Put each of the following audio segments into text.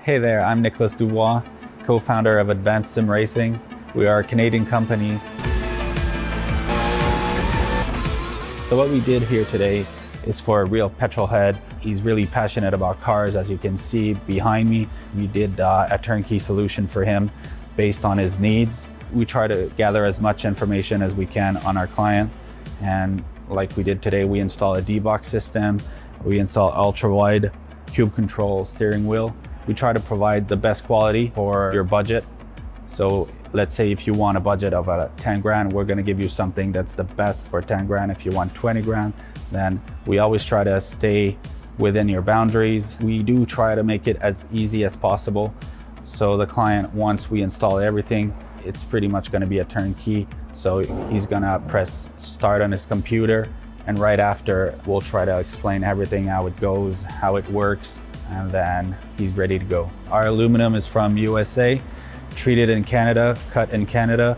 Hey there, I'm Nicholas Dubois, co-founder of Advanced SimRacing. We are a Canadian company. So what we did here today is for a real petrol head. He's really passionate about cars, as you can see behind me. We did a turnkey solution for him based on his needs. We try to gather as much information as we can on our client. And like we did today, we install a D-box system. We install ultra-wide cube control steering wheel. We try to provide the best quality for your budget. So let's say if you want a budget of 10 grand, we're gonna give you something that's the best for 10 grand. If you want 20 grand, then we always try to stay within your boundaries. We do try to make it as easy as possible. So the client, once we install everything, it's pretty much gonna be a turnkey. So he's gonna press start on his computer, and right after, we'll try to explain everything, how it goes, how it works, and then he's ready to go. Our aluminum is from USA, treated in Canada, cut in Canada.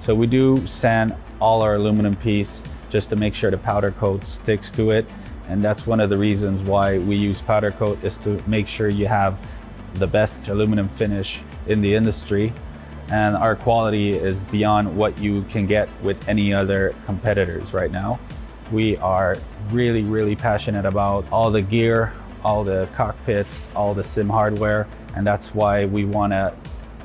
So we do sand all our aluminum piece just to make sure the powder coat sticks to it. And that's one of the reasons why we use powder coat, is to make sure you have the best aluminum finish in the industry. And our quality is beyond what you can get with any other competitors right now. We are really, really passionate about all the gear, all the cockpits, all the sim hardware, and that's why we want to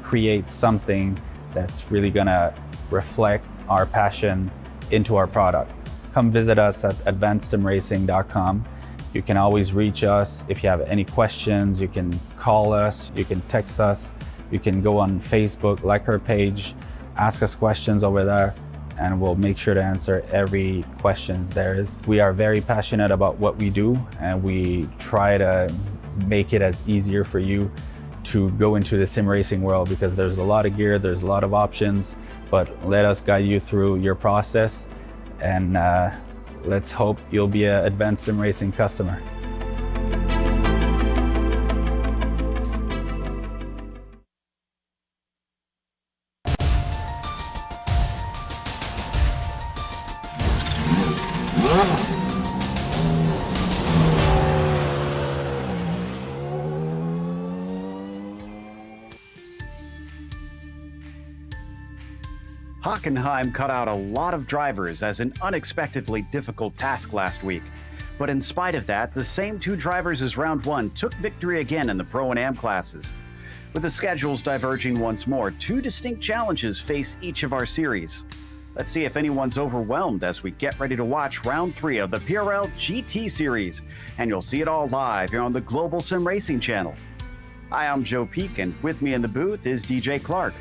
create something that's really going to reflect our passion into our product. Come visit us at advancedsimracing.com. You can always reach us if you have any questions. You can call us, you can text us, you can go on Facebook, like our page, ask us questions over there, and we'll make sure to answer every questions there is. We are very passionate about what we do, and we try to make it as easier for you to go into the sim racing world, because there's a lot of gear, there's a lot of options, but let us guide you through your process, and let's hope you'll be an Advanced Sim Racing customer. Hockenheim cut out a lot of drivers as an unexpectedly difficult task last week. But in spite of that, the same two drivers as round one took victory again in the Pro and Am classes. With the schedules diverging once more, two distinct challenges face each of our series. Let's see if anyone's overwhelmed as we get ready to watch round 3 of the PRL GT series, and you'll see it all live here on the Global Sim Racing channel. Hi, I'm Joe Peak, and with me in the booth is DJ Clark.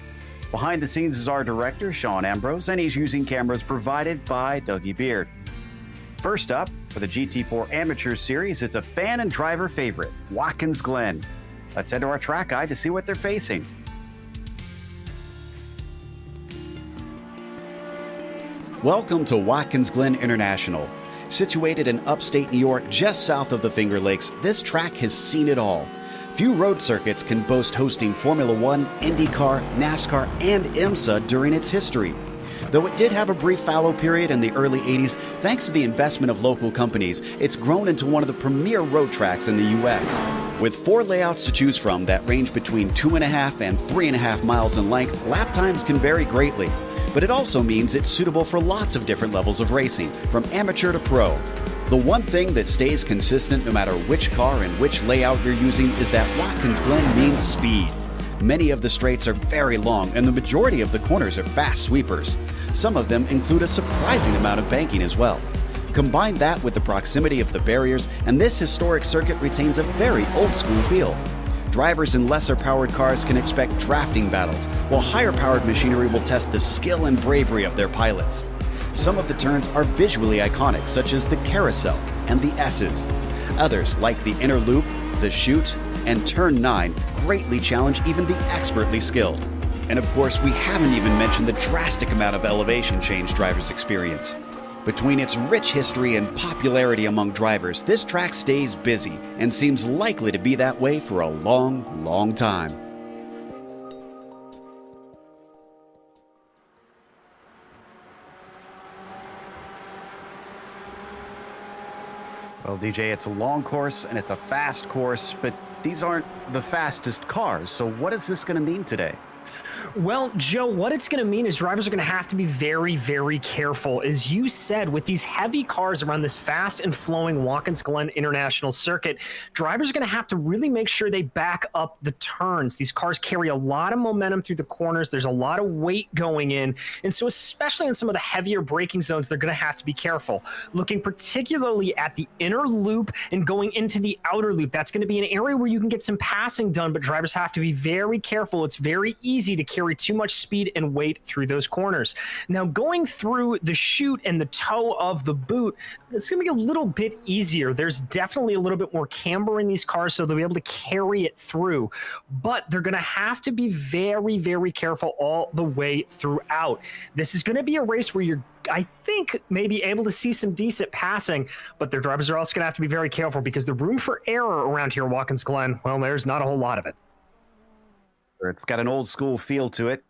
Behind the scenes is our director, Sean Ambrose, and he's using cameras provided by Dougie Beard. First up, for the GT4 Amateur Series, it's a fan and driver favorite, Watkins Glen. Let's head to our track guide to see what they're facing. Welcome to Watkins Glen International. Situated in upstate New York, just south of the Finger Lakes, this track has seen it all. Few road circuits can boast hosting Formula One, IndyCar, NASCAR, and IMSA during its history. Though it did have a brief fallow period in the early 80s, thanks to the investment of local companies, it's grown into one of the premier road tracks in the U.S. With 4 layouts to choose from that range between 2.5 and 3.5 miles in length, lap times can vary greatly. But it also means it's suitable for lots of different levels of racing, from amateur to pro. The one thing that stays consistent no matter which car and which layout you're using is that Watkins Glen means speed. Many of the straights are very long, and the majority of the corners are fast sweepers. Some of them include a surprising amount of banking as well. Combine that with the proximity of the barriers, and this historic circuit retains a very old-school feel. Drivers in lesser-powered cars can expect drafting battles, while higher-powered machinery will test the skill and bravery of their pilots. Some of the turns are visually iconic, such as the carousel and the S's. Others, like the inner loop, the chute, and turn 9, greatly challenge even the expertly skilled. And of course, we haven't even mentioned the drastic amount of elevation change drivers experience. Between its rich history and popularity among drivers, this track stays busy and seems likely to be that way for a long, long time. Well, DJ, it's a long course and it's a fast course, but these aren't the fastest cars. So what is this going to mean today? Well, Joe, what it's going to mean is drivers are going to have to be very, very careful. As you said, with these heavy cars around this fast and flowing Watkins Glen International Circuit, drivers are going to have to really make sure they back up the turns. These cars carry a lot of momentum through the corners. There's a lot of weight going in. And so especially in some of the heavier braking zones, they're going to have to be careful. Looking particularly at the inner loop and going into the outer loop, that's going to be an area where you can get some passing done, but drivers have to be very careful. It's very easy to carry too much speed and weight through those corners. Now, going through the chute and the toe of the boot, it's going to be a little bit easier. There's definitely a little bit more camber in these cars, so they'll be able to carry it through. But they're going to have to be very, very careful all the way throughout. This is going to be a race where you're, I think, maybe able to see some decent passing, but their drivers are also going to have to be very careful because the room for error around here, Watkins Glen, well, there's not a whole lot of it. It's got an old school feel to it.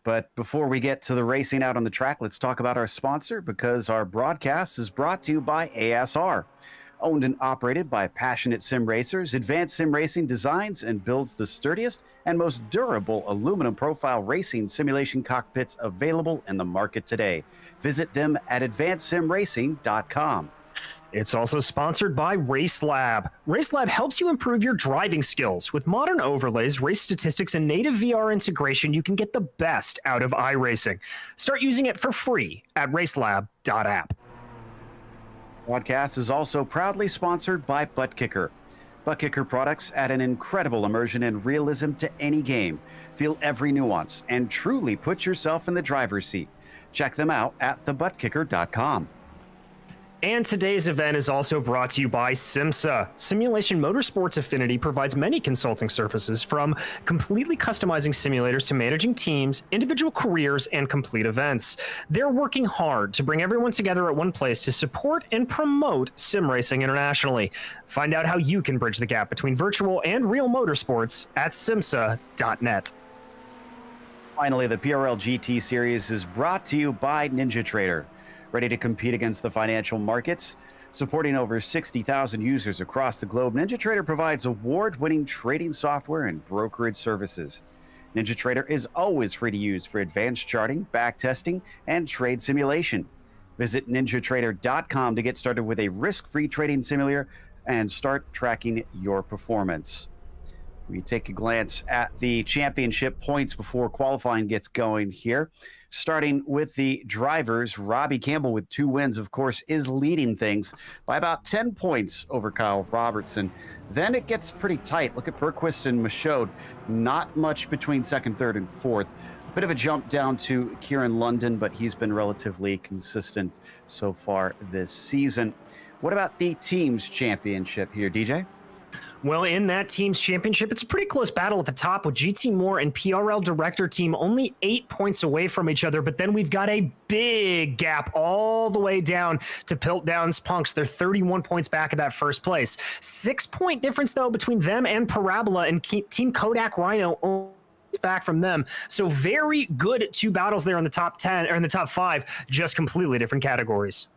But before we get to the racing out on the track, let's talk about our sponsor, because our broadcast is brought to you by ASR. Owned and operated by passionate sim racers, Advanced Sim Racing designs and builds the sturdiest and most durable aluminum profile racing simulation cockpits available in the market today. Visit them at advancedsimracing.com. It's also sponsored by RaceLab. RaceLab helps you improve your driving skills. With modern overlays, race statistics, and native VR integration, you can get the best out of iRacing. Start using it for free at racelab.app. Podcast is also proudly sponsored by ButtKicker. ButtKicker products add an incredible immersion and realism to any game. Feel every nuance and truly put yourself in the driver's seat. Check them out at thebuttkicker.com. And today's event is also brought to you by SimMSA. Simulation Motorsports Affinity provides many consulting services, from completely customizing simulators to managing teams, individual careers, and complete events. They're working hard to bring everyone together at one place to support and promote sim racing internationally. Find out how you can bridge the gap between virtual and real motorsports at SIMMSA.net. Finally, the PRL GT series is brought to you by NinjaTrader. Ready to compete against the financial markets? Supporting over 60,000 users across the globe, NinjaTrader provides award-winning trading software and brokerage services. NinjaTrader is always free to use for advanced charting, backtesting, and trade simulation. Visit ninjatrader.com to get started with a risk-free trading simulator and start tracking your performance. We take a glance at the championship points before qualifying gets going here. Starting with the drivers, Robbie Campbell with 2 wins, of course, is leading things by about 10 points over Kyle Robertson. Then it gets pretty tight. Look at Bergquist and Michaud. Not much between second, third, and fourth. A bit of a jump down to Kieran London, but he's been relatively consistent so far this season. What about the team's championship here, DJ? Well, in that team's championship, it's a pretty close battle at the top, with GT Moore and PRL Director Team only 8 points away from each other. But then we've got a big gap all the way down to Piltdown's Punks. They're 31 points back of that first place. 6-point difference, though, between them and Parabola, and Team Kodak Rhino back from them. So very good 2 battles there in the top 10 or in the top 5, just completely different categories.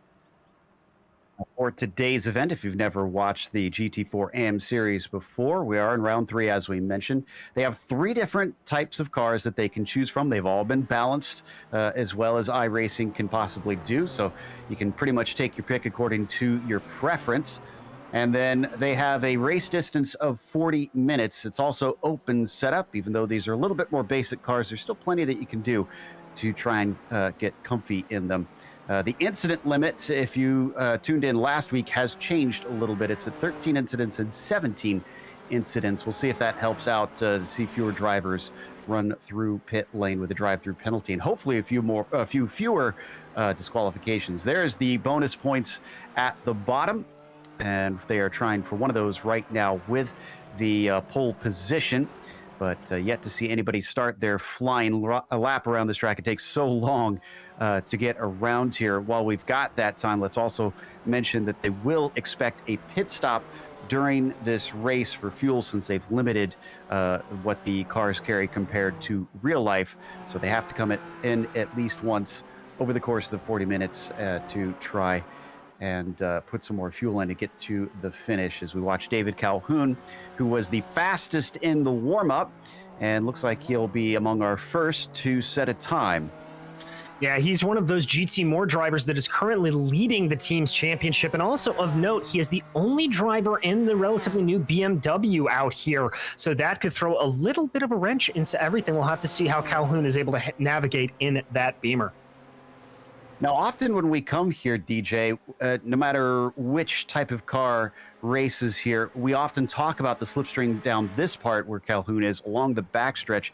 For today's event, if you've never watched the GT4 AM series before, we are in round 3, as we mentioned. They have 3 different types of cars that they can choose from. They've all been balanced, as well as iRacing can possibly do. So you can pretty much take your pick according to your preference. And then they have a race distance of 40 minutes. It's also open setup. Even though these are a little bit more basic cars, there's still plenty that you can do to try and get comfy in them. The incident limit, if you tuned in last week, has changed a little bit. It's at 13 incidents and 17 incidents. We'll see if that helps out to see fewer drivers run through pit lane with a drive-through penalty, and hopefully a few fewer disqualifications. There's the bonus points at the bottom, and they are trying for one of those right now with the pole position. But yet to see anybody start their flying a lap around this track. It takes so long to get around here. While we've got that time, let's also mention that they will expect a pit stop during this race for fuel, since they've limited what the cars carry compared to real life. So they have to come in at least once over the course of the 40 minutes to try and put some more fuel in to get to the finish as we watch David Calhoun, who was the fastest in the warm-up, and looks like he'll be among our first to set a time. Yeah, he's one of those GT Moore drivers that is currently leading the team's championship. And also of note, he is the only driver in the relatively new BMW out here. So that could throw a little bit of a wrench into everything. We'll have to see how Calhoun is able to navigate in that Beamer. Now, often when we come here, DJ, no matter which type of car races here, we often talk about the slipstream down this part where Calhoun is along the backstretch.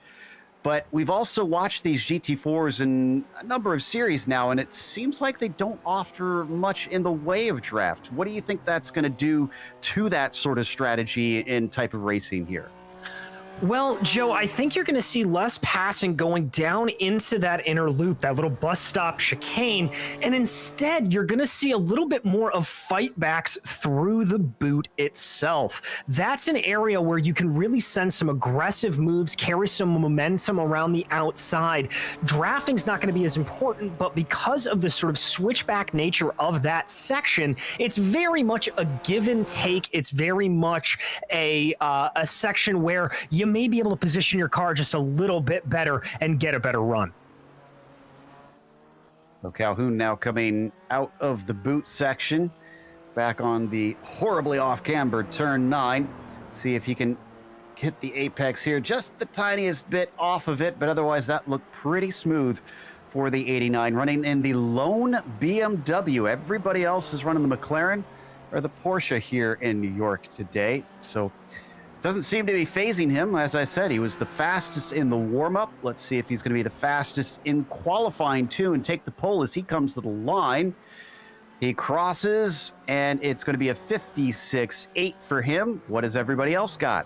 But we've also watched these GT4s in a number of series now, and it seems like they don't offer much in the way of draft. What do you think that's going to do to that sort of strategy in type of racing here? Well, Joe, I think you're going to see less passing going down into that inner loop, that little bus stop chicane, and instead you're going to see a little bit more of fightbacks through the boot itself. That's an area where you can really send some aggressive moves, carry some momentum around the outside. Drafting's not going to be as important, but because of the sort of switchback nature of that section, it's very much a give and take. It's very much a section where you may be able to position your car just a little bit better and get a better run. So Calhoun now coming out of the boot section, back on the horribly off-cambered turn 9. See if he can hit the apex here, just the tiniest bit off of it, but otherwise that looked pretty smooth for the 89, running in the lone BMW. Everybody else is running the McLaren or the Porsche here in New York today. So doesn't seem to be phasing him. As I said, he was the fastest in the warm-up. Let's see if he's going to be the fastest in qualifying, too, and take the pole as he comes to the line. He crosses, and it's going to be a 56.8 for him. What has everybody else got?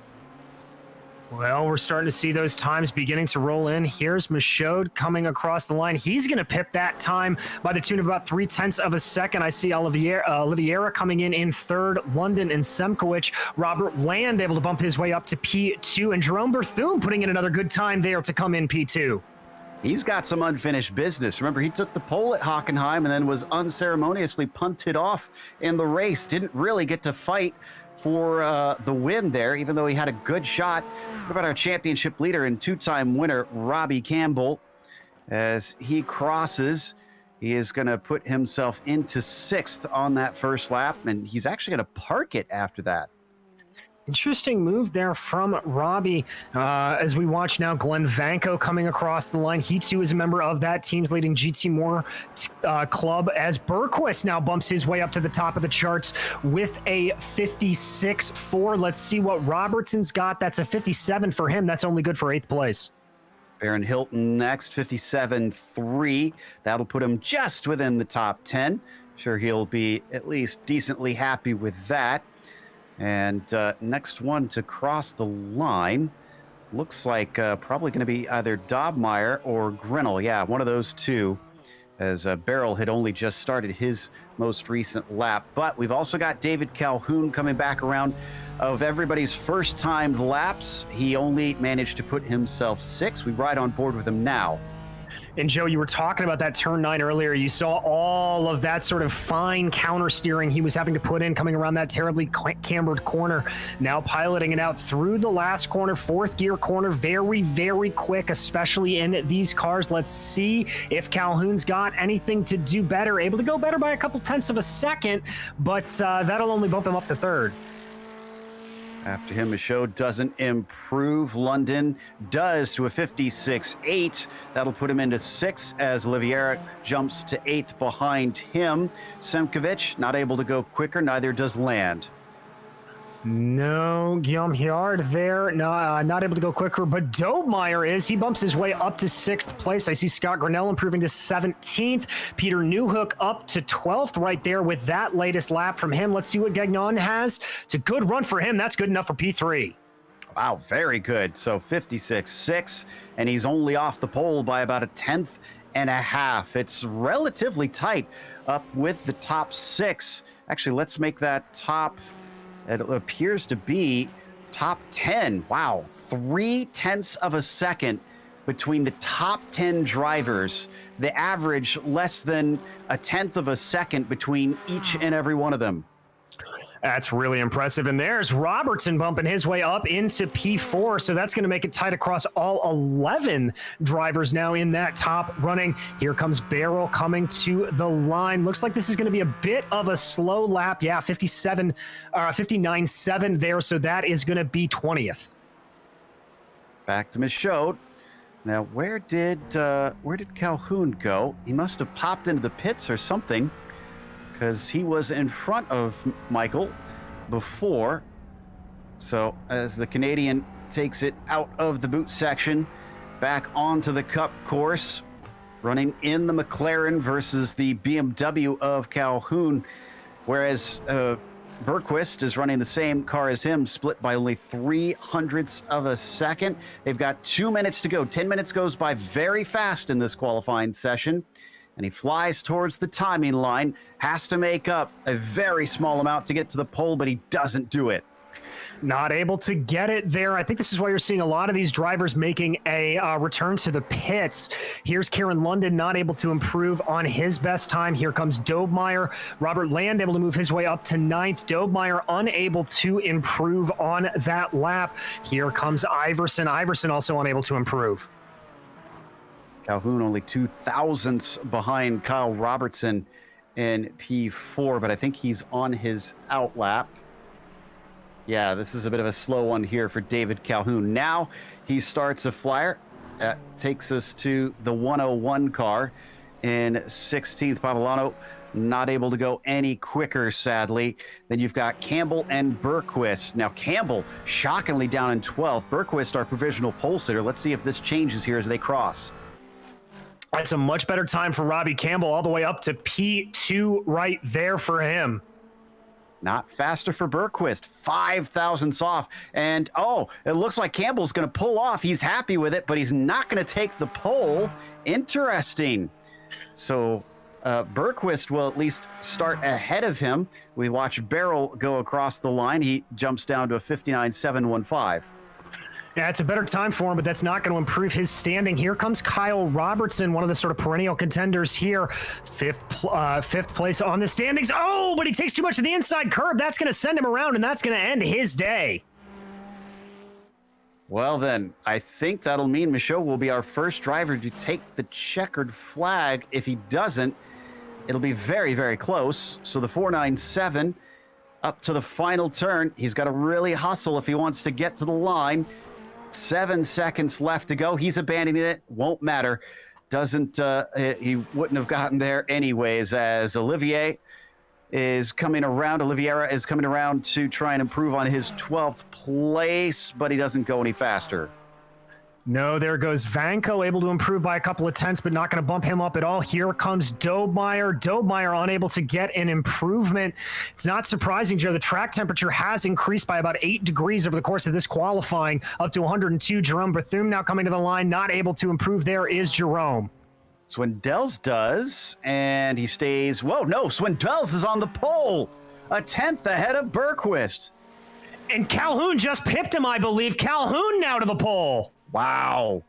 Well, we're starting to see those times beginning to roll in. Here's Michaud coming across the line. He's going to pip that time by the tune of about 0.3 of a second. I see Oliveira coming in third, London and Semkowicz. Robert Land able to bump his way up to P2, and Jerome Berthune putting in another good time there to come in P2. He's got some unfinished business. Remember, he took the pole at Hockenheim and then was unceremoniously punted off in the race. Didn't really get to fight for the win there, even though he had a good shot. What about our championship leader and two-time winner, Robbie Campbell? As he crosses, he is going to put himself into 6th on that first lap, and he's actually going to park it after that. Interesting move there from Robbie. As we watch now, Glenn Vanko coming across the line. He too is a member of that team's leading GT Moore club, as Bergquist now bumps his way up to the top of the charts with a 56.4. Let's see what Robertson's got. That's a 57 for him. That's only good for 8th place. Baron Hilton next, 57.3. That'll put him just within the top 10. Sure, he'll be at least decently happy with that. And next one to cross the line looks like probably going to be either Dobmeyer or Grinnell. Yeah, one of those two, as Barrel had only just started his most recent lap. But we've also got David Calhoun coming back around. Of everybody's first-timed laps, he only managed to put himself 6th. We ride on board with him now. And Joe, you were talking about that turn 9 earlier. You saw all of that sort of fine counter steering he was having to put in coming around that terribly cambered corner. Now piloting it out through the last corner, 4th gear corner, very, very quick, especially in these cars. Let's see if Calhoun's got anything to do better. Able to go better by a couple 10ths of a second, but that'll only bump him up to 3rd. After him, Michaud doesn't improve. London does to a 56.8. That'll put him into 6th as Oliveira jumps to 8th behind him. Semkowicz not able to go quicker, neither does Land. No, Guillaume Hiard there, not able to go quicker, but Dobmeyer is. He bumps his way up to 6th place. I see Scott Grinnell improving to 17th. Peter Newhook up to 12th right there with that latest lap from him. Let's see what Gagnon has. It's a good run for him. That's good enough for P3. Wow, very good. So 56.6, and he's only off the pole by about a 10th and a half. It's relatively tight up with the top 6. Actually, let's make that top... It appears to be top 10. Wow, 0.3 of a second between the top 10 drivers. The average less than a tenth of a second between each and every one of them. That's really impressive. And there's Robertson bumping his way up into P4. So that's going to make it tight across all 11 drivers now in that top running. Here comes Barrel coming to the line. Looks like this is going to be a bit of a slow lap. Yeah, 59.7 there. So that is going to be 20th. Back to Michaud. Now, where did Calhoun go? He must have popped into the pits or something, because he was in front of Michael before. So as the Canadian takes it out of the boot section, back onto the Cup course, running in the McLaren versus the BMW of Calhoun, whereas Bergquist is running the same car as him, split by only 0.03 of a second. They've got 2 minutes to go. 10 minutes goes by very fast in this qualifying session. And he flies towards the timing line, has to make up a very small amount to get to the pole, but he doesn't do it. Not able to get it there. I think this is why you're seeing a lot of these drivers making a return to the pits. Here's Kieran London, not able to improve on his best time. Here comes Dobmeyer. Robert Land able to move his way up to 9th. Dobmeyer unable to improve on that lap. Here comes Iverson. Iverson also unable to improve. Calhoun only 0.02 behind Kyle Robertson in P4, but I think he's on his out lap. Yeah, this is a bit of a slow one here for David Calhoun. Now he starts a flyer. That takes us to the 101 car in 16th. Pavolano not able to go any quicker, sadly. Then you've got Campbell and Bergquist. Now Campbell shockingly down in 12th. Bergquist, our provisional pole sitter. Let's see if this changes here as they cross. That's a much better time for Robbie Campbell, all the way up to P2 right there for him. Not faster for Bergquist, 5 thousandths off. And, oh, it looks like Campbell's going to pull off. He's happy with it, but he's not going to take the pole. Interesting. So Bergquist will at least start ahead of him. We watch Barrel go across the line. He jumps down to a 59.715. Yeah, it's a better time for him, but that's not going to improve his standing. Here comes Kyle Robertson, one of the sort of perennial contenders here. Fifth place on the standings. Oh, but he takes too much of the inside curb. That's going to send him around, and that's going to end his day. Well, then, I think that'll mean Michaud will be our first driver to take the checkered flag. If he doesn't, it'll be very, very close. So the 4.97 up to the final turn. He's got to really hustle if he wants to get to the line. 7 seconds left to go. He's abandoning it. Won't matter. He wouldn't have gotten there anyways, as Oliviera is coming around to try and improve on his 12th place, but he doesn't go any faster. No, there goes Vanko, able to improve by a couple of tenths, but not going to bump him up at all. Here comes Dobmeyer. Dobmeyer unable to get an improvement. It's not surprising, Joe. The track temperature has increased by about 8 degrees over the course of this qualifying, up to 102. Jerome Bethune now coming to the line, not able to improve. There is Jerome. Swindells does, and he stays. Whoa, no, Swindells is on the pole, a tenth ahead of Bergquist. And Calhoun just pipped him, I believe. Calhoun now to the pole. Wow.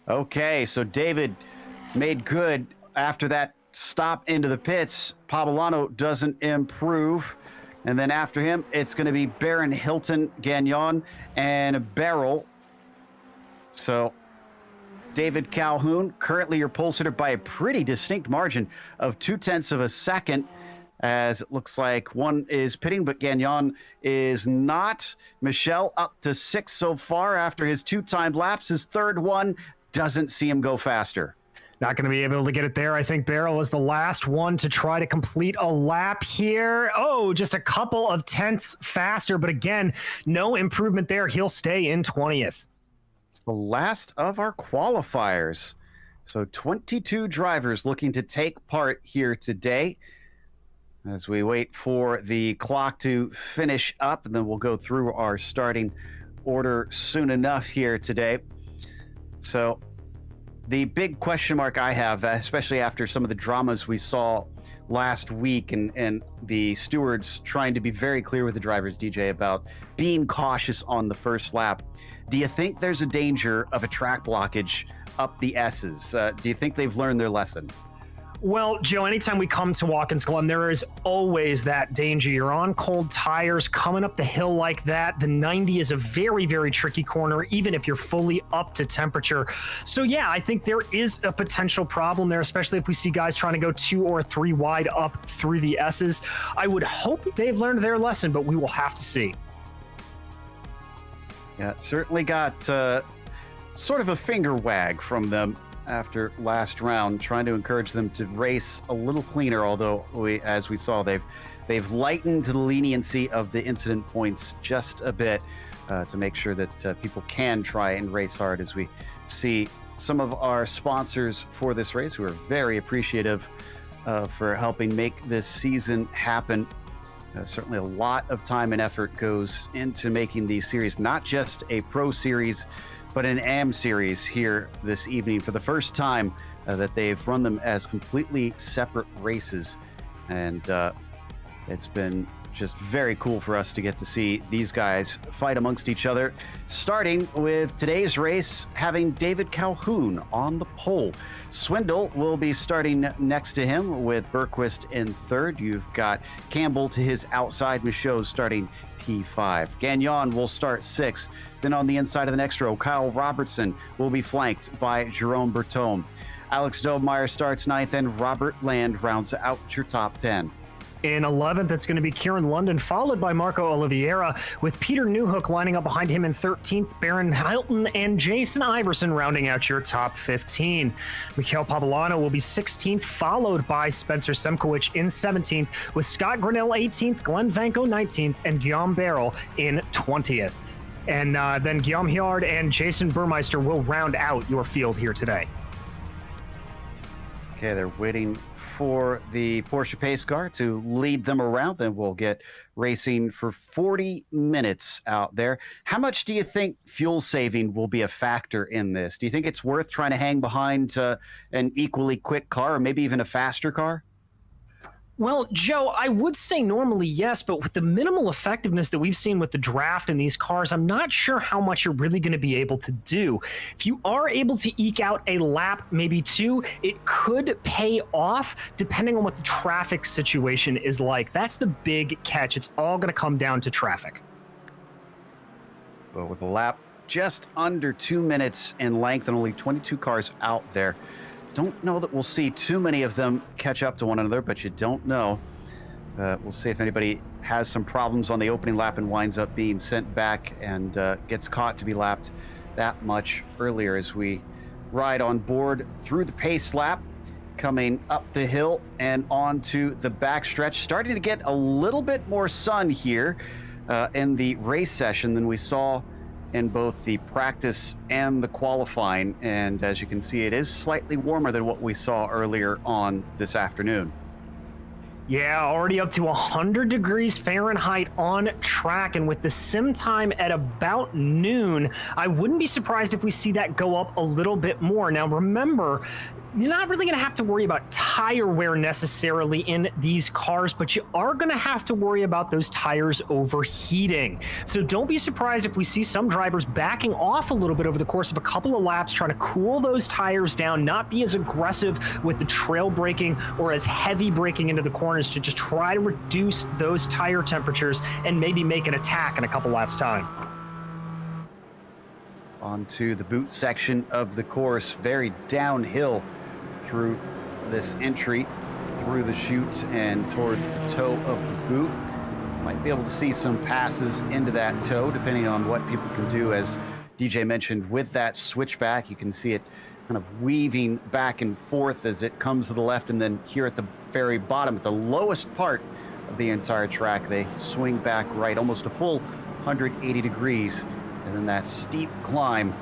Okay, so David made good after that stop into the pits. Pavolano doesn't improve. And then after him, it's going to be Barron, Hilton, Gagnon, and Barrel. So David Calhoun, currently your pole sitter by a pretty distinct margin of 0.2 of a second, as it looks like one is pitting, but Gagnon is not. Michel up to 6 so far after his 2 timed laps. His third one doesn't see him go faster. Not going to be able to get it there. I think Barrel is the last one to try to complete a lap here. Oh, just a couple of tenths faster, but again, no improvement there. He'll stay in 20th. It's the last of our qualifiers. So 22 drivers looking to take part here today. As we wait for the clock to finish up, and then we'll go through our starting order soon enough here today. So the big question mark I have, especially after some of the dramas we saw last week and the stewards trying to be very clear with the drivers, DJ, about being cautious on the first lap. Do you think there's a danger of a track blockage up the S's. Do you think they've learned their lesson? Well, Joe, anytime we come to Watkins Glen, there is always that danger. You're on cold tires coming up the hill like that. The 90 is a very, very tricky corner, even if you're fully up to temperature. So yeah, I think there is a potential problem there, especially if we see guys trying to go 2 or 3 wide up through the S's. I would hope they've learned their lesson, but we will have to see. Yeah, certainly got sort of a finger wag from them after last round, trying to encourage them to race a little cleaner, although as we saw, they've lightened the leniency of the incident points just a bit to make sure that people can try and race hard, as we see some of our sponsors for this race who are very appreciative for helping make this season happen. Certainly a lot of time and effort goes into making these series, not just a pro series, but an AM series here this evening for the first time that they've run them as completely separate races. And it's been just very cool for us to get to see these guys fight amongst each other, starting with today's race having David Calhoun on the pole. Swindle will be starting next to him with Bergquist in third. You've got Campbell to his outside, Michaud starting P5. Gagnon will start 6th. Then on the inside of the next row, Kyle Robertson will be flanked by Jerome Bertome. Alex Dobmeyer starts 9th, and Robert Land rounds out your top 10. In 11th, it's going to be Kieran London, followed by Marco Oliveira, with Peter Newhook lining up behind him in 13th, Baron Hilton and Jason Iverson rounding out your top 15. Mikhail Pavolano will be 16th, followed by Spencer Semkowicz in 17th, with Scott Grinnell 18th, Glenn Vanko 19th, and Guillaume Barrel in 20th. And then Guillaume Hiard and Jason Burmeister will round out your field here today. Okay, they're waiting for the Porsche Pace Car to lead them around. Then we'll get racing for 40 minutes out there. How much do you think fuel saving will be a factor in this? Do you think it's worth trying to hang behind an equally quick car, or maybe even a faster car? Well, Joe, I would say normally yes, but with the minimal effectiveness that we've seen with the draft in these cars, I'm not sure how much you're really going to be able to do. If you are able to eke out a lap, maybe 2, it could pay off depending on what the traffic situation is like. That's the big catch. It's all going to come down to traffic. Well, with a lap just under 2 minutes in length and only 22 cars out there, don't know that we'll see too many of them catch up to one another, but you don't know. We'll see if anybody has some problems on the opening lap and winds up being sent back and gets caught to be lapped that much earlier as we ride on board through the pace lap, coming up the hill and onto the backstretch. Starting to get a little bit more sun here in the race session than we saw in both the practice and the qualifying. And as you can see, it is slightly warmer than what we saw earlier on this afternoon. Yeah, already up to 100 degrees Fahrenheit on track. And with the sim time at about noon, I wouldn't be surprised if we see that go up a little bit more. Now, remember, you're not really going to have to worry about tire wear necessarily in these cars, but you are going to have to worry about those tires overheating. So don't be surprised if we see some drivers backing off a little bit over the course of a couple of laps, trying to cool those tires down, not be as aggressive with the trail braking or as heavy braking into the corners, to just try to reduce those tire temperatures and maybe make an attack in a couple laps time. Onto the boot section of the course, very downhill through this entry, through the chute and towards the toe of the boot. Might be able to see some passes into that toe, depending on what people can do. As DJ mentioned, with that switchback, you can see it kind of weaving back and forth as it comes to the left, and then here at the very bottom, at the lowest part of the entire track, they swing back right, almost a full 180 degrees, and then that steep climb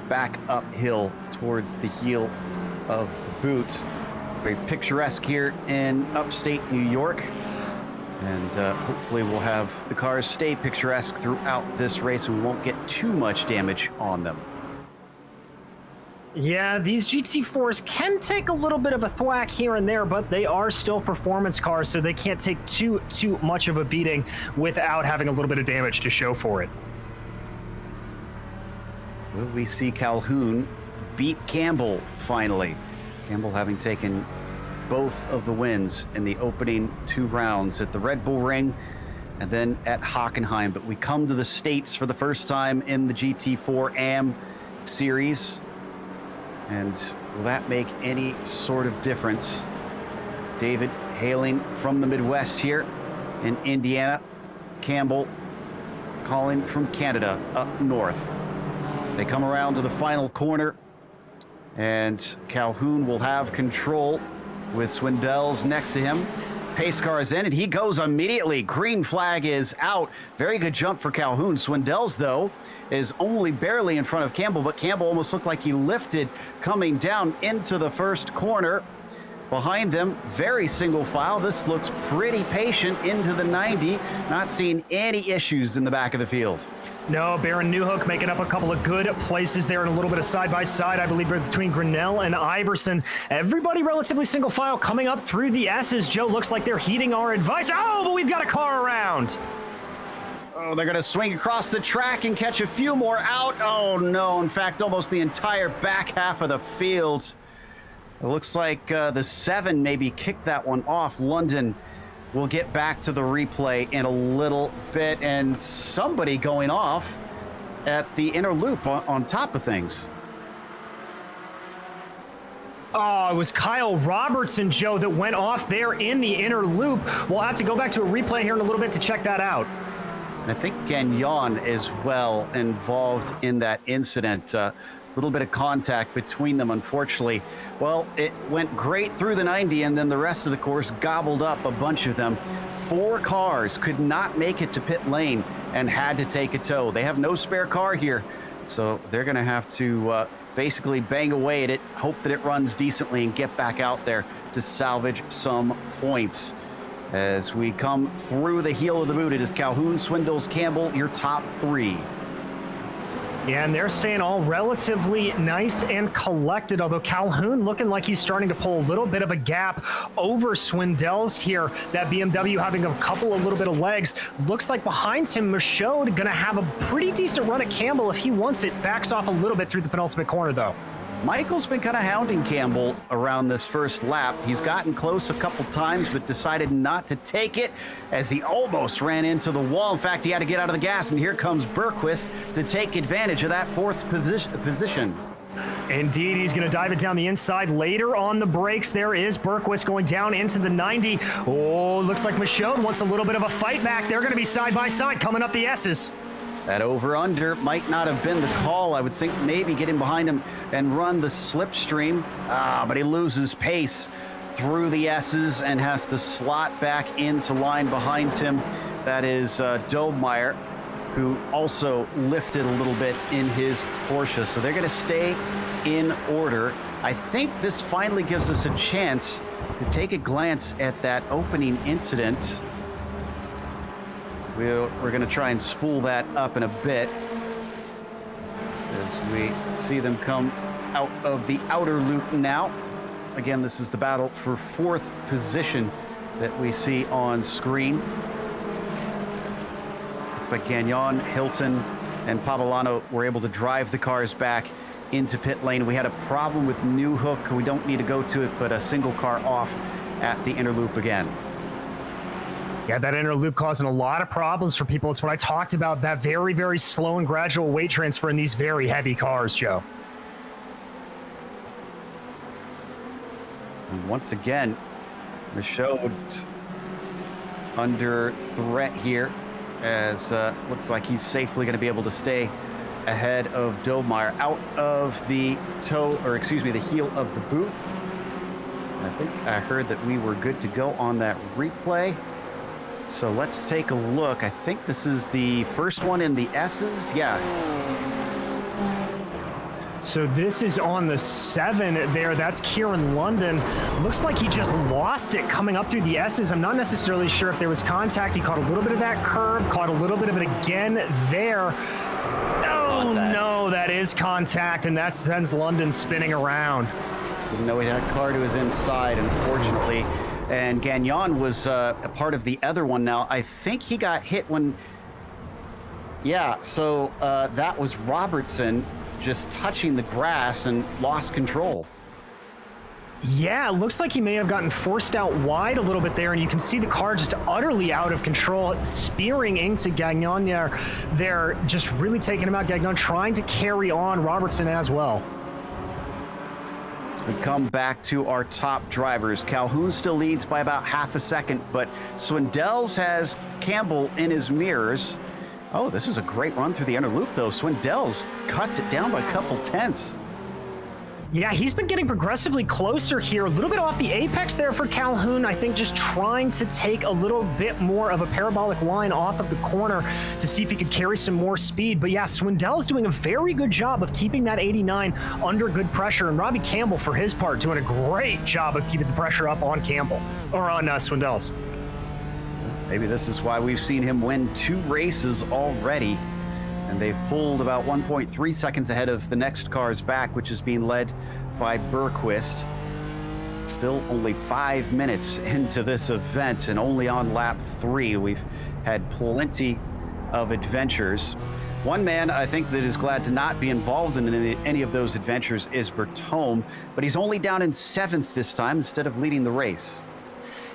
back uphill towards the heel of the boot. Very picturesque here in upstate New York, and hopefully we'll have the cars stay picturesque throughout this race and we won't get too much damage on them. Yeah, these GT4s can take a little bit of a thwack here and there, but they are still performance cars, so they can't take too much of a beating without having a little bit of damage to show for it. Will we see Calhoun beat Campbell finally. Campbell having taken both of the wins in the opening 2 rounds at the Red Bull Ring and then at Hockenheim. But we come to the States for the first time in the GT4 AM series. And will that make any sort of difference? David hailing from the Midwest here in Indiana. Campbell calling from Canada up north. They come around to the final corner, and Calhoun will have control with Swindells next to him. Pace car is in, and he goes immediately. Green flag is out. Very good jump for Calhoun. Swindells, though, is only barely in front of Campbell, but Campbell almost looked like he lifted coming down into the first corner. Behind them, very single file. This looks pretty patient into the 90. Not seeing any issues in the back of the field. No, Baron Newhook making up a couple of good places there and a little bit of side-by-side, I believe, between Grinnell and Iverson. Everybody relatively single file coming up through the S's. Joe, looks like they're heeding our advice. Oh, but we've got a car around. Oh, they're going to swing across the track and catch a few more out. Oh, no. In fact, almost the entire back half of the field. It looks like the 7 maybe kicked that one off. London will get back to the replay in a little bit, and somebody going off at the inner loop on top of things. Oh, it was Kyle Robertson, Joe, that went off there in the inner loop. We'll have to go back to a replay here in a little bit to check that out. I think Gagnon is well involved in that incident. Little bit of contact between them, unfortunately. Well, it went great through the 90, and then the rest of the course gobbled up a bunch of them. 4 cars could not make it to pit lane and had to take a tow. They have no spare car here, so they're going to have to basically bang away at it, hope that it runs decently, and get back out there to salvage some points. As we come through the heel of the boot, it is Calhoun, Swindells, Campbell, your top 3. Yeah, and they're staying all relatively nice and collected, although Calhoun looking like he's starting to pull a little bit of a gap over Swindells here. That BMW having a couple of little bit of legs. Looks like behind him, Michaud going to have a pretty decent run at Campbell if he wants it. Backs off a little bit through the penultimate corner, though. Michael's been kind of hounding Campbell around this first lap. He's gotten close a couple times, but decided not to take it as he almost ran into the wall. In fact, he had to get out of the gas, and here comes Bergquist to take advantage of that 4th position. Indeed, he's going to dive it down the inside later on the brakes. There is Bergquist going down into the 90. Oh, looks like Michaud wants a little bit of a fight back. They're going to be side by side coming up the S's. That over-under might not have been the call. I would think maybe get in behind him and run the slipstream. But he loses pace through the S's and has to slot back into line behind him. That is Dobmeyer, who also lifted a little bit in his Porsche. So they're going to stay in order. I think this finally gives us a chance to take a glance at that opening incident. We're going to try and spool that up in a bit as we see them come out of the outer loop now. Again, this is the battle for 4th position that we see on screen. Looks like Gagnon, Hilton, and Pavolano were able to drive the cars back into pit lane. We had a problem with Newhook. We don't need to go to it, but a single car off at the inner loop again. Yeah, that inner loop causing a lot of problems for people. It's what I talked about, that very, very slow and gradual weight transfer in these very heavy cars, Joe. And once again, Michaud under threat here, as looks like he's safely going to be able to stay ahead of Dobmeyer out of the the heel of the boot. I think I heard that we were good to go on that replay. So let's take a look. I think this is the first one in the S's. Yeah. So this is on the 7 there. That's Kieran London. Looks like he just lost it coming up through the S's. I'm not necessarily sure if there was contact. He caught a little bit of that curb, caught a little bit of it again there. Oh, no, that is contact, and that sends London spinning around. Didn't know he had a car to his inside, unfortunately. And Gagnon was a part of the other one now. I think he got hit when... Yeah, so that was Robertson. just touching the grass and lost control. Yeah, it looks like he may have gotten forced out wide a little bit there, and you can see the car just utterly out of control, spearing into Gagnon there. They're just really taking him out. Gagnon trying to carry on Robertson as well. As we come back to our top drivers, Calhoun still leads by about half a second, but Swindells has Campbell in his mirrors. Oh, this is a great run through the inner loop, though. Swindells cuts it down by a couple tenths. Yeah, he's been getting progressively closer here. A little bit off the apex there for Calhoun. I think just trying to take a little bit more of a parabolic line off of the corner to see if he could carry some more speed. But yeah, Swindell's doing a very good job of keeping that 89 under good pressure. And Robbie Campbell, for his part, doing a great job of keeping the pressure up on Campbell, or on Swindell's. Maybe this is why we've seen him win 2 races already. And they've pulled about 1.3 seconds ahead of the next car's back, which is being led by Bergquist. Still only 5 minutes into this event and only on lap 3. We've had plenty of adventures. One man I think that is glad to not be involved in any of those adventures is Bertome, but he's only down in 7th this time instead of leading the race.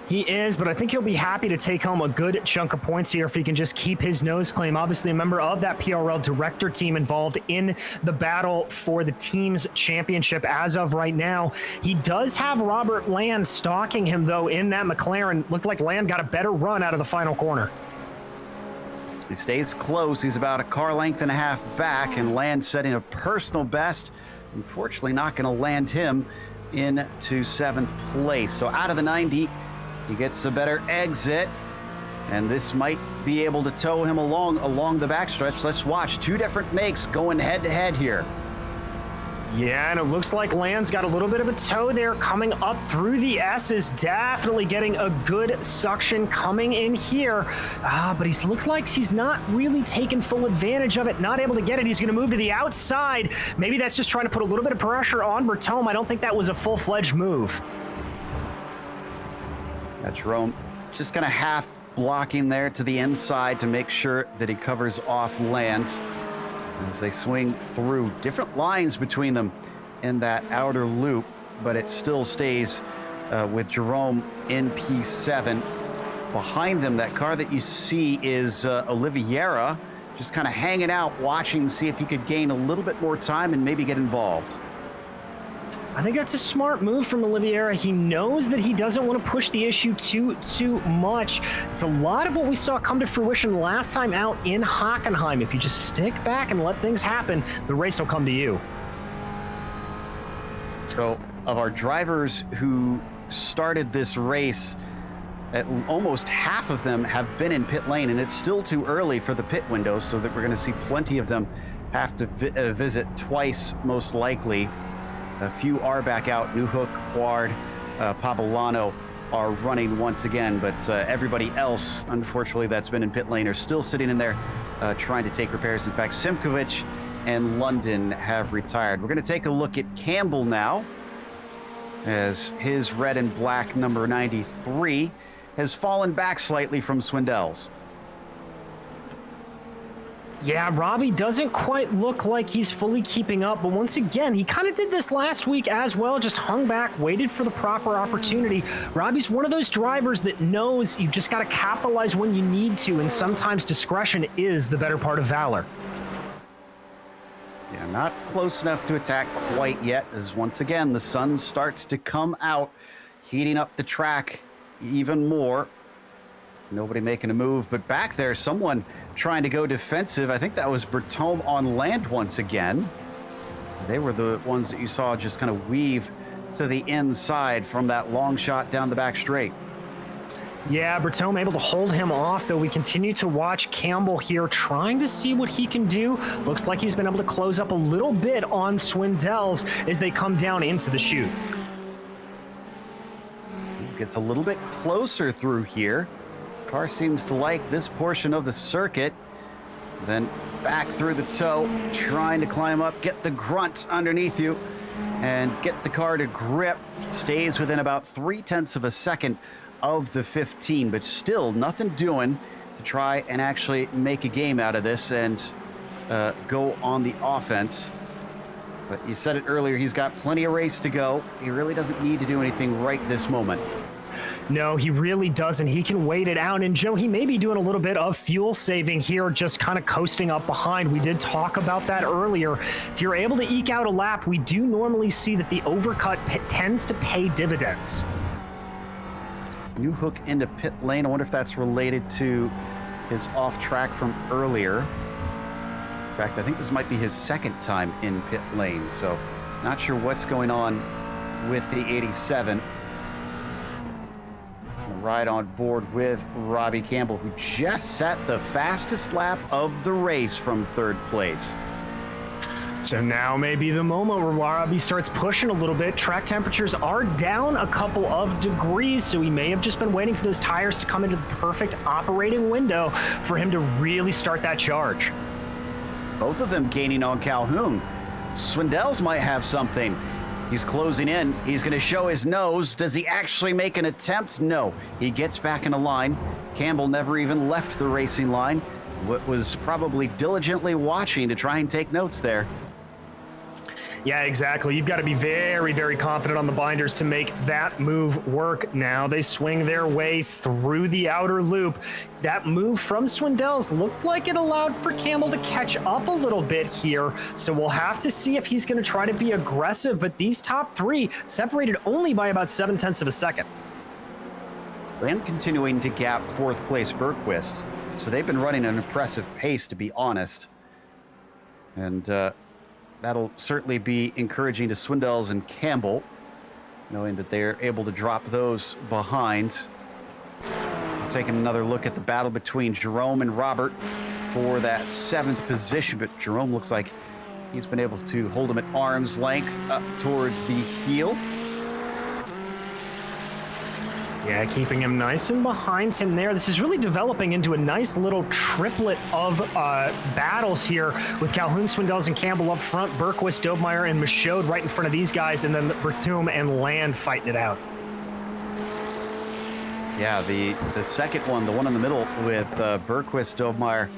He is, but I think he'll be happy to take home a good chunk of points here if he can just keep his nose clean. Obviously, a member of that PRL director team involved in the battle for the team's championship as of right now. He does have Robert Land stalking him, though, in that McLaren. Looked like Land got a better run out of the final corner. He stays close. He's about a car length and a half back, and Land setting a personal best. Unfortunately, not going to land him into 7th place. So out of the 90, he gets a better exit, and this might be able to tow him along the backstretch. Let's watch 2 different makes going head-to-head here. Yeah, and it looks like Land's got a little bit of a tow there coming up through the S's. Definitely getting a good suction coming in here. But he looks like he's not really taking full advantage of it, not able to get it. He's going to move to the outside. Maybe that's just trying to put a little bit of pressure on Bertome. I don't think that was a full-fledged move. Jerome just kind of half blocking there to the inside to make sure that he covers off Land as they swing through. Different lines between them in that outer loop, but it still stays with Jerome in P7. Behind them, that car that you see is Oliveira, just kind of hanging out, watching to see if he could gain a little bit more time and maybe get involved. I think that's a smart move from Oliveira. He knows that he doesn't want to push the issue too much. It's a lot of what we saw come to fruition last time out in Hockenheim. If you just stick back and let things happen, the race will come to you. So, of our drivers who started this race, almost half of them have been in pit lane, and it's still too early for the pit window, so that we're going to see plenty of them have to visit twice, most likely. A few are back out. Newhook, Quard, Pavolano are running once again, but everybody else, unfortunately, that's been in pit lane are still sitting in there trying to take repairs. In fact, Simkovic and London have retired. We're going to take a look at Campbell now, as his red and black number 93 has fallen back slightly from Swindell's. Yeah, Robbie doesn't quite look like he's fully keeping up, but once again, he kind of did this last week as well, just hung back, waited for the proper opportunity. Robbie's one of those drivers that knows you've just got to capitalize when you need to, and sometimes discretion is the better part of valor. Yeah, not close enough to attack quite yet, as once again, the sun starts to come out, heating up the track even more. Nobody making a move, but back there, someone trying to go defensive. I think that was Bertome on Land once again. They were the ones that you saw just kind of weave to the inside from that long shot down the back straight. Yeah, Bertome able to hold him off, though we continue to watch Campbell here, trying to see what he can do. Looks like he's been able to close up a little bit on Swindell's as they come down into the chute. Gets a little bit closer through here. Car seems to like this portion of the circuit. Then back through the toe, trying to climb up, get the grunt underneath you, and get the car to grip. Stays within about 0.3 of a second of the 15, but still nothing doing to try and actually make a game out of this and go on the offense. But you said it earlier, he's got plenty of race to go. He really doesn't need to do anything right this moment. No, he really doesn't. He can wait it out. And Joe, he may be doing a little bit of fuel saving here, just kind of coasting up behind. We did talk about that earlier. If you're able to eke out a lap, we do normally see that the overcut tends to pay dividends. New hook into pit lane. I wonder if that's related to his off track from earlier. In fact, I think this might be his second time in pit lane, so not sure what's going on with the 87. Right on board with Robbie Campbell, who just set the fastest lap of the race from third place. So now may be the moment where Robbie starts pushing a little bit. Track temperatures are down a couple of degrees, so he may have just been waiting for those tires to come into the perfect operating window for him to really start that charge. Both of them gaining on Calhoun. Swindells might have something. He's closing in. He's going to show his nose. Does he actually make an attempt? No. He gets back in a line. Campbell never even left the racing line. Was probably diligently watching to try and take notes there. Yeah, exactly. You've got to be very, very confident on the binders to make that move work. Now they swing their way through the outer loop. That move from Swindells looked like it allowed for Campbell to catch up a little bit here. So we'll have to see if he's going to try to be aggressive. But these top three separated only by about 0.7 of a second. And continuing to gap fourth place Bergquist. So they've been running an impressive pace, to be honest. And that'll certainly be encouraging to Swindells and Campbell, knowing that they're able to drop those behind. Taking another look at the battle between Jerome and Robert for that 7th position, but Jerome looks like he's been able to hold him at arm's length up towards the heel. Yeah, keeping him nice and behind him there. This is really developing into a nice little triplet of battles here with Calhoun, Swindells, and Campbell up front. Bergquist, Dobmeyer, and Michaud right in front of these guys, and then Berthum and Land fighting it out. Yeah, the second one, the one in the middle with Bergquist, Dobmeyer,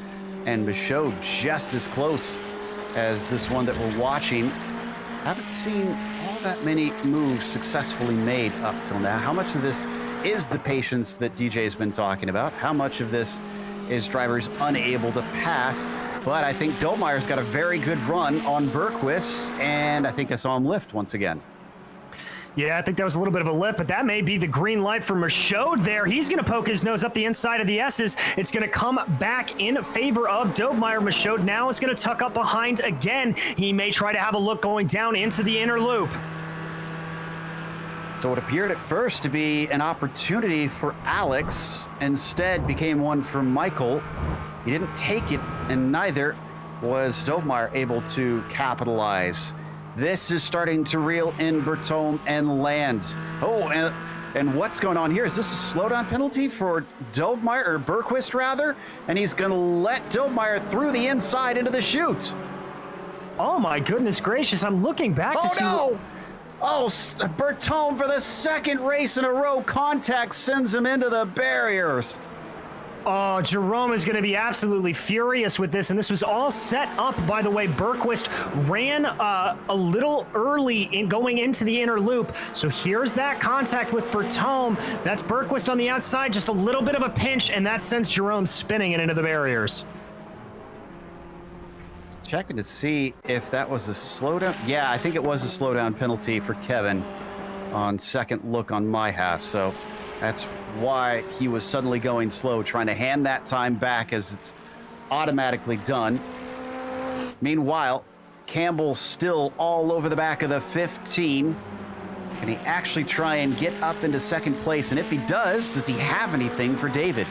and Michaud just as close as this one that we're watching. Haven't seen all that many moves successfully made up till now. How much of this is the patience that DJ's been talking about? How much of this is drivers unable to pass? But I think Dobmeyer's got a very good run on Bergquist, and I think I saw him lift once again. Yeah, I think that was a little bit of a lift, but that may be the green light for Michaud there. He's going to poke his nose up the inside of the S's. It's going to come back in favor of Dobmeyer. Michaud now is going to tuck up behind again. He may try to have a look going down into the inner loop. So it appeared at first to be an opportunity for Alex, instead became one for Michael. He didn't take it, and neither was Dobmeyer able to capitalize. This is starting to reel in Berthum and Land. Oh, and what's going on here? Is this a slowdown penalty for Dobmeyer, or Bergquist rather? And he's going to let Dobmeyer through the inside into the chute. Oh my goodness gracious! I'm looking back to see. No! Oh, Berthum for the second race in a row. Contact sends him into the barriers. Oh, Jerome is going to be absolutely furious with this, and this was all set up, by the way. Bergquist ran a little early in going into the inner loop, so here's that contact with Berthum. That's Bergquist on the outside, just a little bit of a pinch, and that sends Jerome spinning it into the barriers. Checking to see if that was a slowdown. Yeah, I think it was a slowdown penalty for Kevin on second look on my half, so that's why he was suddenly going slow, trying to hand that time back as it's automatically done. Meanwhile, Campbell still all over the back of the 15. Can he actually try and get up into second place? And if he does he have anything for David?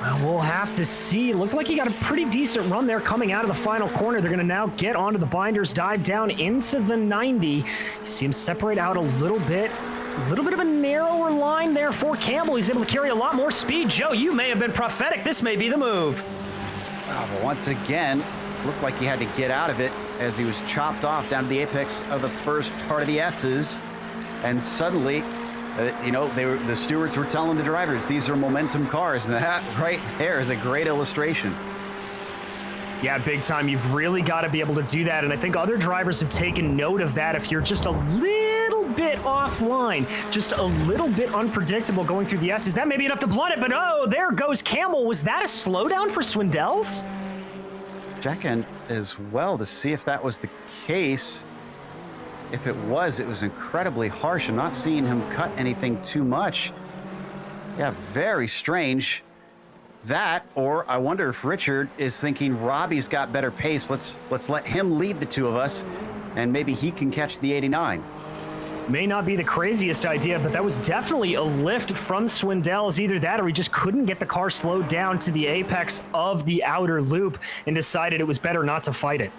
Well, we'll have to see. Looked like he got a pretty decent run there coming out of the final corner. They're going to now get onto the binders, dive down into the 90. You see him separate out a little bit. A little bit of a narrower line there for Campbell. He's able to carry a lot more speed. Joe, you may have been prophetic. This may be the move. Wow, but once again, looked like he had to get out of it as he was chopped off down to the apex of the first part of the S's. And suddenly, the stewards were telling the drivers, these are momentum cars. And that right there is a great illustration. Yeah, big time. You've really got to be able to do that. And I think other drivers have taken note of that. If you're just a little bit offline, just a little bit unpredictable going through the S's, that may be enough to blunt it. But oh, there goes Campbell. Was that a slowdown for Swindells? Checking as well to see if that was the case. If it was incredibly harsh. I'm not seeing him cut anything too much. Yeah, very strange. That, or I wonder if Richard is thinking Robbie's got better pace. Let's let him lead the two of us, and maybe he can catch the 89. May not be the craziest idea, but that was definitely a lift from Swindells. Either that or he just couldn't get the car slowed down to the apex of the outer loop and decided it was better not to fight it.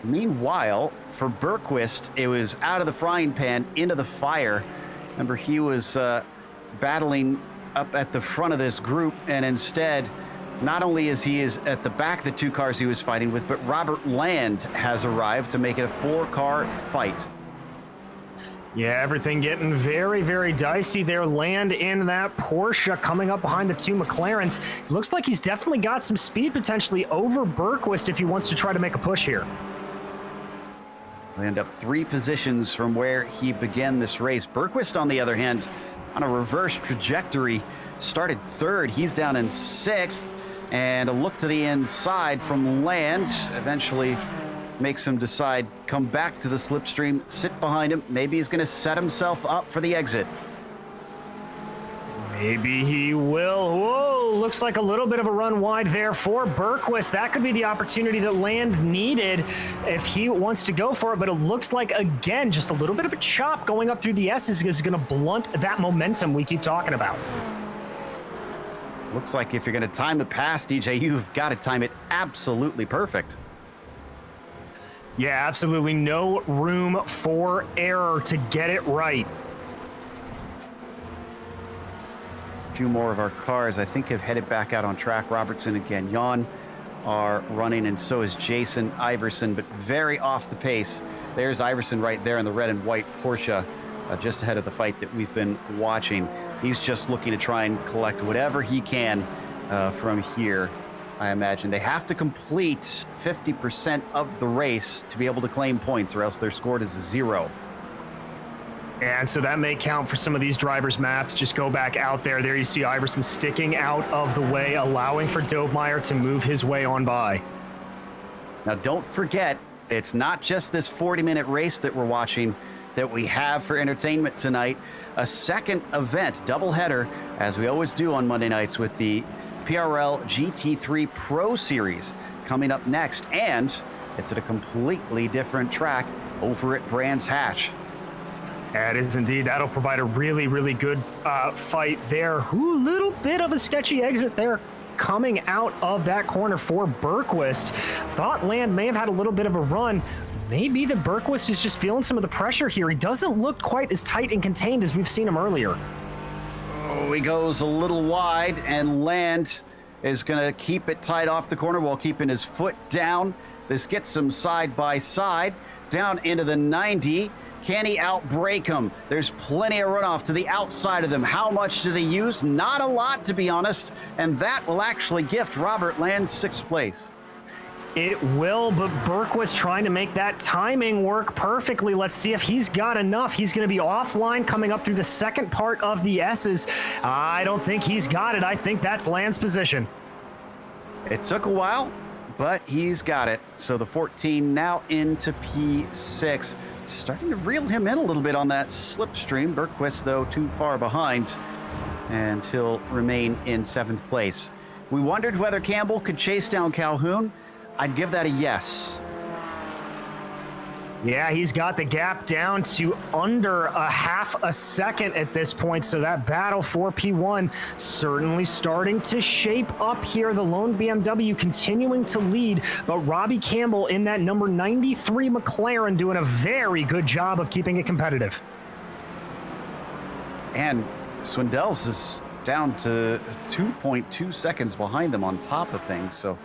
Meanwhile, for Bergqvist, it was out of the frying pan into the fire. Remember, he was battling up at the front of this group, and instead, not only is he at the back of the two cars he was fighting with, but Robert Land has arrived to make it a 4-car fight. Yeah, everything getting very, very dicey there. Land in that Porsche coming up behind the two McLarens. Looks like he's definitely got some speed potentially over Bergqvist if he wants to try to make a push here. They end up 3 positions from where he began this race. Bergqvist, on the other hand, on a reverse trajectory, started 3rd. He's down in 6th, and a look to the inside from Land eventually makes him decide, come back to the slipstream, sit behind him. Maybe he's going to set himself up for the exit. Maybe he will. Whoa, looks like a little bit of a run wide there for Bergqvist. That could be the opportunity that Land needed if he wants to go for it, but it looks like, again, just a little bit of a chop going up through the S's is going to blunt that momentum we keep talking about. Looks like if you're going to time the pass, DJ, you've got to time it absolutely perfect. Yeah, absolutely no room for error to get it right. A few more of our cars, I think, have headed back out on track. Robertson and Gagnon are running, and so is Jason Iverson, but very off the pace. There's Iverson right there in the red and white Porsche, just ahead of the fight that we've been watching. He's just looking to try and collect whatever he can from here. I imagine they have to complete 50% of the race to be able to claim points, or else they're scored as a 0. And so that may count for some of these drivers' math. Just go back out there. There you see Iverson sticking out of the way, allowing for Dobmeyer to move his way on by. Now, don't forget, it's not just this 40-minute race that we're watching that we have for entertainment tonight. A second event, doubleheader, as we always do on Monday nights, with the PRL GT3 Pro Series coming up next, and it's at a completely different track over at Brands Hatch. That is indeed. That'll provide a really, really good fight there. Ooh, little bit of a sketchy exit there coming out of that corner for Bergqvist. Thought Land may have had a little bit of a run. Maybe the Bergqvist is just feeling some of the pressure here. He doesn't look quite as tight and contained as we've seen him earlier. Oh, he goes a little wide, and Land is going to keep it tight off the corner while keeping his foot down. This gets him side by side down into the 90. Can he outbrake him? There's plenty of runoff to the outside of them. How much do they use? Not a lot, to be honest. And that will actually gift Robert Land 6th place. It will, but Bergqvist trying to make that timing work perfectly. Let's see if he's got enough. He's going to be offline coming up through the second part of the S's. I don't think he's got it. I think that's Land's position. It took a while, but he's got it. So the 14 now into P6. Starting to reel him in a little bit on that slipstream. Bergqvist, though, too far behind, and he'll remain in 7th place. We wondered whether Campbell could chase down Calhoun. I'd give that a yes. Yeah, he's got the gap down to under a half a second at this point, so that battle for P1 certainly starting to shape up here. The lone BMW continuing to lead, but Robbie Campbell in that number 93 McLaren doing a very good job of keeping it competitive. And Swindells is down to 2.2 seconds behind them on top of things, so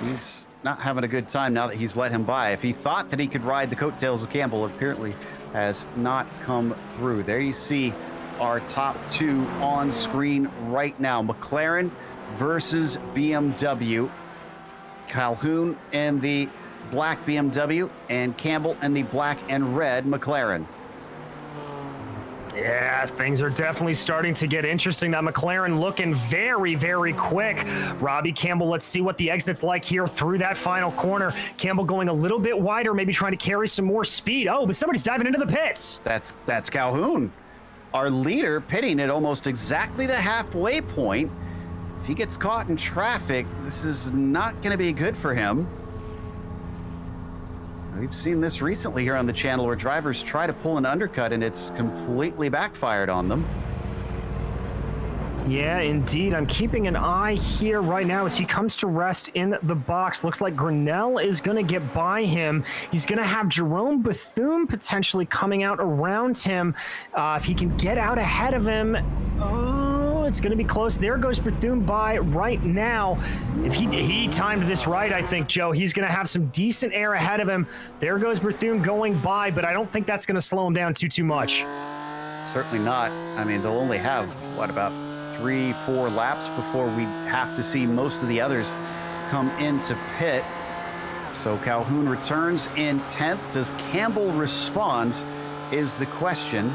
he's not having a good time now that he's let him by. If he thought that he could ride the coattails of Campbell, apparently has not come through. There you see our top 2 on screen right now. McLaren versus BMW. Calhoun in the black BMW and Campbell in the black and red McLaren. Yeah, things are definitely starting to get interesting. That McLaren looking very, very quick. Robbie Campbell, let's see what the exit's like here through that final corner. Campbell going a little bit wider, maybe trying to carry some more speed. Oh, but somebody's diving into the pits. That's Calhoun, our leader, pitting at almost exactly the halfway point. If he gets caught in traffic, this is not going to be good for him. We've seen this recently here on the channel where drivers try to pull an undercut and it's completely backfired on them. Yeah, indeed. I'm keeping an eye here right now as he comes to rest in the box. Looks like Grinnell is going to get by him. He's going to have Jerome Bethune potentially coming out around him. If he can get out ahead of him, oh, it's going to be close. There goes Bethune by right now. If he timed this right, I think, Joe, he's going to have some decent air ahead of him. There goes Bethune going by, but I don't think that's going to slow him down too much. Certainly not. I mean, they'll only have, what, about 3-4 laps before we have to see most of the others come into pit. So Calhoun returns in 10th. Does Campbell respond is the question.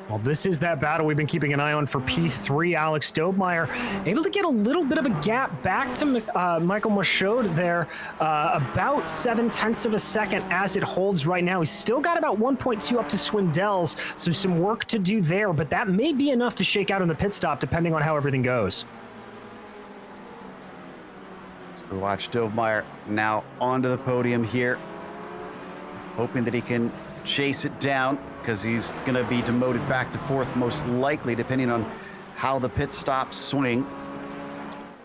Well, this is that battle we've been keeping an eye on for P3. Alex Dobmeier able to get a little bit of a gap back to Michael Michaud there, about 0.7 of a second as it holds right now. He's still got about 1.2 up to Swindell's, so some work to do there, but that may be enough to shake out in the pit stop depending on how everything goes. So we watch Dobmeier now onto the podium here, hoping that he can chase it down, because he's going to be demoted back to 4th most likely, depending on how the pit stops swing.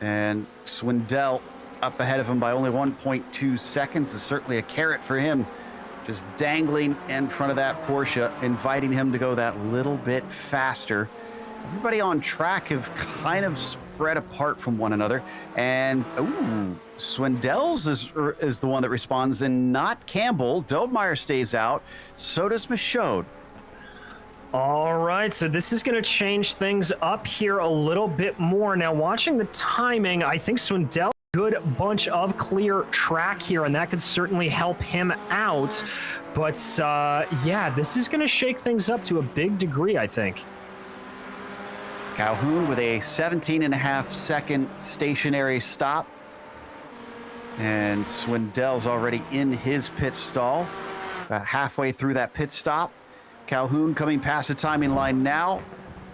And Swindell up ahead of him by only 1.2 seconds is certainly a carrot for him, just dangling in front of that Porsche, inviting him to go that little bit faster. Everybody on track have kind of spread apart from one another, and Swindell's is the one that responds and not Campbell. Dobmeier stays out, so does Michaud. All right, so this is going to change things up here a little bit more. Now, watching the timing, I think Swindell good bunch of clear track here, and that could certainly help him out. But yeah, this is going to shake things up to a big degree, I think. Calhoun with a 17.5 second stationary stop. And Swindell's already in his pit stall, about halfway through that pit stop. Calhoun coming past the timing line now.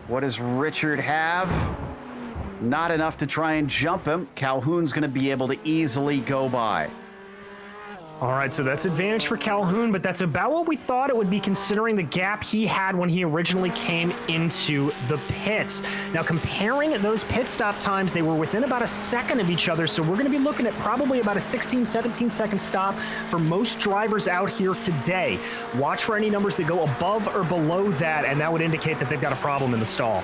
What does Richard have? Not enough to try and jump him. Calhoun's going to be able to easily go by. All right, so that's advantage for Calhoun, but that's about what we thought it would be considering the gap he had when he originally came into the pits. Now, comparing those pit stop times, they were within about a second of each other, so we're going to be looking at probably about a 16, 17-second stop for most drivers out here today. Watch for any numbers that go above or below that, and that would indicate that they've got a problem in the stall.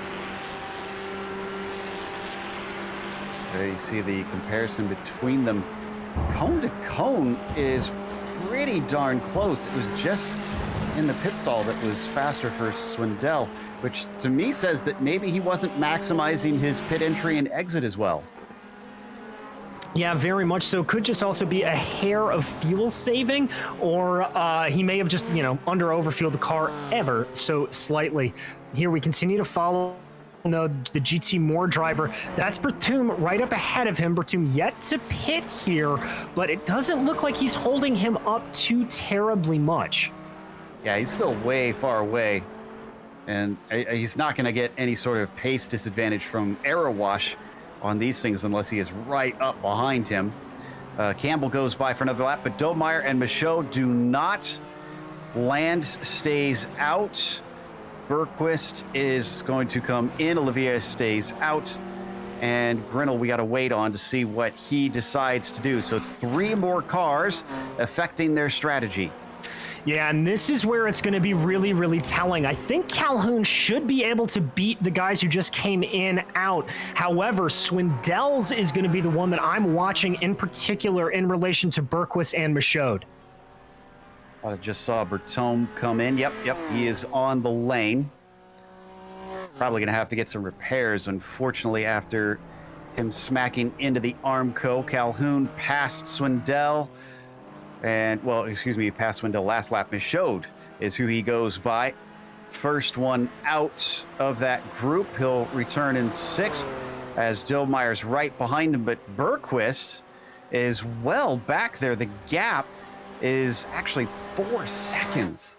There you see the comparison between them. Cone to cone is pretty darn close. It was just in the pit stall that was faster for Swindell, which to me says that maybe he wasn't maximizing his pit entry and exit as well. Yeah, very much so. Could just also be a hair of fuel saving, or he may have just, under overfueled the car ever so slightly. Here we continue to follow the GT Moore driver. That's Bertum right up ahead of him. Bertum yet to pit here, but it doesn't look like he's holding him up too terribly much. Yeah, he's still way far away, and he's not going to get any sort of pace disadvantage from aero wash on these things unless he is right up behind him. Campbell goes by for another lap, but Dobmeier and Michaud do not. Land stays out. Bergquist is going to come in. Olivier stays out. And Grinnell, we got to wait on to see what he decides to do. So 3 more cars affecting their strategy. Yeah, and this is where it's going to be really, really telling. I think Calhoun should be able to beat the guys who just came in out. However, Swindell's is going to be the one that I'm watching in particular in relation to Bergquist and Michaud. I just saw Bertome come in. Yep, he is on the lane. Probably going to have to get some repairs, unfortunately, after him smacking into the Armco. Calhoun passed Swindell. And, well, excuse me, past Swindell last lap. Michaud is who he goes by. First one out of that group. He'll return in 6th as Dobmeier's right behind him. But Bergquist is well back there. The gap is actually 4 seconds.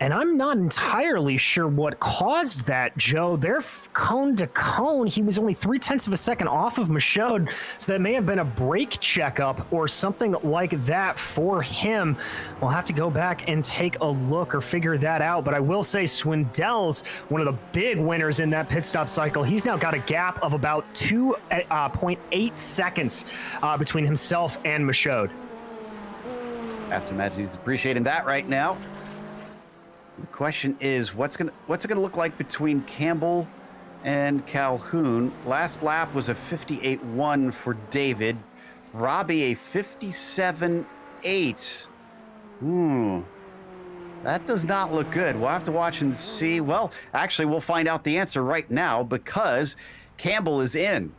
And I'm not entirely sure what caused that, Joe. They're cone to cone. He was only 0.3 of a second off of Michaud, so that may have been a brake checkup or something like that for him. We'll have to go back and take a look or figure that out. But I will say Swindell's one of the big winners in that pit stop cycle. He's now got a gap of about 2.8 seconds between himself and Michaud. I have to imagine he's appreciating that right now. The question is, what's it gonna look like between Campbell and Calhoun? Last lap was a 58.1 for David. Robbie a 57.8. That does not look good. We'll have to watch and see. Well, actually, we'll find out the answer right now because Campbell is in.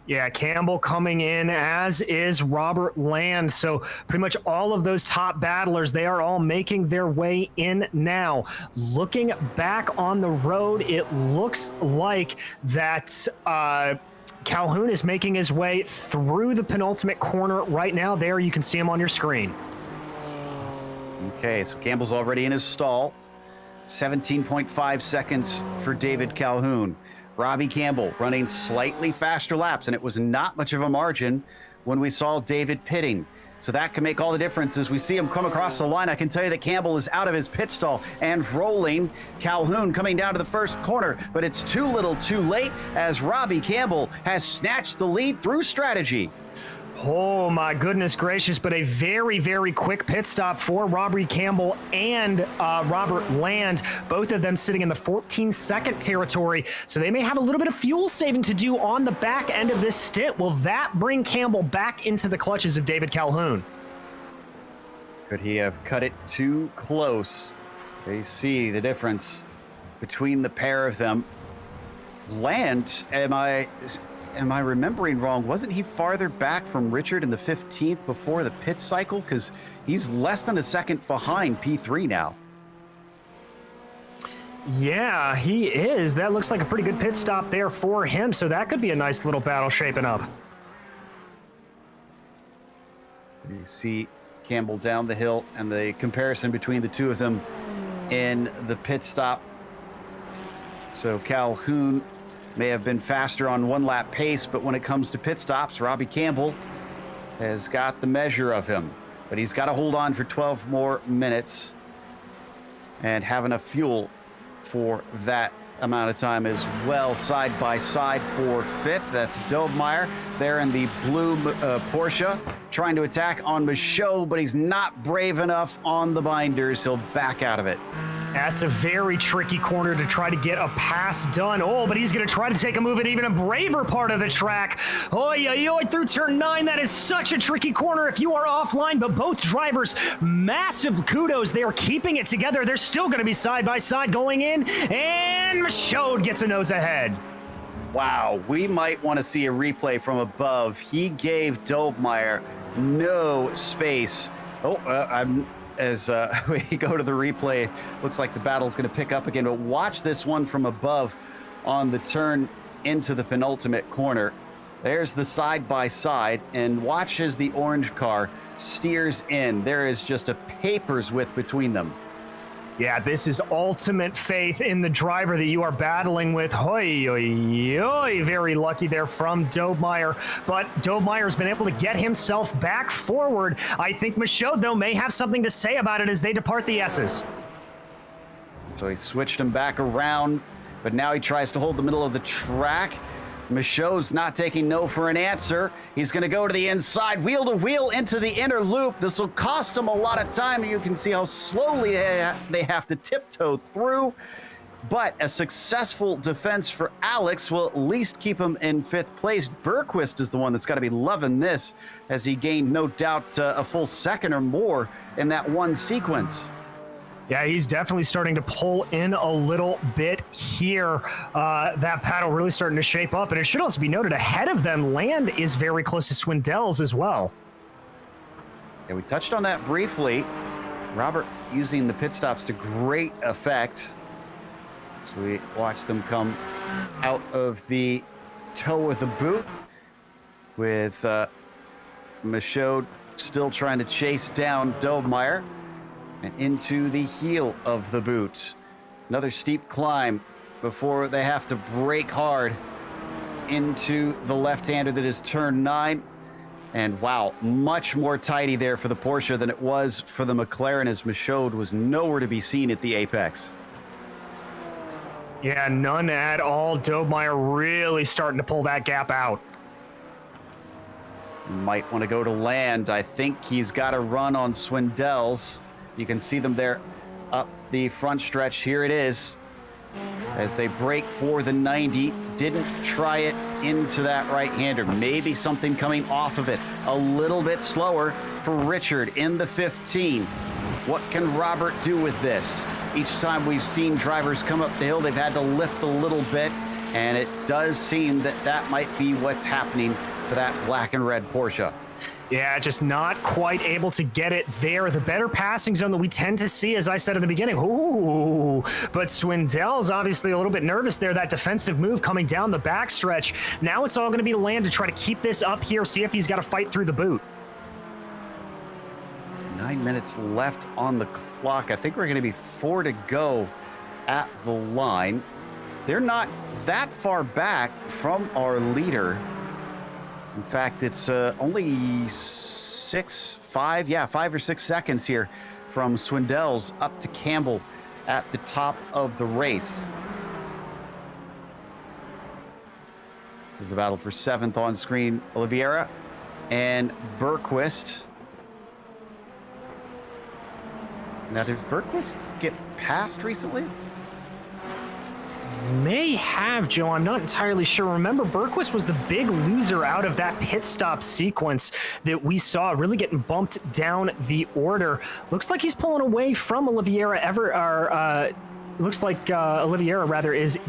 Yeah, Campbell coming in, as is Robert Land. So pretty much all of those top battlers, they are all making their way in now. Looking back on the road, it looks like that Calhoun is making his way through the penultimate corner right now. There, you can see him on your screen. Okay, so Campbell's already in his stall. 17.5 seconds for David Calhoun. Robbie Campbell running slightly faster laps, and it was not much of a margin when we saw David pitting. So that can make all the difference as we see him come across the line. I can tell you that Campbell is out of his pit stall and rolling. Calhoun coming down to the first corner, but it's too little too late as Robbie Campbell has snatched the lead through strategy. Oh my goodness gracious, but a very, very quick pit stop for Robbie Campbell and Robert Land, both of them sitting in the 14-second territory. So they may have a little bit of fuel saving to do on the back end of this stint. Will that bring Campbell back into the clutches of David Calhoun? Could he have cut it too close? They see the difference between the pair of them. Land, am I remembering wrong? Wasn't he farther back from Richard in the 15th before the pit cycle? Because he's less than a second behind P3 now. Yeah, he is. That looks like a pretty good pit stop there for him, so that could be a nice little battle shaping up. You see Campbell down the hill and the comparison between the two of them in the pit stop. So Calhoun may have been faster on one lap pace, but when it comes to pit stops, Robbie Campbell has got the measure of him. But he's got to hold on for 12 more minutes and have enough fuel for that amount of time as well. Side by side for 5th, that's Dobmeier there in the blue Porsche, trying to attack on Michaud, but he's not brave enough on the binders. He'll back out of it. That's a very tricky corner to try to get a pass done. Oh, but he's going to try to take a move at even a braver part of the track. Oh, yeah, through turn 9. That is such a tricky corner if you are offline, but both drivers, massive kudos. They are keeping it together. They're still going to be side by side going in, and Michaud gets a nose ahead. Wow, we might want to see a replay from above. He gave Dobmeier no space. As we go to the replay, looks like the battle's going to pick up again. But watch this one from above on the turn into the penultimate corner. There's the side-by-side, and watch as the orange car steers in. There is just a paper's width between them. Yeah, this is ultimate faith in the driver that you are battling with. Hoi, oi, oi. Very lucky there from Dobmeier, but Dobmeier's been able to get himself back forward. I think Michaud, though, may have something to say about it as they depart the S's. So he switched him back around, but now he tries to hold the middle of the track. Michaud's not taking no for an answer. He's going to go to the inside, wheel to wheel into the inner loop. This will cost him a lot of time. You can see how slowly they have to tiptoe through. But a successful defense for Alex will at least keep him in 5th place. Bergquist is the one that's got to be loving this, as he gained, no doubt, a full second or more in that one sequence. Yeah, he's definitely starting to pull in a little bit here. That paddle really starting to shape up. And it should also be noted ahead of them, Land is very close to Swindells as well. Yeah, we touched on that briefly. Robert using the pit stops to great effect. So we watch them come out of the toe of the boot with Michaud still trying to chase down Dobmeier. And into the heel of the boot. Another steep climb before they have to brake hard into the left-hander that is turn 9. And wow, much more tidy there for the Porsche than it was for the McLaren, as Michaud was nowhere to be seen at the apex. Yeah, none at all. Dobmeier really starting to pull that gap out. Might want to go to Land. I think he's got a run on Swindells. You can see them there up the front stretch. Here it is as they break for the 90. Didn't try it into that right-hander. Maybe something coming off of it. A little bit slower for Richard in the 15. What can Robert do with this? Each time we've seen drivers come up the hill, they've had to lift a little bit, and it does seem that that might be what's happening for that black and red Porsche. Yeah, just not quite able to get it there. The better passing zone that we tend to see, as I said at the beginning. Ooh, but Swindells obviously a little bit nervous there. That defensive move coming down the backstretch. Now it's all going to be Land to try to keep this up here, see if he's got to fight through the boot. 9 minutes left on the clock. I think we're going to be 4 to go at the line. They're not that far back from our leader. In fact, it's only 5 or 6 seconds here from Swindells up to Campbell at the top of the race. This is the battle for 7th on screen. Oliveira and Bergqvist. Now, did Bergqvist get passed recently? May have, Joe. I'm not entirely sure. Remember, Bergqvist was the big loser out of that pit stop sequence that we saw, really getting bumped down the order. Looks like he's pulling away from Oliveira. Looks like Oliveira, rather, is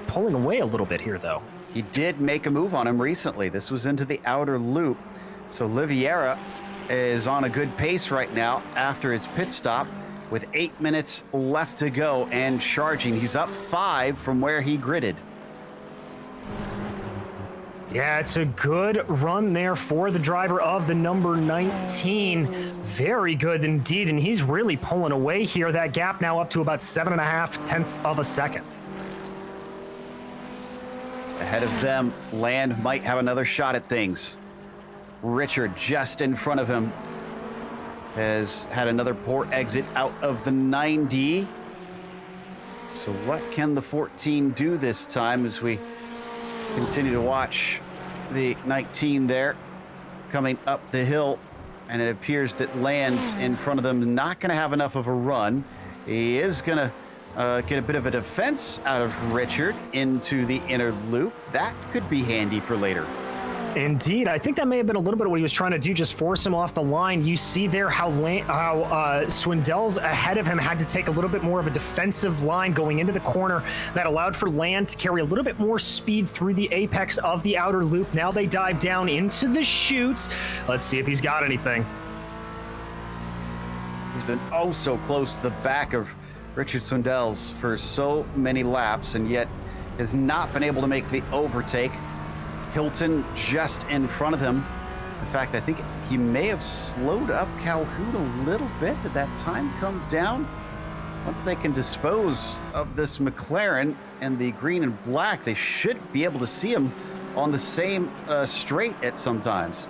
pulling away a little bit here, though. He did make a move on him recently. This was into the outer loop. So Oliveira is on a good pace right now after his pit stop, with 8 minutes left to go and charging. He's up 5 from where he gridded. Yeah, it's a good run there for the driver of the number 19. Very good indeed, and he's really pulling away here. That gap now up to about 7.5 tenths of a second. Ahead of them, Land might have another shot at things. Richard just in front of him has had another poor exit out of the 90. So what can the 14 do this time as we continue to watch the 19 there coming up the hill? And it appears that Land's in front of them, not going to have enough of a run. He is going to get a bit of a defense out of Richard into the inner loop. That could be handy for later. Indeed, I think that may have been a little bit of what he was trying to do, just force him off the line. You see there how Swindells ahead of him had to take a little bit more of a defensive line going into the corner. That allowed for Land to carry a little bit more speed through the apex of the outer loop. Now they dive down into the chute. Let's see if he's got anything. He's been oh so close to the back of Richard Swindells for so many laps, and yet has not been able to make the overtake. Hilton just in front of him. In fact, I think he may have slowed up Calhoun a little bit. Did that time come down? Once they can dispose of this McLaren and the green and black, they should be able to see him on the same straight at some times.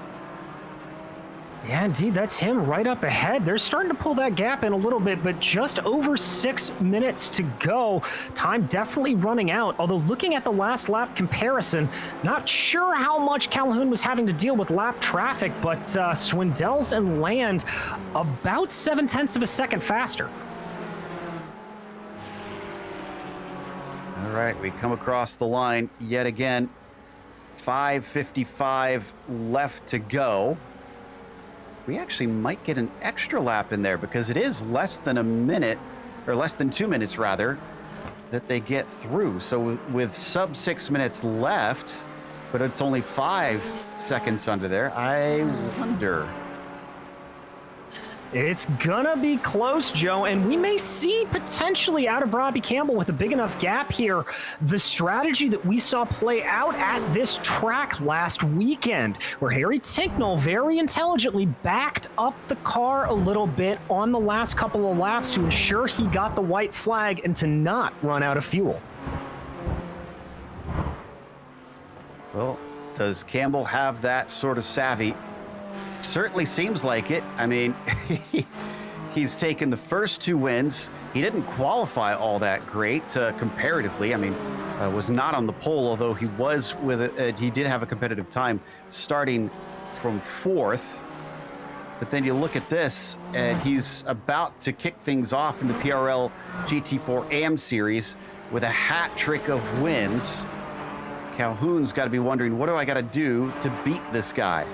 Yeah, indeed, that's him right up ahead. They're starting to pull that gap in a little bit, but just over 6 minutes to go. Time definitely running out, although looking at the last lap comparison, not sure how much Calhoun was having to deal with lap traffic, but Swindells and Land about 7/10 of a second faster. All right, we come across the line yet again. 5:55 left to go. We actually might get an extra lap in there because it is less than a minute or less than 2 minutes rather, that they get through. So with sub 6 minutes left, but it's only 5 seconds under there, I wonder. It's gonna be close, Joe, and we may see potentially out of Robbie Campbell with a big enough gap here the strategy that we saw play out at this track last weekend, where Harry Tinknell very intelligently backed up the car a little bit on the last couple of laps to ensure he got the white flag and to not run out of fuel. Well, does Campbell have that sort of savvy? Certainly seems like it. I mean, he's taken the first 2 wins. He didn't qualify all that great comparatively. I mean, was not on the pole, although he was he did have a competitive time starting from 4th. But then you look at this, and he's about to kick things off in the PRL GT4 AM series with a hat trick of wins. Calhoun's got to be wondering, what do I got to do to beat this guy?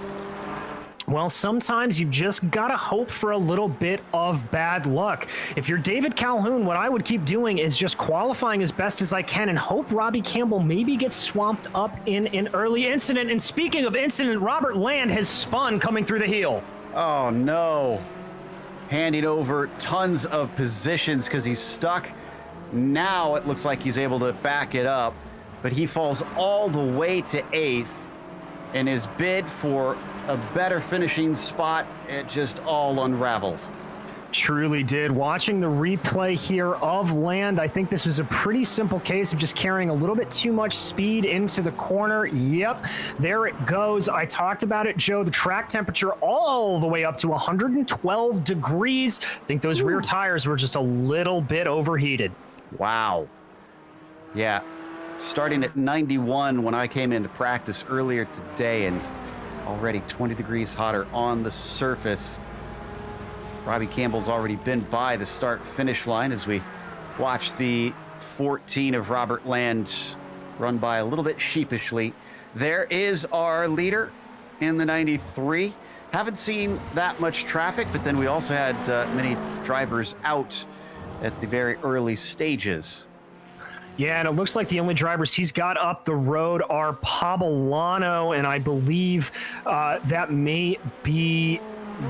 Well, sometimes you just gotta hope for a little bit of bad luck. If you're David Calhoun, what I would keep doing is just qualifying as best as I can and hope Robbie Campbell maybe gets swamped up in an early incident. And speaking of incident, Robert Land has spun coming through the heel. Oh no. Handing over tons of positions because he's stuck. Now it looks like he's able to back it up, but he falls all the way to 8th, and his bid for a better finishing spot, it just all unraveled. Truly did. Watching the replay here of Land, I think this was a pretty simple case of just carrying a little bit too much speed into the corner. Yep, there it goes. I talked about it, Joe. The track temperature all the way up to 112 degrees. I think those rear tires were just a little bit overheated. Wow. Yeah, starting at 91 when I came into practice earlier today, and already 20 degrees hotter on the surface. Robbie Campbell's already been by the start-finish line as we watch the 14 of Robert Land run by a little bit sheepishly. There is our leader in the 93. Haven't seen that much traffic, but then we also had many drivers out at the very early stages. Yeah, and it looks like the only drivers he's got up the road are Pabolano, and I believe that may be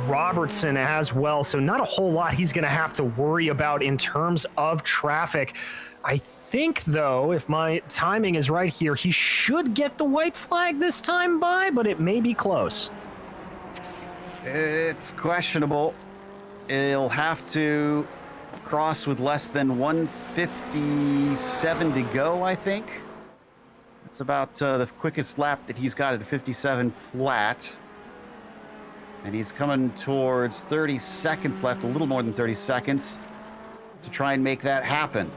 Robertson as well. So not a whole lot he's going to have to worry about in terms of traffic. I think, though, if my timing is right here, he should get the white flag this time by, but it may be close. It's questionable. He'll have to cross with less than 157 to go, I think. It's about the quickest lap that he's got at a 57 flat. And he's coming towards 30 seconds left, a little more than 30 seconds, to try and make that happen.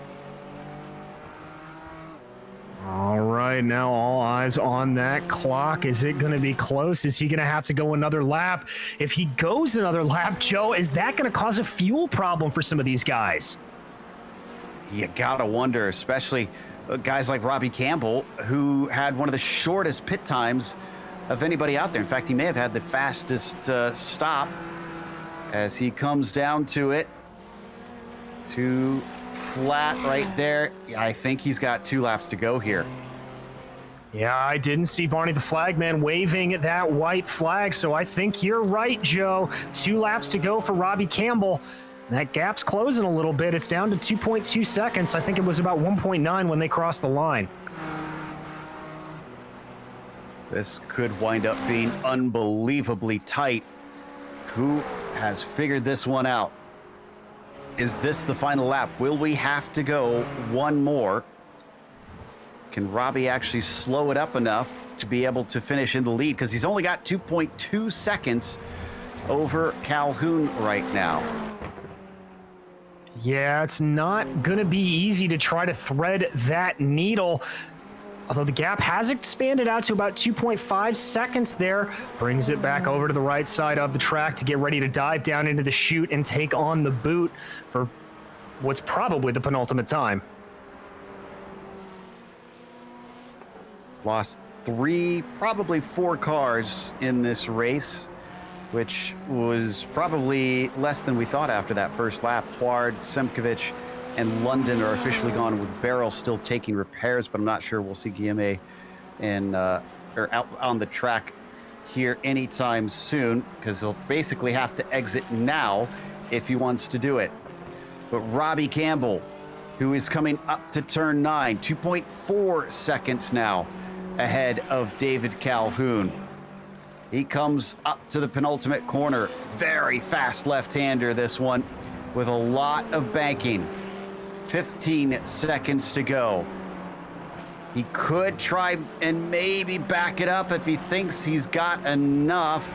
All right, now all eyes on that clock. Is it going to be close? Is he going to have to go another lap? If he goes another lap, Joe, is that going to cause a fuel problem for some of these guys? You gotta wonder, especially guys like Robbie Campbell, who had one of the shortest pit times of anybody out there. In fact, he may have had the fastest stop as he comes down to it. Too flat right there. I think he's got 2 laps to go here. Yeah, I didn't see Barney the Flagman waving that white flag, so I think you're right, Joe. 2 laps to go for Robbie Campbell. That gap's closing a little bit. It's down to 2.2 seconds. I think it was about 1.9 when they crossed the line. This could wind up being unbelievably tight. Who has figured this one out? Is this the final lap? Will we have to go one more? Can Robbie actually slow it up enough to be able to finish in the lead? Because he's only got 2.2 seconds over Calhoun right now. Yeah, it's not going to be easy to try to thread that needle. Although the gap has expanded out to about 2.5 seconds there. Brings it back over to the right side of the track to get ready to dive down into the chute and take on the boot for what's probably the penultimate time. Lost 3, probably 4 cars in this race, which was probably less than we thought after that first lap. Huard, Semkovic, and London are officially gone, with Barrel still taking repairs, but I'm not sure we'll see Guillaume or out on the track here anytime soon, because he'll basically have to exit now if he wants to do it. But Robbie Campbell, who is coming up to turn 9, 2.4 seconds now ahead of David Calhoun. He comes up to the penultimate corner. Very fast left-hander, this one, with a lot of banking. 15 seconds to go. He could try and maybe back it up if he thinks he's got enough.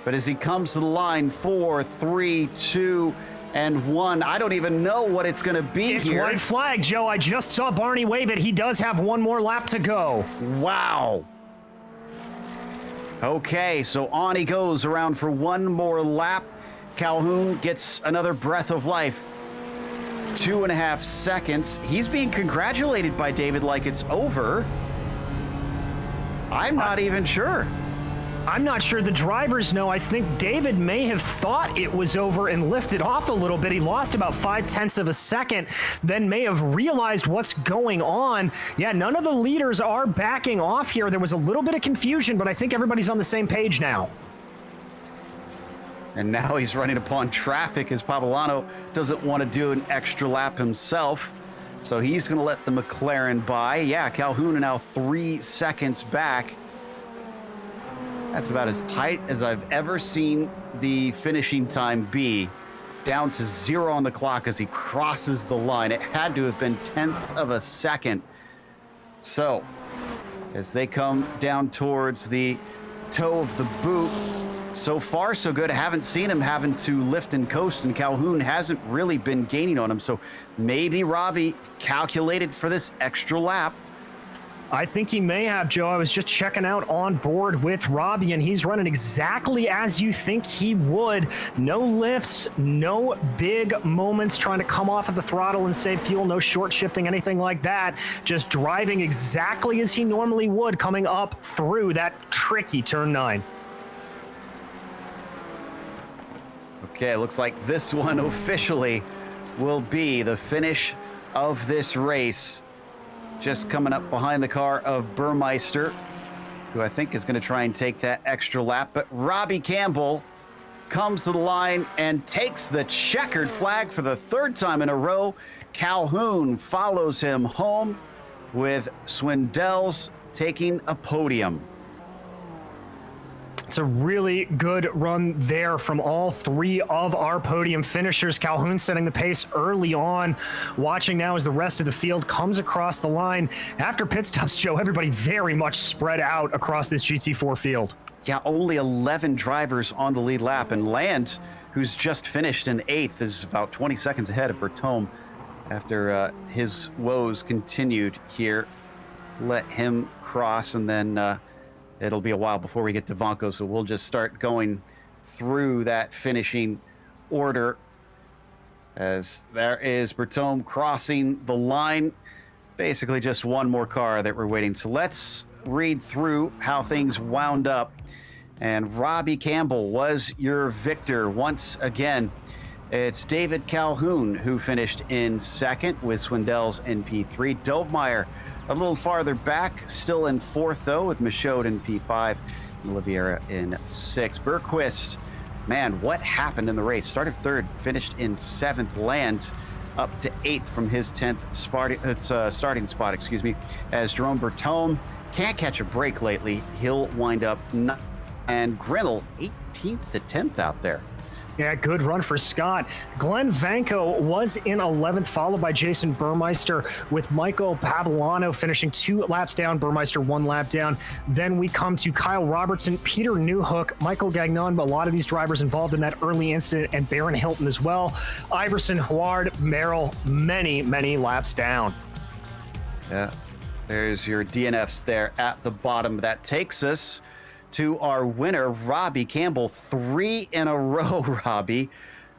But as he comes to the line, 4, 3, 2, and 1. I don't even know what it's going to be it's here. It's white flag, Joe. I just saw Barney wave it. He does have one more lap to go. Wow. Okay, so on he goes around for one more lap. Calhoun gets another breath of life. 2.5 seconds. He's being congratulated by David like it's over. I'm not even sure. I'm not sure the drivers know. I think David may have thought it was over and lifted off a little bit. He lost about 0.5 of a second, then may have realized what's going on. Yeah, none of the leaders are backing off here. There was a little bit of confusion, but I think everybody's on the same page now. And now he's running upon traffic as Pablano doesn't want to do an extra lap himself. So he's going to let the McLaren by. Yeah, Calhoun now 3 seconds back. That's about as tight as I've ever seen the finishing time be. Down to 0 on the clock as he crosses the line. It had to have been tenths of a second. So, as they come down towards the toe of the boot, so far so good. I haven't seen him having to lift and coast, and Calhoun hasn't really been gaining on him. So maybe Robbie calculated for this extra lap. I think he may have, Joe. I was just checking out on board with Robbie, and he's running exactly as you think he would. No lifts, no big moments trying to come off of the throttle and save fuel, no short shifting, anything like that. Just driving exactly as he normally would coming up through that tricky turn 9. Okay, looks like this one officially will be the finish of this race. Just coming up behind the car of Burmeister, who I think is going to try and take that extra lap. But Robbie Campbell comes to the line and takes the checkered flag for the 3rd time in a row. Calhoun follows him home, with Swindells taking a podium. It's a really good run there from all 3 of our podium finishers. Calhoun setting the pace early on. Watching now as the rest of the field comes across the line. After pit stops, Joe, everybody very much spread out across this GT4 field. Yeah, only 11 drivers on the lead lap, and Land, who's just finished in 8th, is about 20 seconds ahead of Bertome after his woes continued here. Let him cross, and then it'll be a while before we get to Vanco, so we'll just start going through that finishing order. As there is Bertome crossing the line. Basically just one more car that we're waiting. So let's read through how things wound up. And Robbie Campbell was your victor once again. It's David Calhoun who finished in 2nd with Swindells in P3. Dobmeyer a little farther back, still in 4th though, with Michaud in P5 and Oliveira in 6th. Bergquist, man, what happened in the race? Started 3rd, finished in 7th. Land up to 8th from his 10th starting spot, excuse me, as Jerome Bertome can't catch a break lately. He'll wind up 9th, and Grinnell 18th to 10th out there. Yeah, good run for Scott. Glenn Vanco was in 11th, followed by Jason Burmeister, with Michael Pablano finishing 2 laps down, Burmeister 1 lap down. Then we come to Kyle Robertson, Peter Newhook, Michael Gagnon, a lot of these drivers involved in that early incident, and Baron Hilton as well. Iverson, Huard, Merrill, many laps down. Yeah, there's your DNFs there at the bottom. That takes us to our winner, Robbie Campbell. 3 in a row, Robbie.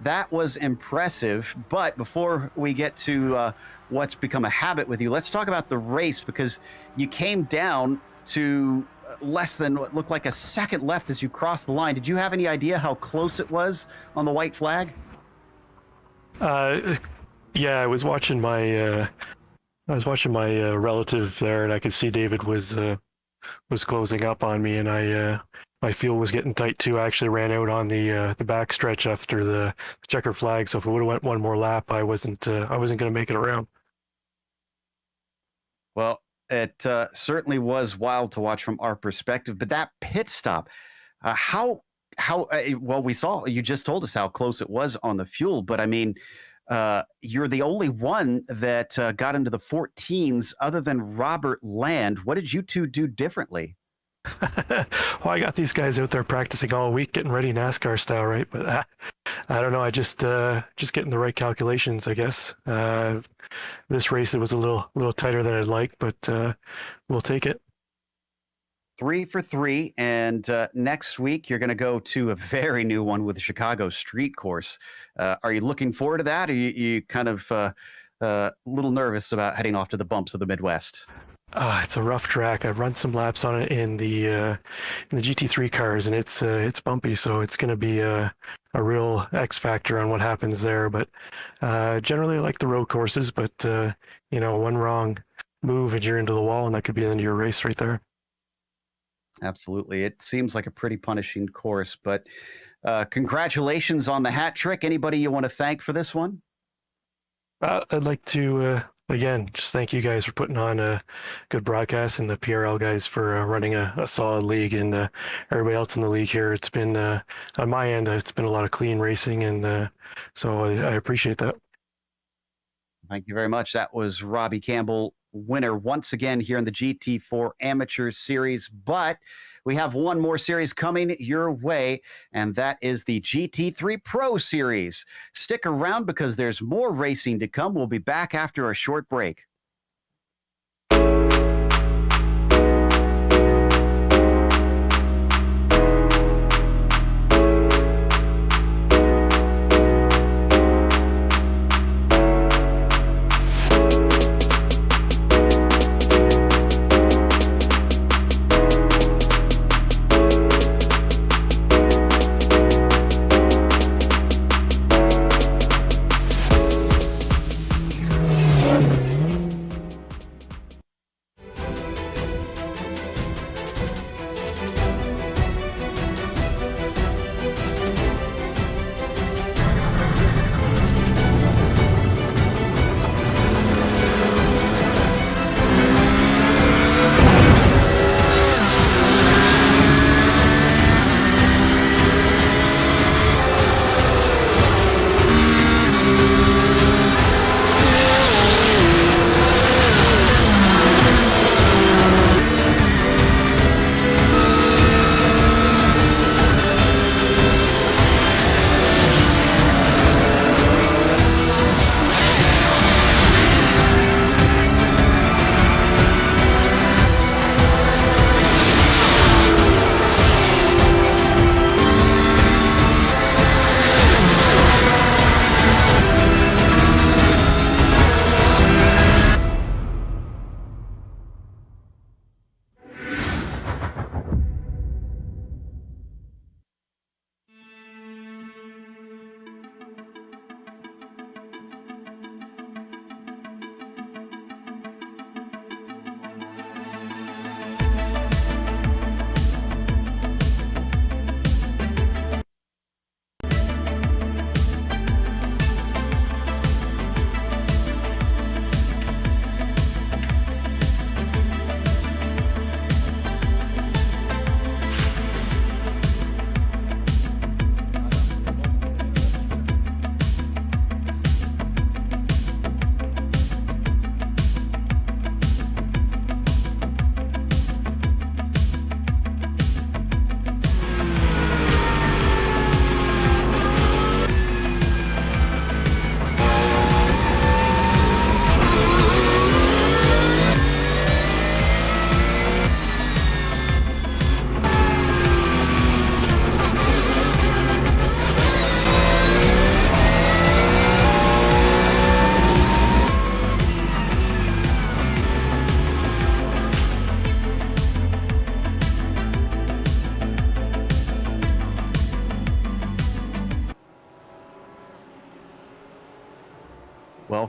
That was impressive. But before we get to what's become a habit with you, let's talk about the race, because you came down to less than what looked like a second left as you crossed the line. Did you have any idea how close it was on the white flag? Yeah, Yeah, I was watching my relative there, and I could see David was closing up on me, and my fuel was getting tight too. I actually ran out on the back stretch after the checker flag, so if I would have went one more lap, I wasn't going to make it around. Well, it certainly was wild to watch from our perspective, but that pit stop, well, we saw, you just told us how close it was on the fuel, but I mean, you're the only one that got into the 14s other than Robert Land. What did you two do differently? Well, I got these guys out there practicing all week, getting ready NASCAR style, right? But I don't know. I just getting the right calculations, I guess. This race, it was a little tighter than I'd like, but we'll take it. 3 for 3, and next week you're going to go to a very new one with the Chicago Street Course. Are you looking forward to that? Or are you kind of a little nervous about heading off to the bumps of the Midwest? It's a rough track. I've run some laps on it in the GT3 cars, and it's bumpy, so it's going to be a real X factor on what happens there. But generally, I like the road courses, but one wrong move and you're into the wall, and that could be the end of your race right there. Absolutely. It seems like a pretty punishing course, but congratulations on the hat trick. Anybody you want to thank for this one? I'd like to, again, just thank you guys for putting on a good broadcast, and the PRL guys for running a solid league, and everybody else in the league here. It's been, on my end, it's been a lot of clean racing, and so I appreciate that. Thank you very much. That was Robbie Campbell, winner once again here in the GT4 Amateur Series. But we have one more series coming your way, and that is the GT3 Pro Series. Stick around because there's more racing to come. We'll be back after a short break.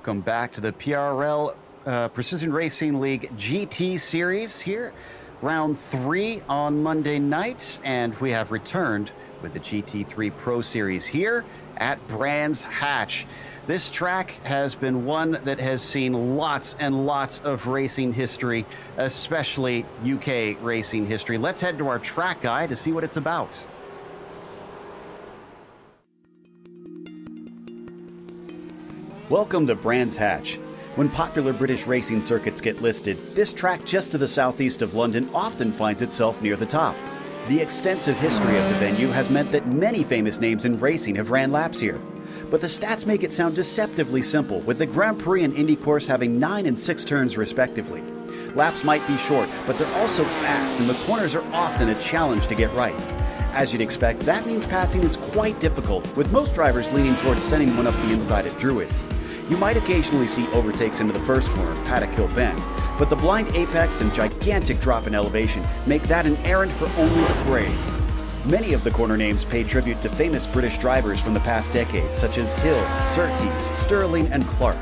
welcome back to the PRL Precision Racing League GT Series here. Round 3 on Monday night, and we have returned with the GT3 Pro Series here at Brands Hatch. This track has been one that has seen lots and lots of racing history, especially UK racing history. Let's head to our track guide to see what it's about. Welcome to Brands Hatch. When popular British racing circuits get listed, this track just to the southeast of London often finds itself near the top. The extensive history of the venue has meant that many famous names in racing have ran laps here. But the stats make it sound deceptively simple, with the Grand Prix and Indy course having 9 and 6 turns respectively. Laps might be short, but they're also fast, and the corners are often a challenge to get right. As you'd expect, that means passing is quite difficult, with most drivers leaning towards sending one up the inside at Druids. You might occasionally see overtakes into the first corner, Paddock Hill Bend, but the blind apex and gigantic drop in elevation make that an errand for only the brave. Many of the corner names pay tribute to famous British drivers from the past decades, such as Hill, Surtees, Sterling, and Clark.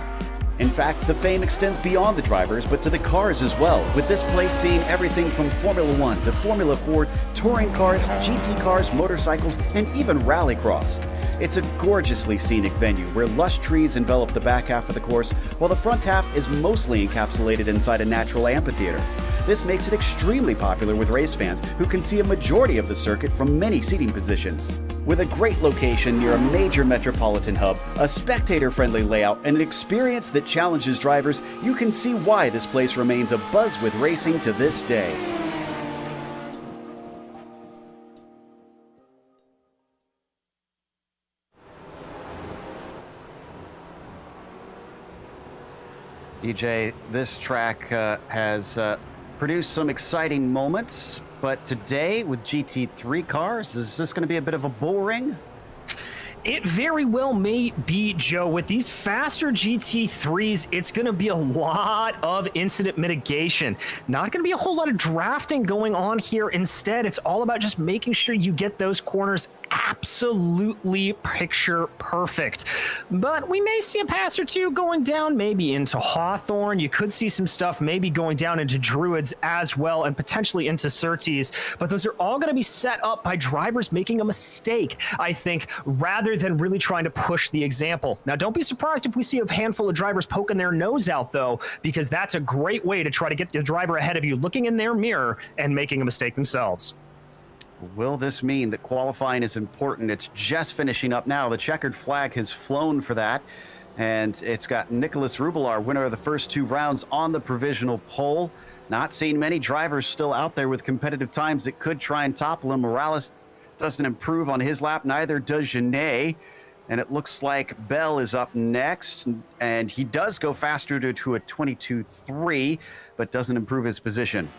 In fact, the fame extends beyond the drivers, but to the cars as well, with this place seeing everything from Formula 1 to Formula 4, touring cars, GT cars, motorcycles, and even rallycross. It's a gorgeously scenic venue where lush trees envelop the back half of the course, while the front half is mostly encapsulated inside a natural amphitheater. This makes it extremely popular with race fans who can see a majority of the circuit from many seating positions. With a great location near a major metropolitan hub, a spectator-friendly layout, and an experience that challenges drivers, you can see why this place remains abuzz with racing to this day. DJ, this track has produced some exciting moments, but today with GT3 cars, is this going to be a bit of a bull ring? It very well may be, Joe. With these faster GT3s, it's going to be a lot of incident mitigation. Not going to be a whole lot of drafting going on here. Instead, it's all about just making sure you get those corners absolutely picture perfect. But we may see a pass or two going down maybe into Hawthorne. You could see some stuff maybe going down into Druids as well, and potentially into Surtees. But those are all going to be set up by drivers making a mistake, I think, rather than really trying to push the example. Now, don't be surprised if we see a handful of drivers poking their nose out, though, because that's a great way to try to get the driver ahead of you looking in their mirror and making a mistake themselves. Will this mean that qualifying is important? It's just finishing up now. The checkered flag has flown for that, and it's got Nicholas Rubelar, winner of the first 2 rounds, on the provisional pole. Not seeing many drivers still out there with competitive times that could try and topple him. Morales doesn't improve on his lap, neither does Genet. And it looks like Bell is up next, and he does go faster to a 22.3, but doesn't improve his position.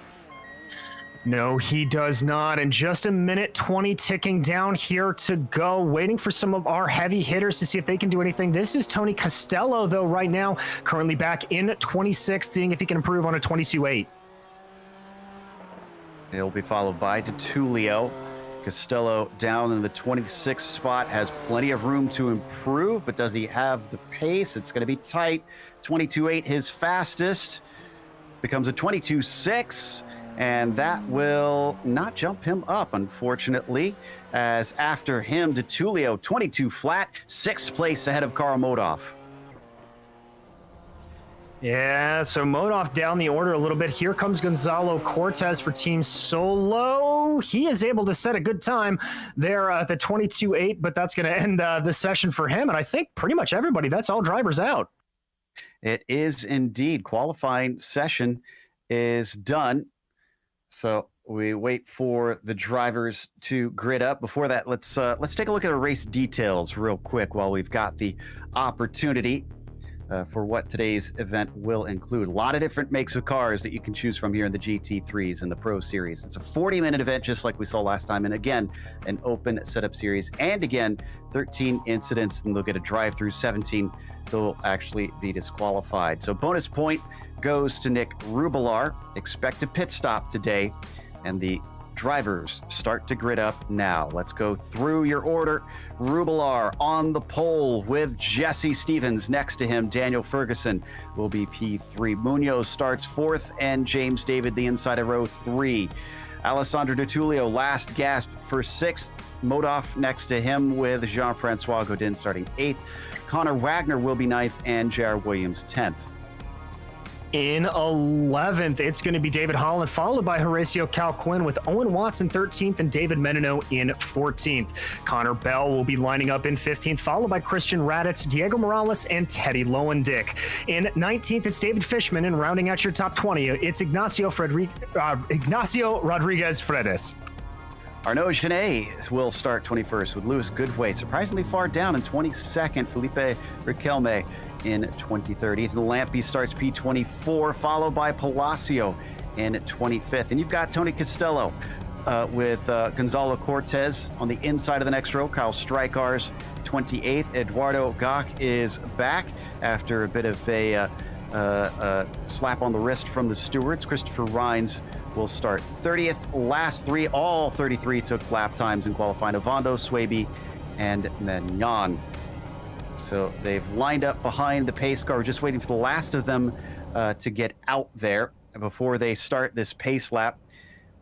No, he does not. And just a minute 20 ticking down here to go, waiting for some of our heavy hitters to see if they can do anything. This is Tony Costello, though, right now, currently back in 26th, seeing if he can improve on a 22.8. He'll be followed by DeTulio. Costello down in the 26th spot, has plenty of room to improve, but does he have the pace? It's going to be tight. 22.8, his fastest, becomes a 22.6. And that will not jump him up, unfortunately, as after him, DeTulio, 22 flat, 6th place ahead of Karl Modov. Yeah, so Modov down the order a little bit. Here comes Gonzalo Cortez for Team Solo. He is able to set a good time there at the 22.8, but that's going to end the session for him. And I think pretty much everybody, that's all drivers out. It is indeed. Qualifying session is done. So we wait for the drivers to grid up. Before that, let's take a look at the race details real quick while we've got the opportunity for what today's event will include. A lot of different makes of cars that you can choose from here in the GT3s and the Pro Series. It's a 40-minute event just like we saw last time, and again, an open setup series, and again, 13 incidents, and they'll get a drive-through. 17 they'll actually be disqualified. So bonus point goes to Nick Rubelar. Expect a pit stop today, and the Drivers, start to grid up now. Let's go through your order. Rubelar on the pole with Jesse Stevens next to him. Daniel Ferguson will be P3. Munoz starts 4th, and James David the inside of row 3. Alessandro Dutulio last gasp for 6th. Modoff next to him with Jean-Francois Godin starting 8th. Connor Wagner will be 9th, and J.R. Williams 10th. In 11th, it's going to be David Holland, followed by Horacio Calquin with Owen Watson 13th and David Menino in 14th. Connor Bell will be lining up in 15th, followed by Christian Raditz, Diego Morales, and Teddy Lowendick. In 19th, it's David Fishman, and rounding out your top 20, it's Ignacio Rodriguez Fredes. Arnaud Genet will start 21st with Louis Goodway surprisingly far down in 22nd. Felipe Riquelme in 23rd. Ethan Lampy starts P24, followed by Palacio in 25th. And you've got Tony Costello with Gonzalo Cortez on the inside of the next row. Kyle Strykars 28th. Eduardo Gach is back after a bit of a slap on the wrist from the stewards. Christopher Rines will start 30th. Last three, all 33 took lap times in qualifying. Ovando, Swaby, and Mignon. So they've lined up behind the pace car. We're just waiting for the last of them to get out there before they start this pace lap.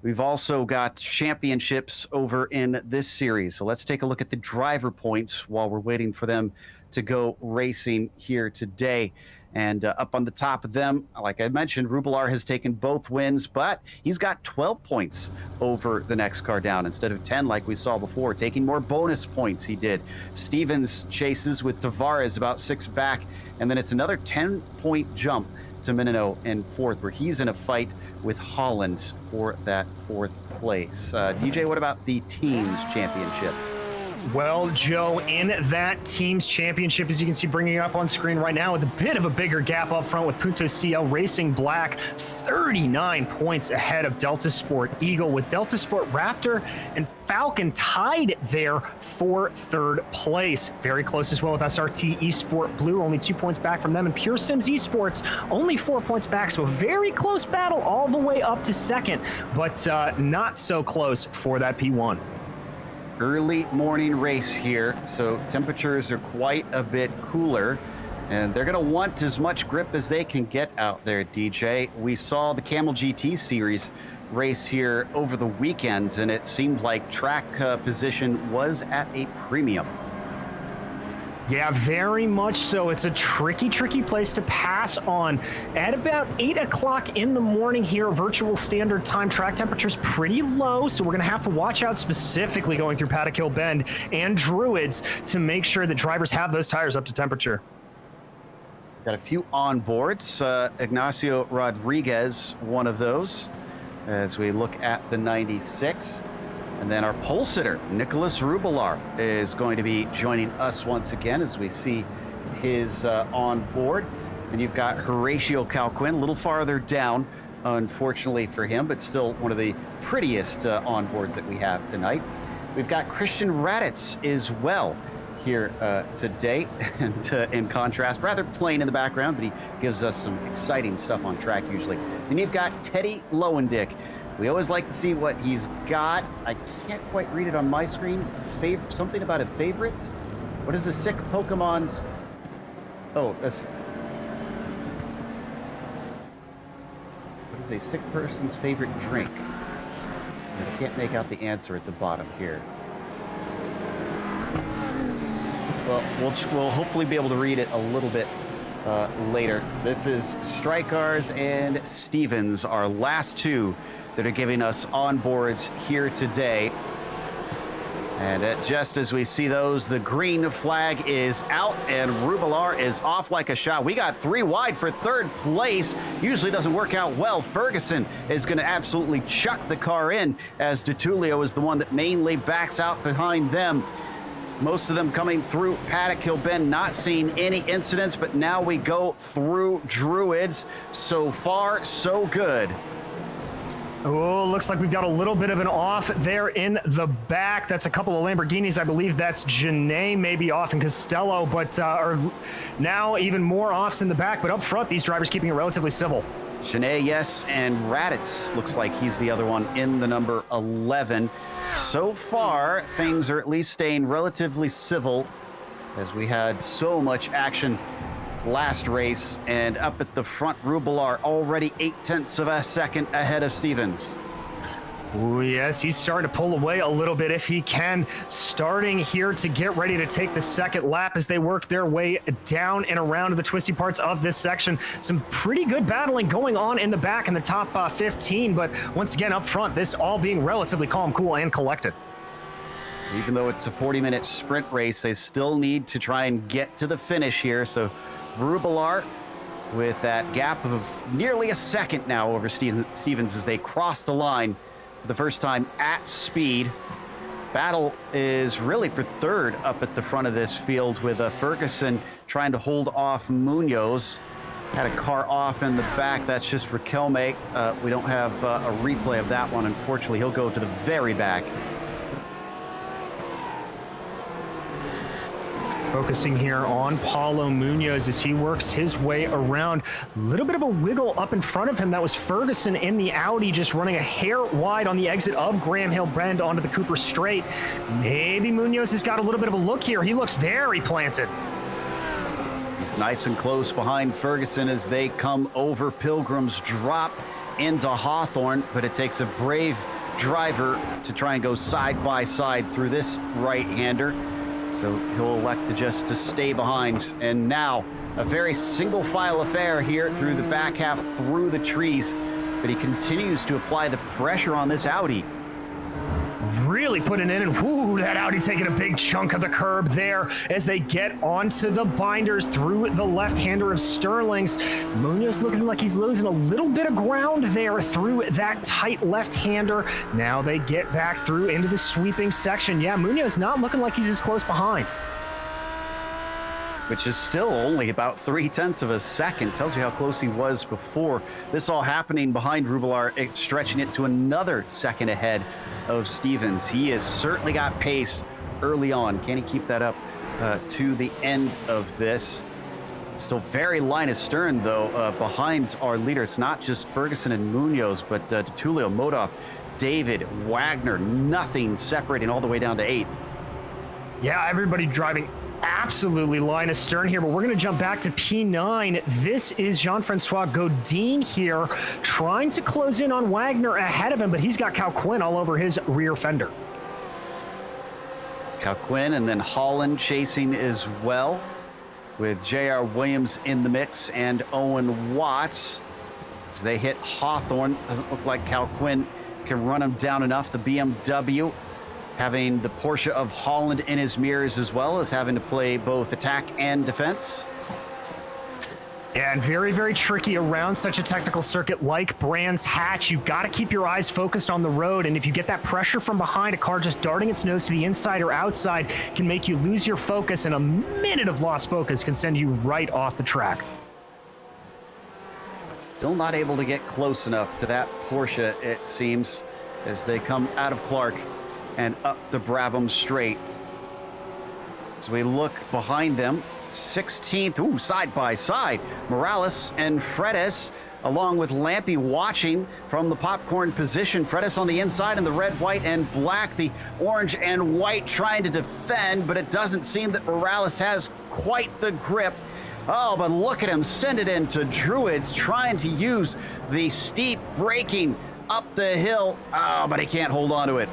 We've also got championships over in this series. So let's take a look at the driver points while we're waiting for them to go racing here today. And up on the top of them, like I mentioned, Rubelar has taken both wins, but he's got 12 points over the next car down instead of 10 like we saw before, taking more bonus points he did. Stevens chases with Tavares about 6 back, and then it's another 10-point jump to Menino in 4th, where he's in a fight with Holland for that 4th place. DJ, what about the team's championship? Well, Joe, in that team's championship, as you can see bringing it up on screen right now, with a bit of a bigger gap up front with Punto CL Racing Black, 39 points ahead of Delta Sport Eagle, with Delta Sport Raptor and Falcon tied there for 3rd place. Very close as well with SRT Esport Blue, only 2 points back from them, and Pure Sims Esports only 4 points back, so a very close battle all the way up to 2nd, but not so close for that P1. Early morning race here, so temperatures are quite a bit cooler, and they're going to want as much grip as they can get out there, DJ. We saw the Camel GT Series race here over the weekend, and it seemed like track position was at a premium. Yeah, very much so. It's a tricky place to pass on. At about 8 o'clock in the morning here, virtual standard time, track temperature's pretty low, so we're going to have to watch out specifically going through Paddock Hill Bend and Druids to make sure that drivers have those tires up to temperature. Got a few onboards. Ignacio Rodriguez, one of those, as we look at the 96. And then our pole sitter, Nicholas Rubelar, is going to be joining us once again as we see his on board. And you've got Horacio Calquin a little farther down, unfortunately for him, but still one of the prettiest onboards that we have tonight. We've got Christian Raditz as well here today, and in contrast, rather plain in the background, but he gives us some exciting stuff on track usually. And you've got Teddy Lowendick. We always like to see what he's got. I can't quite read it on my screen. Something about a favorite? What is the sick Pokemon's? Oh, what is a sick person's favorite drink? I can't make out the answer at the bottom here. Well, we'll hopefully be able to read it a little bit later. This is Strykars and Stevens, our last two that are giving us onboards here today. And just as we see those, the green flag is out and Rubelar is off like a shot. We got 3 wide for 3rd place. Usually doesn't work out well. Ferguson is going to absolutely chuck the car in, as Dutulio is the one that mainly backs out behind them. Most of them coming through Paddock Hill Bend, not seeing any incidents, but now we go through Druids. So far, so good. Oh, looks like we've got a little bit of an off there in the back. That's a couple of Lamborghinis. I believe that's Janae maybe off and Costello, but now even more offs in the back. But up front, these drivers keeping it relatively civil. Shanae, yes, and Raditz looks like he's the other one in the number 11. So far, things are at least staying relatively civil as we had so much action last race. And up at the front, Rubelar already 0.8 of a second ahead of Stevens. Ooh, yes, he's starting to pull away a little bit if he can. Starting here to get ready to take the second lap as they work their way down and around to the twisty parts of this section. Some pretty good battling going on in the back in the top 15, but once again up front, this all being relatively calm, cool, and collected. Even though it's a 40-minute sprint race, they still need to try and get to the finish here. So Rubelar with that gap of nearly a second now over Stevens as they cross the line for the first time at speed. Battle is really for third up at the front of this field with Ferguson trying to hold off Munoz. Had a car off in the back. That's just Riquelme. We don't have a replay of that one. Unfortunately, he'll go to the very back. Focusing here on Paulo Munoz as he works his way around. A little bit of a wiggle up in front of him. That was Ferguson in the Audi, just running a hair wide on the exit of Graham Hill Bend onto the Cooper Straight. Maybe Munoz has got a little bit of a look here. He looks very planted. He's nice and close behind Ferguson as they come over Pilgrim's Drop into Hawthorne, but it takes a brave driver to try and go side by side through this right-hander. So he'll elect to stay behind. And now a very single file affair here through the back half, through the trees. But he continues to apply the pressure on this Audi. Really putting in, and whoo, that Audi taking a big chunk of the curb there as they get onto the binders through the left-hander of Sterling's. Munoz looking like he's losing a little bit of ground there through that tight left-hander. Now they get back through into the sweeping section. Yeah, Munoz not looking like he's as close behind. Which is still only about 0.3 of a second. Tells you how close he was before. This all happening behind Rubelar, stretching it to another second ahead of Stevens. He has certainly got pace early on. Can he keep that up to the end of this? Still very line astern, though, behind our leader. It's not just Ferguson and Munoz, but Tulio, Modov, David, Wagner, nothing separating all the way down to 8th. Yeah, everybody driving absolutely line astern here, but we're going to jump back to P9. This is Jean-Francois Godin here, trying to close in on Wagner ahead of him, but he's got Cal Quinn all over his rear fender. Cal Quinn and then Holland chasing as well, with J.R. Williams in the mix and Owen Watts. As they hit Hawthorne, doesn't look like Cal Quinn can run him down enough. The BMW having the Porsche of Holland in his mirrors, as well as having to play both attack and defense. And very, very tricky around such a technical circuit like Brands Hatch. You've got to keep your eyes focused on the road, and if you get that pressure from behind, a car just darting its nose to the inside or outside can make you lose your focus, and a minute of lost focus can send you right off the track. Still not able to get close enough to that Porsche, it seems, as they come out of Clark and up the Brabham Straight. As we look behind them, 16th, side by side, Morales and Fredis, along with Lampy watching from the popcorn position. Fredis on the inside in the red, white, and black. The orange and white trying to defend, but it doesn't seem that Morales has quite the grip. Oh, but look at him send it into Druids, trying to use the steep braking up the hill. Oh, but he can't hold on to it.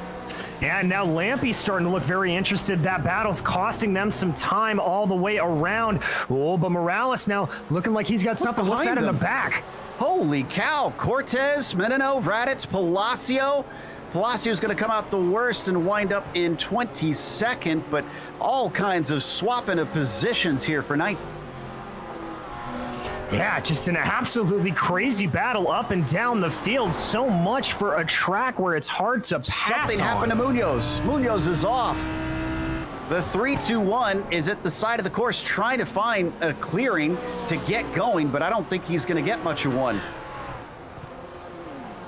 And now Lampy's starting to look very interested. That battle's costing them some time all the way around. Oh, but Morales now looking like he's got something. What's that in the back? Holy cow. Cortez, Menino, Raditz, Palacio. Palacio's going to come out the worst and wind up in 22nd, but all kinds of swapping of positions here for night. Yeah, just an absolutely crazy battle up and down the field. So much for a track where it's hard to pass. Something happened to Munoz. Munoz is off. The 3-2-1 is at the side of the course trying to find a clearing to get going, but I don't think he's going to get much of one.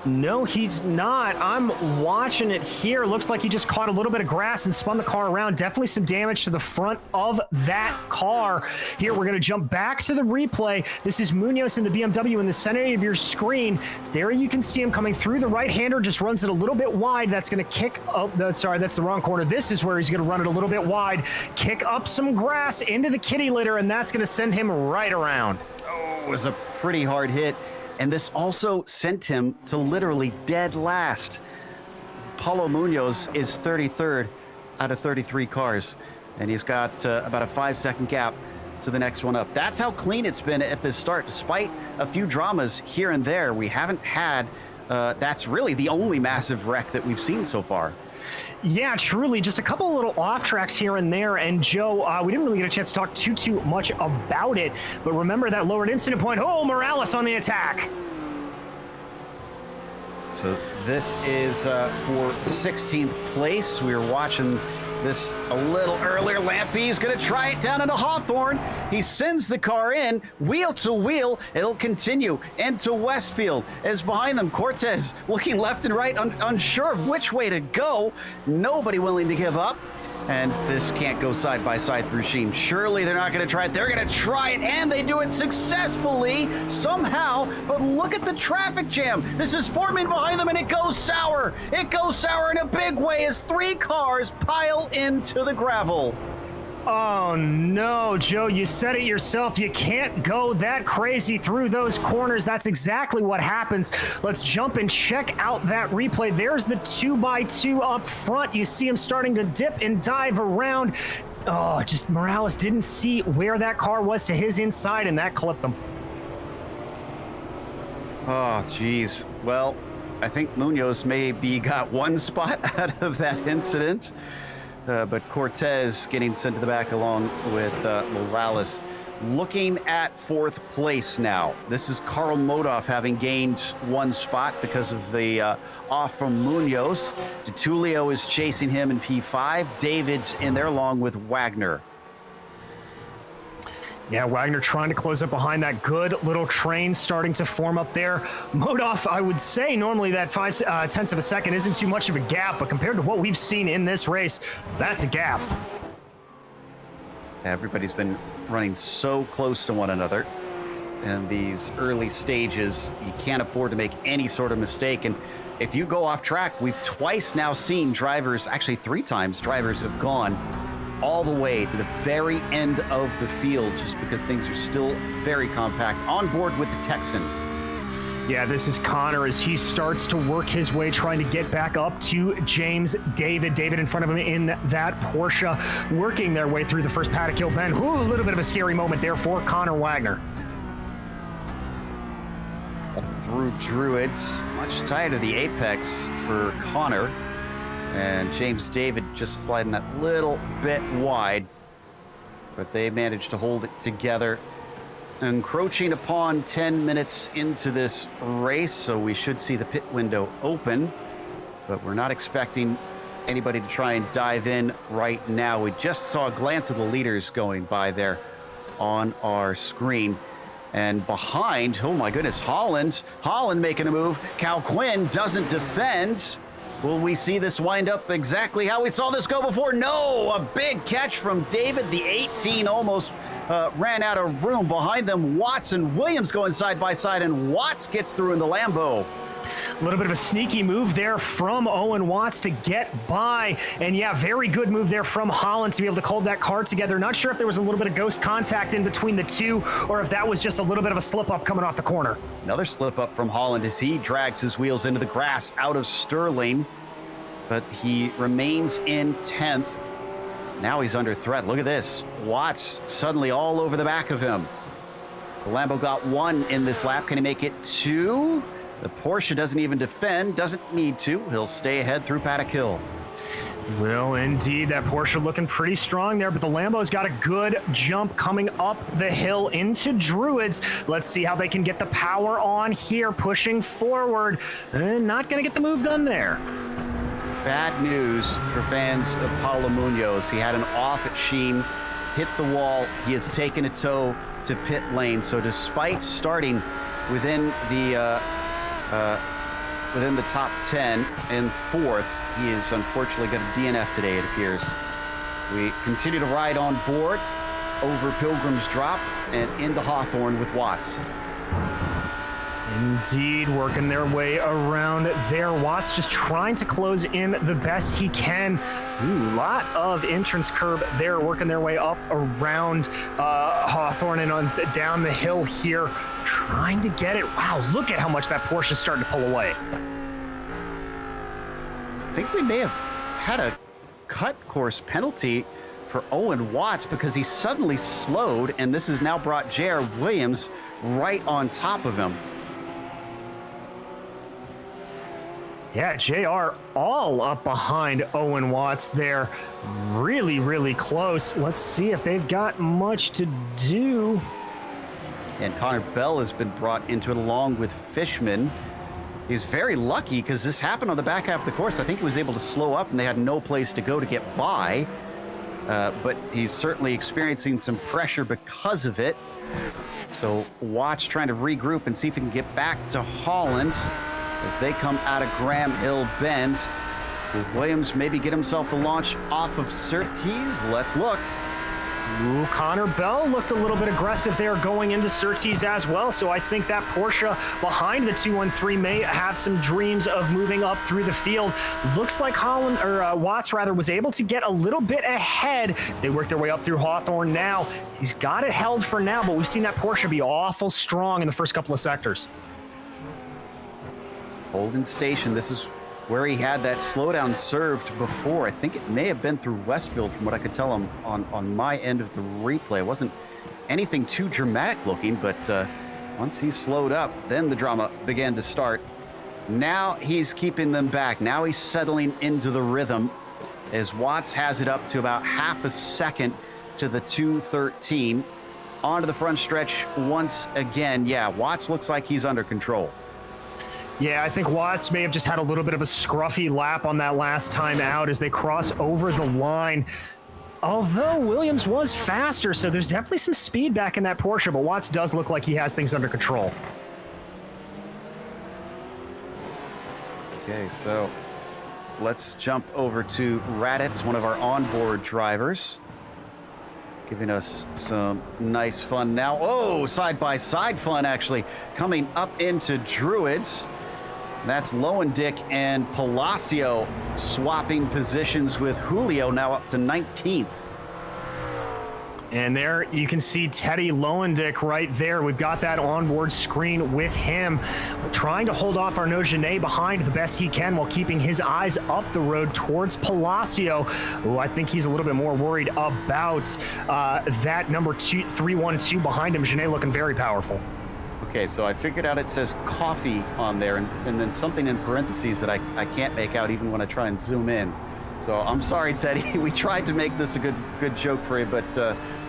No, he's not. I'm watching it here. Looks like he just caught a little bit of grass and spun the car around. Definitely some damage to the front of that car. Here, we're going to jump back to the replay. This is Munoz in the BMW in the center of your screen. There you can see him coming through. The right-hander just runs it a little bit wide. That's going to kick up. Sorry, that's the wrong corner. This is where he's going to run it a little bit wide, kick up some grass into the kitty litter, and that's going to send him right around. Oh, it was a pretty hard hit. And this also sent him to literally dead last. Paulo Munoz is 33rd out of 33 cars, and he's got about a 5-second gap to the next one up. That's how clean it's been at the start. Despite a few dramas here and there, we haven't had, that's really the only massive wreck that we've seen so far. Yeah, truly. Just a couple of little off tracks here and there. And Joe, we didn't really get a chance to talk too much about it. But remember that lowered incident point. Oh, Morales on the attack. So this is for 16th place. We were watching this a little earlier. Lampy's going to try it down into Hawthorne. He sends the car in, wheel to wheel. It'll continue into Westfield. As behind them, Cortez looking left and right, unsure of which way to go. Nobody willing to give up. And this can't go side by side through Sheen. Surely they're not going to try it. They're going to try it, and they do it successfully somehow. But look at the traffic jam. This is forming behind them, and it goes sour. It goes sour in a big way as 3 cars pile into the gravel. Oh no, Joe, you said it yourself. You can't go that crazy through those corners. That's exactly what happens. Let's jump and check out that replay. There's the 2x2 up front. You see him starting to dip and dive around. Oh, just Morales didn't see where that car was to his inside, and that clipped them. Oh, geez. Well, I think Munoz maybe got 1 spot out of that incident. But Cortez getting sent to the back along with Morales. Looking at 4th place now. This is Carl Modoff having gained 1 spot because of the off from Munoz. DeTulio is chasing him in P5. David's in there along with Wagner. Yeah, Wagner trying to close up behind that good little train starting to form up there. Modoff, I would say normally that 5/10 of a second isn't too much of a gap, but compared to what we've seen in this race, that's a gap. Everybody's been running so close to one another in these early stages. You can't afford to make any sort of mistake. And if you go off track, we've twice now seen drivers, actually 3 times, drivers have gone all the way to the very end of the field just because things are still very compact. On board with the Texan. Yeah, this is Connor as he starts to work his way, trying to get back up to James David. David in front of him in that Porsche, working their way through the first paddock hill bend. Ooh, a little bit of a scary moment there for Connor Wagner. Up through Druids, much tighter the apex for Connor. And James David just sliding that little bit wide, but they managed to hold it together. Encroaching upon 10 minutes into this race, so we should see the pit window open, but we're not expecting anybody to try and dive in right now. We just saw a glance of the leaders going by there on our screen. And behind, oh my goodness, Holland making a move. Cal Quinn doesn't defend. Will we see this wind up exactly how we saw this go before? No, a big catch from David. The 18 almost ran out of room behind them. Watts and Williams going side by side, and Watts gets through in the Lambo. A little bit of a sneaky move there from Owen Watts to get by. And yeah, very good move there from Holland to be able to hold that car together. Not sure if there was a little bit of ghost contact in between the two or if that was just a little bit of a slip up coming off the corner. Another slip up from Holland as he drags his wheels into the grass out of Sterling, but he remains in 10th. Now he's under threat. Look at this. Watts suddenly all over the back of him. The Lambo got 1 in this lap. Can he make it 2? The Porsche doesn't even defend, doesn't need to. He'll stay ahead through Paddock Hill. Well, indeed, that Porsche looking pretty strong there, but the Lambo's got a good jump coming up the hill into Druids. Let's see how they can get the power on here, pushing forward. Not going to get the move done there. Bad news for fans of Paulo Munoz. He had an off at Sheen, hit the wall. He has taken a tow to pit lane. So despite starting within the within the top 10 and 4th. He is unfortunately got a DNF today, it appears. We continue to ride on board over Pilgrim's Drop and into Hawthorne with Watts. Indeed, working their way around there. Watts just trying to close in the best he can. Ooh, lot of entrance curb there, working their way up around Hawthorne and on down the hill here, trying to get it. Wow, look at how much that Porsche is starting to pull away. I think we may have had a cut course penalty for Owen Watts because he suddenly slowed, and this has now brought J.R. Williams right on top of him. Yeah, JR all up behind Owen Watts there. Really, really close. Let's see if they've got much to do. And Connor Bell has been brought into it along with Fishman. He's very lucky because this happened on the back half of the course. I think he was able to slow up and they had no place to go to get by. But he's certainly experiencing some pressure because of it. So Watts trying to regroup and see if he can get back to Holland as they come out of Graham Hill Bend. Will Williams maybe get himself the launch off of Surtees? Let's look. Ooh, Connor Bell looked a little bit aggressive there going into Surtees as well, so I think that Porsche behind the 213 may have some dreams of moving up through the field. Looks like Watts was able to get a little bit ahead. They work their way up through Hawthorne now. He's got it held for now, but we've seen that Porsche be awful strong in the first couple of sectors. Holden Station, this is where he had that slowdown served before. I think it may have been through Westfield from what I could tell on my end of the replay. It wasn't anything too dramatic looking, but once he slowed up, then the drama began to start. Now he's keeping them back. Now he's settling into the rhythm as Watts has it up to about half a second to the 213. Onto the front stretch once again. Yeah, Watts looks like he's under control. Yeah, I think Watts may have just had a little bit of a scruffy lap on that last time out as they cross over the line. Although Williams was faster, so there's definitely some speed back in that Porsche, but Watts does look like he has things under control. Okay, so let's jump over to Raditz, one of our onboard drivers, giving us some nice fun now. Oh, side-by-side fun, actually, coming up into Druids. That's Lowendick and Palacio swapping positions with Julio, now up to 19th. And there you can see Teddy Lowendick right there. We've got that onboard screen with him. Trying to hold off Arnaud Genet behind the best he can while keeping his eyes up the road towards Palacio. Oh, I think he's a little bit more worried about that number 312 behind him. Genet looking very powerful. Okay, so I figured out it says coffee on there and then something in parentheses that I can't make out even when I try and zoom in. So I'm sorry, Teddy. We tried to make this a good joke for you, but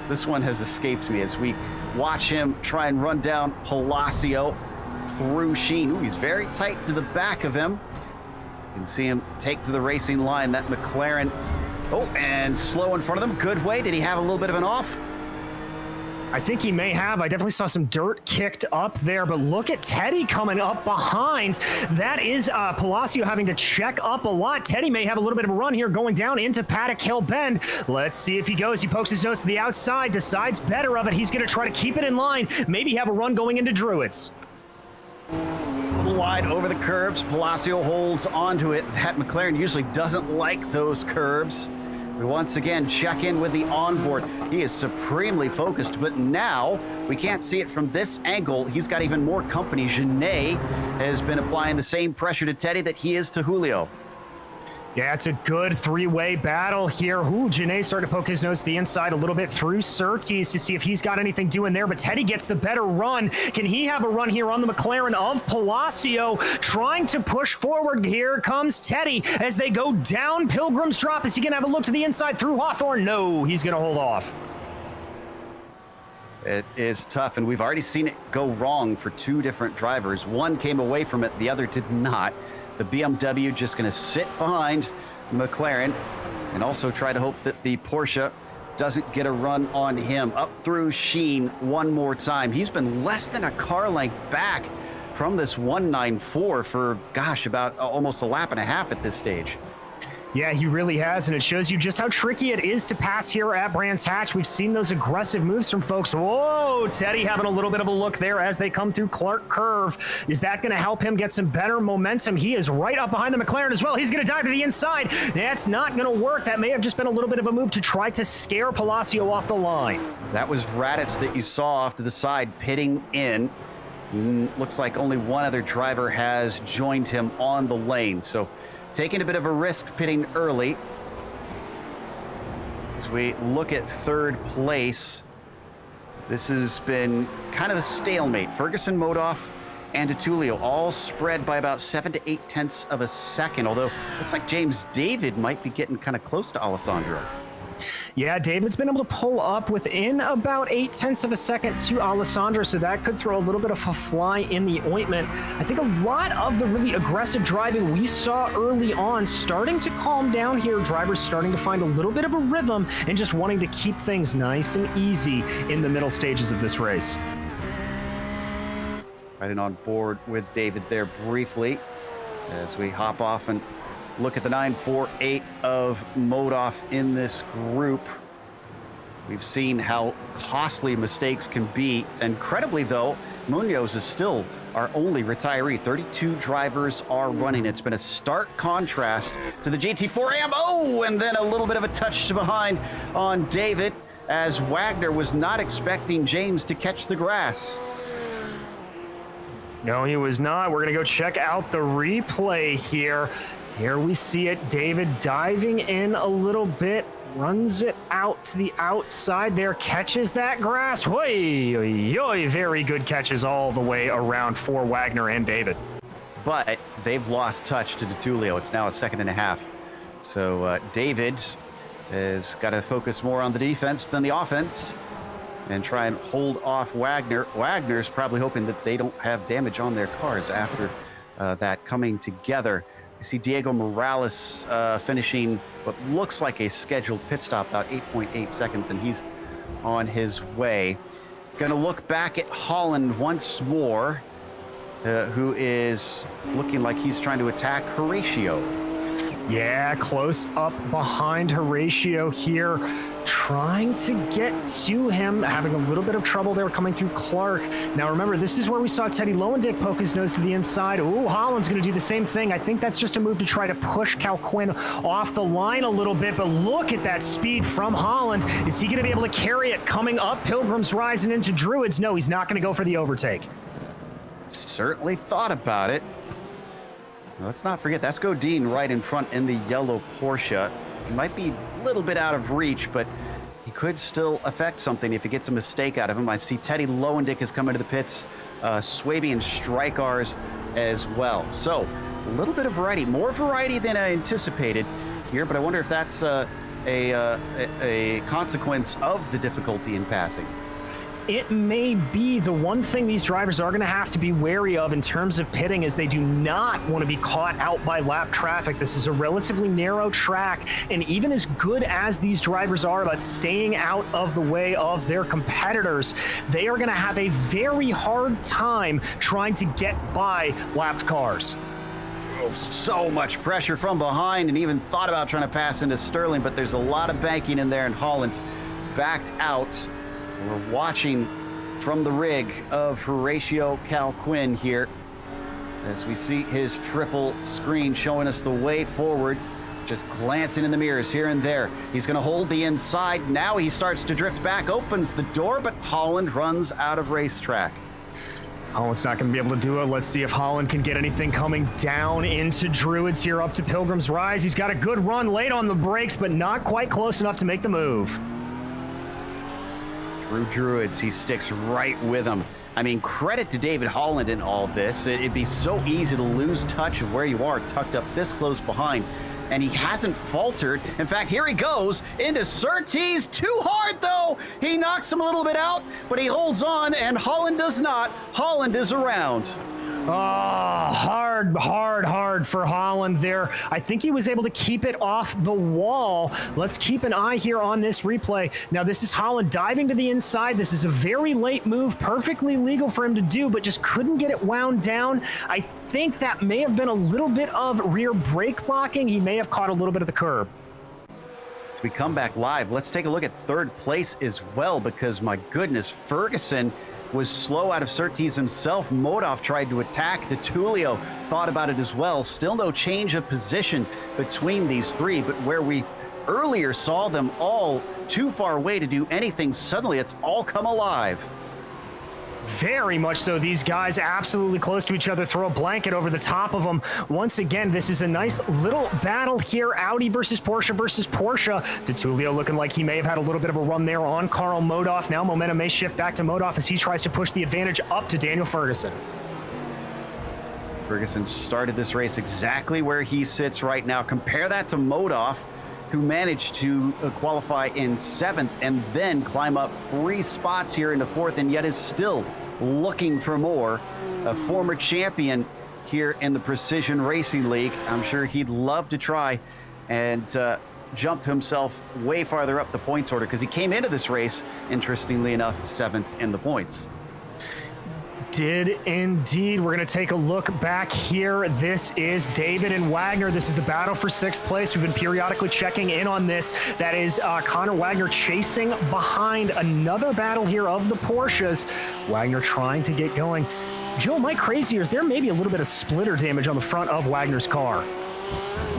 this one has escaped me as we watch him try and run down Palacio through Sheen. Ooh, he's very tight to the back of him. You can see him take to the racing line, that McLaren. Oh, and slow in front of them. Good way. Did he have a little bit of an off? I think he may have. I definitely saw some dirt kicked up there, but look at Teddy coming up behind. That is Palacio having to check up a lot. Teddy may have a little bit of a run here going down into Paddock Hill Bend. Let's see if he goes. He pokes his nose to the outside, decides better of it. He's going to try to keep it in line, maybe have a run going into Druids. A little wide over the curbs. Palacio holds onto it. That McLaren usually doesn't like those curbs. We once again check in with the onboard. He is supremely focused, but now we can't see it from this angle. He's got even more company. Genet has been applying the same pressure to Teddy that he is to Julio. Yeah, it's a good three-way battle here. Ooh, Genet starting to poke his nose to the inside a little bit through Surtees to see if he's got anything doing there, but Teddy gets the better run. Can he have a run here on the McLaren of Palacio? Trying to push forward. Here comes Teddy as they go down Pilgrim's Drop. Is he going to have a look to the inside through Hawthorne? No, he's going to hold off. It is tough, and we've already seen it go wrong for two different drivers. One came away from it, the other did not. The BMW just going to sit behind McLaren and also try to hope that the Porsche doesn't get a run on him. Up through Sheen one more time. He's been less than a car length back from this 194 for, gosh, about almost a lap and a half at this stage. Yeah, he really has, and it shows you just how tricky it is to pass here at Brands Hatch. We've seen those aggressive moves from folks. Whoa, Teddy having a little bit of a look there as they come through Clark Curve. Is that going to help him get some better momentum? He is right up behind the McLaren as well. He's going to dive to the inside. That's not going to work. That may have just been a little bit of a move to try to scare Palacio off the line. That was Raditz that you saw off to the side pitting in. Looks like only one other driver has joined him on the lane, so taking a bit of a risk pitting early. As we look at third place, this has been kind of the stalemate. Ferguson, Modoff, and DeTulio all spread by about 7 to 8 tenths of a second, although looks like James David might be getting kind of close to Alessandro. Yeah, David's been able to pull up within about 8 tenths of a second to Alessandro, so that could throw a little bit of a fly in the ointment. I think a lot of the really aggressive driving we saw early on starting to calm down here. Drivers starting to find a little bit of a rhythm and just wanting to keep things nice and easy in the middle stages of this race. Riding on board with David there briefly as we hop off and look at the 948 of Modoff in this group. We've seen how costly mistakes can be. Incredibly, though, Munoz is still our only retiree. 32 drivers are running. It's been a stark contrast to the GT4 AM. Oh, and then a little bit of a touch behind on David as Wagner was not expecting James to catch the grass. No, he was not. We're going to go check out the replay here. Here we see it, David diving in a little bit, runs it out to the outside there, catches that grass. Hoi, very good catches all the way around for Wagner and David. But they've lost touch to DeTulio. It's now a second and a half. So David has got to focus more on the defense than the offense and try and hold off Wagner. Wagner's probably hoping that they don't have damage on their cars after that coming together. You see Diego Morales finishing what looks like a scheduled pit stop, about 8.8 seconds, and he's on his way. Going to look back at Holland once more, who is looking like he's trying to attack Horatio. Yeah, close up behind Horatio here, trying to get to him, having a little bit of trouble there coming through Clark. Now remember, this is where we saw Teddy Lowendick poke his nose to the inside. Ooh, Holland's going to do the same thing. I think that's just a move to try to push Cal Quinn off the line a little bit, but look at that speed from Holland. Is he going to be able to carry it coming up Pilgrim's Rise and into Druids? No, he's not going to go for the overtake. Certainly thought about it. Let's not forget, that's Godin right in front in the yellow Porsche. He might be a little bit out of reach, but he could still affect something if he gets a mistake out of him. I see Teddy Lowendick has come into the pits, Swabian Strykars as well. So a little bit of variety, more variety than I anticipated here, but I wonder if that's a consequence of the difficulty in passing. It may be. The one thing these drivers are going to have to be wary of in terms of pitting is they do not want to be caught out by lap traffic. This is a relatively narrow track, and even as good as these drivers are about staying out of the way of their competitors, they are going to have a very hard time trying to get by lapped cars. Oh, so much pressure from behind, and even thought about trying to pass into Sterling, but there's a lot of banking in there, and Holland backed out. We're watching from the rig of Horatio Cal Quinn here as we see his triple screen showing us the way forward, just glancing in the mirrors here and there. He's going to hold the inside. Now he starts to drift back, opens the door, but Holland runs out of racetrack. Holland's not going to be able to do it. Let's see if Holland can get anything coming down into Druids here up to Pilgrim's Rise. He's got a good run late on the brakes, but not quite close enough to make the move. Through Druids, he sticks right with him. I mean, credit to David Holland in all this. It'd be so easy to lose touch of where you are, tucked up this close behind. And he hasn't faltered. In fact, here he goes into Surtees. Too hard, though. He knocks him a little bit out, but he holds on, and Holland does not. Holland is around. Oh, hard for Holland there. I think he was able to keep it off the wall. Let's keep an eye here on this replay. Now, this is Holland diving to the inside. This is a very late move, perfectly legal for him to do, but just couldn't get it wound down. I think that may have been a little bit of rear brake locking. He may have caught a little bit of the curb. As we come back live, let's take a look at third place as well, because my goodness, Ferguson was slow out of Surtees himself. Modov tried to attack. DeTulio thought about it as well. Still no change of position between these three, but where we earlier saw them all too far away to do anything, suddenly it's all come alive. Very much so. These guys absolutely close to each other. Throw a blanket over the top of them. Once again, this is a nice little battle here. Audi versus Porsche versus Porsche. DeTulio looking like he may have had a little bit of a run there on Karl Modov. Now momentum may shift back to Modov as he tries to push the advantage up to Daniel Ferguson. Ferguson started this race exactly where he sits right now. Compare that to Modov, who managed to qualify in 7th and then climb up 3 spots here into 4th, and yet is still looking for more. A former champion here in the Precision Racing League. I'm sure he'd love to try and jump himself way farther up the points order, because he came into this race, interestingly enough, 7th in the points. Did indeed. We're going to take a look back here. This is David and Wagner. This is the battle for 6th place. We've been periodically checking in on this. That is Connor Wagner chasing behind another battle here of the Porsches. Wagner trying to get going. Joe, my crazy is there may be a little bit of splitter damage on the front of Wagner's car.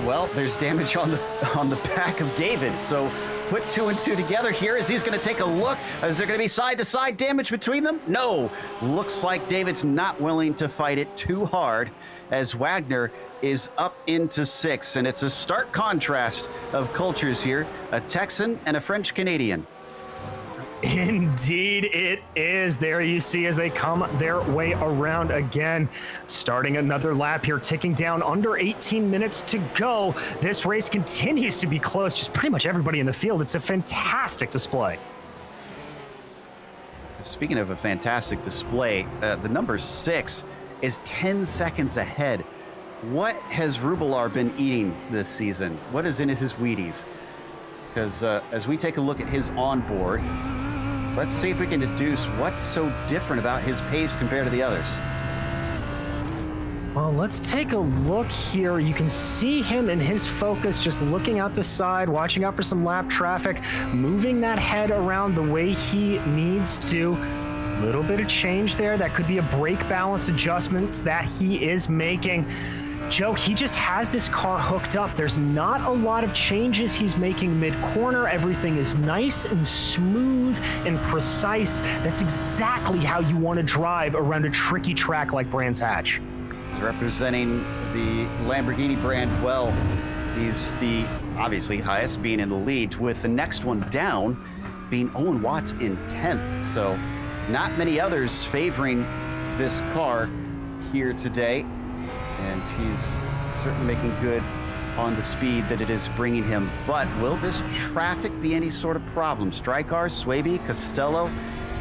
Well, there's damage on the back of David, so put 2 and 2 together here as he's going to take a look. Is there going to be side-to-side damage between them? No. Looks like David's not willing to fight it too hard as Wagner is up into 6th, and it's a stark contrast of cultures here, a Texan and a French-Canadian. Indeed it is. There you see as they come their way around again. Starting another lap here, ticking down under 18 minutes to go. This race continues to be close. Just pretty much everybody in the field. It's a fantastic display. Speaking of a fantastic display, the number 6 is 10 seconds ahead. What has Rubelar been eating this season? What is in his Wheaties? Because as we take a look at his onboard, let's see if we can deduce what's so different about his pace compared to the others. Well, let's take a look here. You can see him in his focus, just looking out the side, watching out for some lap traffic, moving that head around the way he needs to. Little bit of change there. That could be a brake balance adjustment that he is making. Joe, he just has this car hooked up. There's not a lot of changes he's making mid-corner. Everything is nice and smooth and precise. That's exactly how you want to drive around a tricky track like Brands Hatch. He's representing the Lamborghini brand well. He's the obviously highest, being in the lead, with the next one down being Owen Watts in 10th. So not many others favoring this car here today. And he's certainly making good on the speed that it is bringing him. But will this traffic be any sort of problem? Strykar, Swaby, Costello,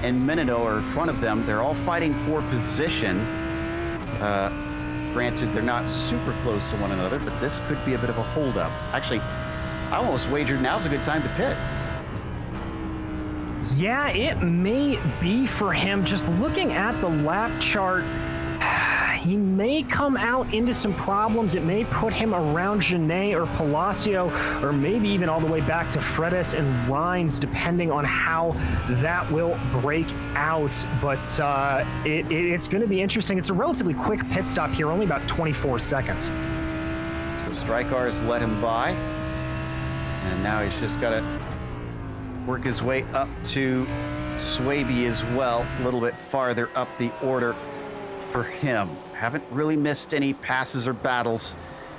and Menino are in front of them. They're all fighting for position. Granted, they're not super close to one another, but this could be a bit of a holdup. Actually, I almost wagered now's a good time to pit. Yeah, it may be for him. Just looking at the lap chart, he may come out into some problems. It may put him around Genet or Palacio, or maybe even all the way back to Fredis and Rines, depending on how that will break out. But it's going to be interesting. It's a relatively quick pit stop here, only about 24 seconds. So Strykar's let him by, and now he's just got to work his way up to Swaby as well, a little bit farther up the order for him. Haven't really missed any passes or battles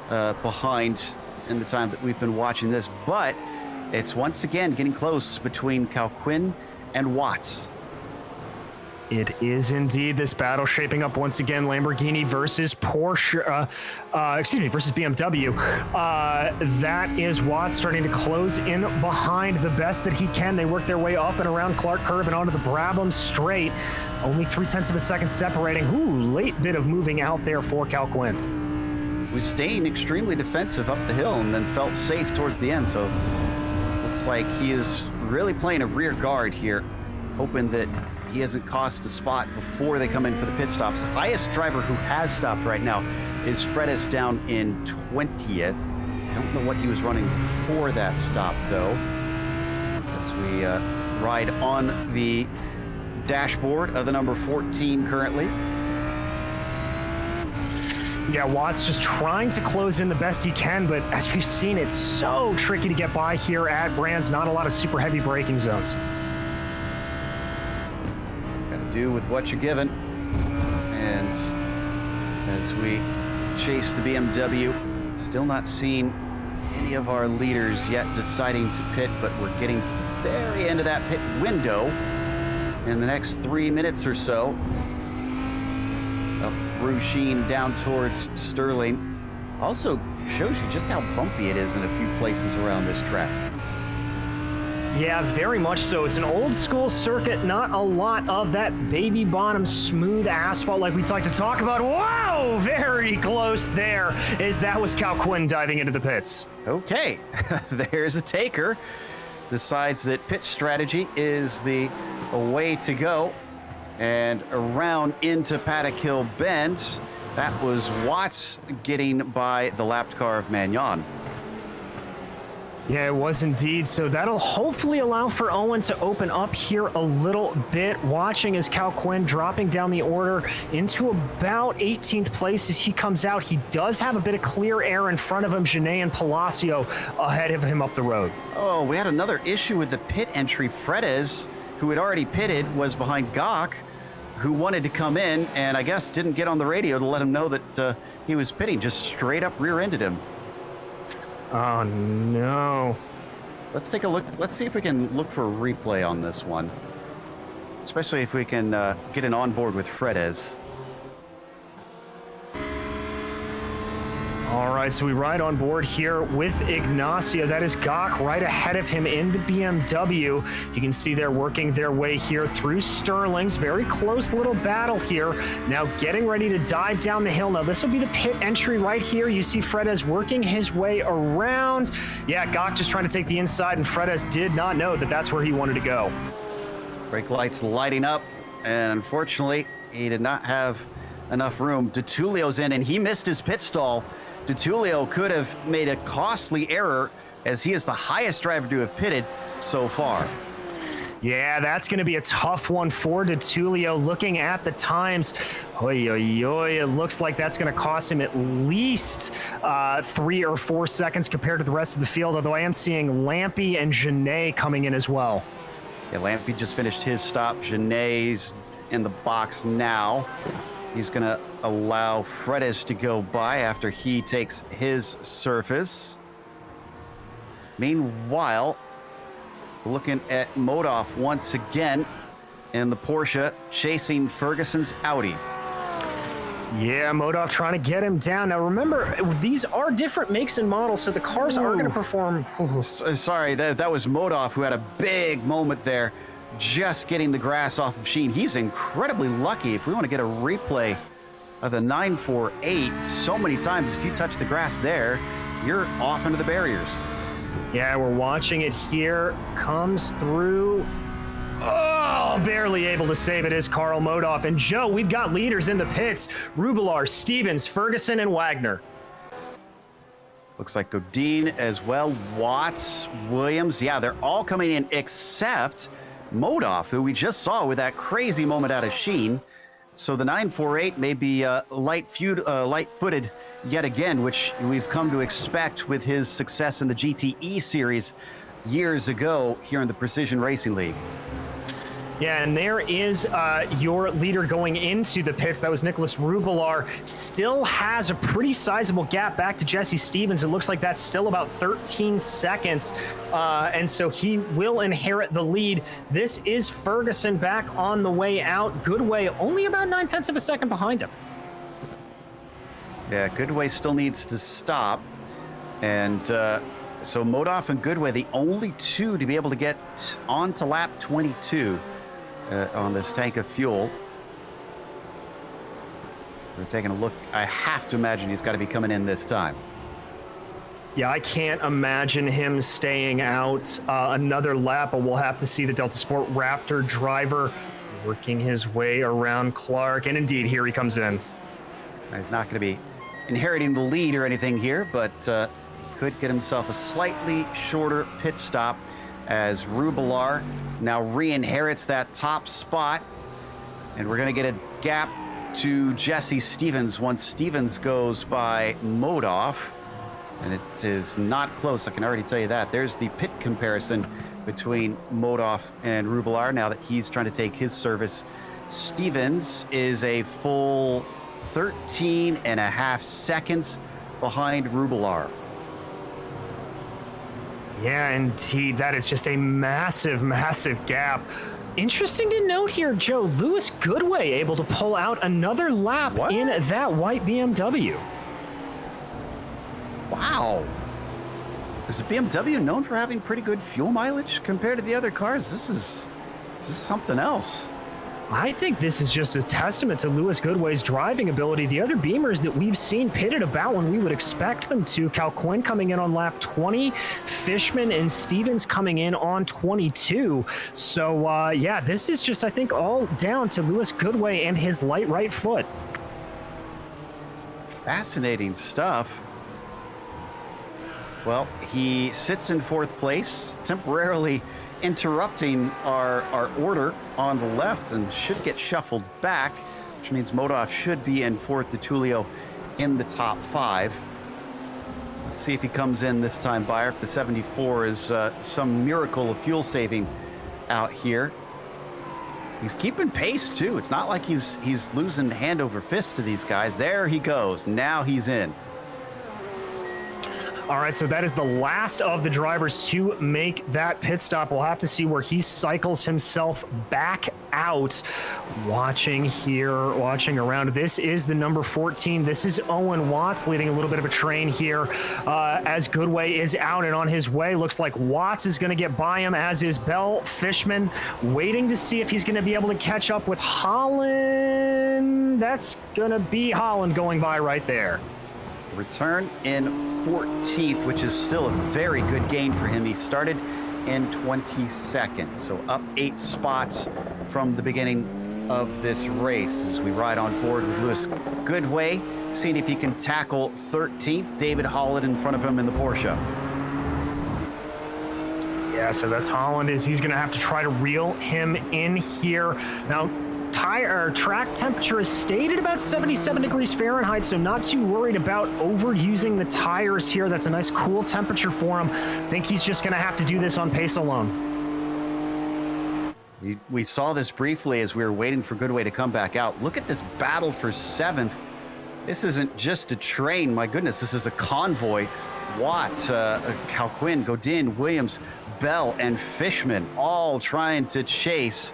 behind in the time that we've been watching this, but it's once again getting close between Calquin and Watts. It is indeed this battle shaping up once again. Lamborghini versus Porsche, versus BMW. That is Watts starting to close in behind the best that he can. They work their way up and around Clark Curve and onto the Brabham straight. Only 0.3 of a second separating. Ooh, late bit of moving out there for Cal Quinn. Was staying extremely defensive up the hill and then felt safe towards the end. So looks like he is really playing a rear guard here, hoping that he hasn't cost a spot before they come in for the pit stops. The highest driver who has stopped right now is Fredis down in 20th. I don't know what he was running before that stop, though. As we ride on the dashboard of the number 14 currently. Yeah, Watts just trying to close in the best he can, but as we've seen, it's so tricky to get by here at Brands. Not a lot of super heavy braking zones. Do with what you're given. And as we chase the BMW, still not seeing any of our leaders yet deciding to pit, but we're getting to the very end of that pit window in the next 3 minutes or so. Up through Sheen down towards Sterling. Also shows you just how bumpy it is in a few places around this track. Yeah, very much so. It's an old school circuit, not a lot of that baby bottom smooth asphalt like we like to talk about. Wow, very close there, as that was Cal Quinn diving into the pits. Okay, there's a taker. Decides that pit strategy is the way to go. And around into Paddock Hill Bend, that was Watts getting by the lapped car of Magnon. Yeah, it was indeed. So that'll hopefully allow for Owen to open up here a little bit. Watching as Cal Quinn dropping down the order into about 18th place as he comes out. He does have a bit of clear air in front of him. Genet and Palacio ahead of him up the road. Oh, we had another issue with the pit entry. Fredes, who had already pitted, was behind Gok, who wanted to come in and I guess didn't get on the radio to let him know that he was pitting. Just straight up rear-ended him. Oh, no. Let's take a look. Let's see if we can look for a replay on this one. Especially if we can get an onboard with Fredes. All right, so we ride on board here with Ignacio. That is Gok right ahead of him in the BMW. You can see they're working their way here through Sterling's. Very close little battle here. Now getting ready to dive down the hill. Now this will be the pit entry right here. You see Fredes working his way around. Yeah, Gok just trying to take the inside, and Fredes did not know that that's where he wanted to go. Brake lights lighting up, and unfortunately, he did not have enough room. DeTulio's in, and he missed his pit stall. DeTulio could have made a costly error, as he is the highest driver to have pitted so far. Yeah, that's going to be a tough one for DeTulio. Looking at the times, it looks like that's going to cost him at least 3 or 4 seconds compared to the rest of the field, although I am seeing Lampy and Genet coming in as well. Yeah, Lampy just finished his stop. Genet's in the box now. He's going to allow Fredes to go by after he takes his surface. Meanwhile, looking at Modoff once again in the Porsche, chasing Ferguson's Audi. Yeah, Modoff trying to get him down. Now remember, these are different makes and models, so the cars are going to perform. Sorry, that was Modoff who had a big moment there, just getting the grass off of Sheen. He's incredibly lucky. If we want to get a replay of the 948, so many times if you touch the grass there, you're off into the barriers. Yeah, we're watching it here. Comes through. Oh, barely able to save it is Carl Modoff. And Joe, we've got leaders in the pits. Rubilar, Stevens, Ferguson, and Wagner. Looks like Godin as well. Watts, Williams. Yeah, they're all coming in except Modoff, who we just saw with that crazy moment out of Sheen. So the 948 may be light-footed yet again, which we've come to expect with his success in the GTE series years ago here in the Precision Racing League. Yeah, and there is your leader going into the pits. That was Nicholas Rubelar. Still has a pretty sizable gap back to Jesse Stevens. It looks like that's still about 13 seconds. And so he will inherit the lead. This is Ferguson back on the way out. Goodway only about 9/10 of a second behind him. Yeah, Goodway still needs to stop. And so Modoff and Goodway, the only two to be able to get onto lap 22 on this tank of fuel. We're taking a look. I have to imagine he's got to be coming in this time. Yeah, I can't imagine him staying out another lap, but we'll have to see the Delta Sport Raptor driver working his way around Clark. And indeed, here he comes in. He's not going to be inheriting the lead or anything here, but could get himself a slightly shorter pit stop as Rubelar now re-inherits that top spot. And we're going to get a gap to Jesse Stevens once Stevens goes by Modoff. And it is not close, I can already tell you that. There's the pit comparison between Modoff and Rubelar now that he's trying to take his service. Stevens is a full 13.5 seconds behind Rubelar. Yeah, indeed. That is just a massive, massive gap. Interesting to note here, Joe, Lewis Goodway able to pull out another lap in that white BMW. Wow. Is the BMW known for having pretty good fuel mileage compared to the other cars? This is something else. I think this is just a testament to Lewis Goodway's driving ability. The other Beamers that we've seen pitted about when we would expect them to. Cal Quinn coming in on lap 20, Fishman and Stevens coming in on 22. So, yeah, this is just, I think, all down to Lewis Goodway and his light right foot. Fascinating stuff. Well, he sits in fourth place, temporarily interrupting our order on the left and should get shuffled back, which means Modoff should be in fourth, DeTulio in the top 5. Let's see if he comes in this time, Beyer, if the 74 is some miracle of fuel saving out here. He's keeping pace too. It's not like he's losing hand over fist to these guys. There he goes. Now he's in. All right, so that is the last of the drivers to make that pit stop. We'll have to see where he cycles himself back out. Watching here, watching around. This is the number 14. This is Owen Watts leading a little bit of a train here as Goodway is out and on his way. Looks like Watts is going to get by him, as is Bell. Fishman waiting to see if he's going to be able to catch up with Holland. That's going to be Holland going by right there. Return in 14th, which is still a very good gain for him. He started in 22nd, so up 8 spots from the beginning of this race as we ride on board with Lewis Goodway, seeing if he can tackle 13th. David Holland in front of him in the Porsche. Yeah, so that's Holland. He's going to have to try to reel him in here. Now, track temperature is stayed at about 77 degrees Fahrenheit, so not too worried about overusing the tires here. That's a nice cool temperature for him. I think he's just going to have to do this on pace alone. We saw this briefly as we were waiting for Goodway to come back out. Look at this battle for 7th. This isn't just a train. My goodness, this is a convoy. Watt, Calquin, Godin, Williams, Bell, and Fishman all trying to chase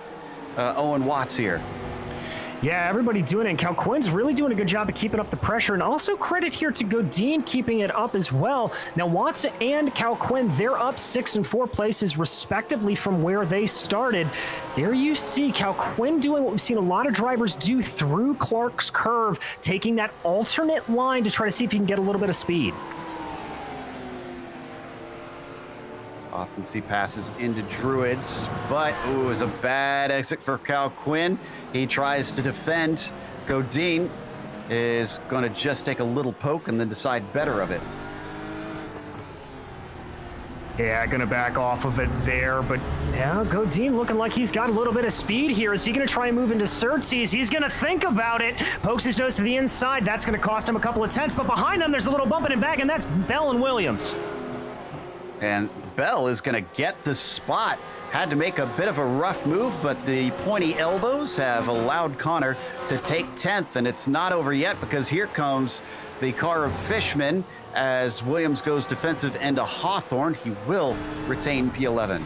Owen Watts here. Yeah, everybody doing it. And Cal Quinn's really doing a good job of keeping up the pressure. And also credit here to Godin keeping it up as well. Now, Watts and Cal Quinn, they're up 6 and 4 places respectively from where they started. There you see Cal Quinn doing what we've seen a lot of drivers do through Clark's curve, taking that alternate line to try to see if he can get a little bit of speed. Often see passes into Druids, but it was a bad exit for Cal Quinn. He tries to defend. Godin is going to just take a little poke and then decide better of it. Yeah, going to back off of it there, but now Godin looking like he's got a little bit of speed here. Is he going to try and move into Surtees? He's going to think about it. Pokes his nose to the inside. That's going to cost him a couple of tenths, but behind him there's a little bump in back, and that's Bell and Williams. And Bell is going to get the spot had to make a bit of a rough move, but the pointy elbows have allowed Connor to take 10th, and it's not over yet because here comes the car of Fishman as Williams goes defensive into Hawthorne. He will retain P11.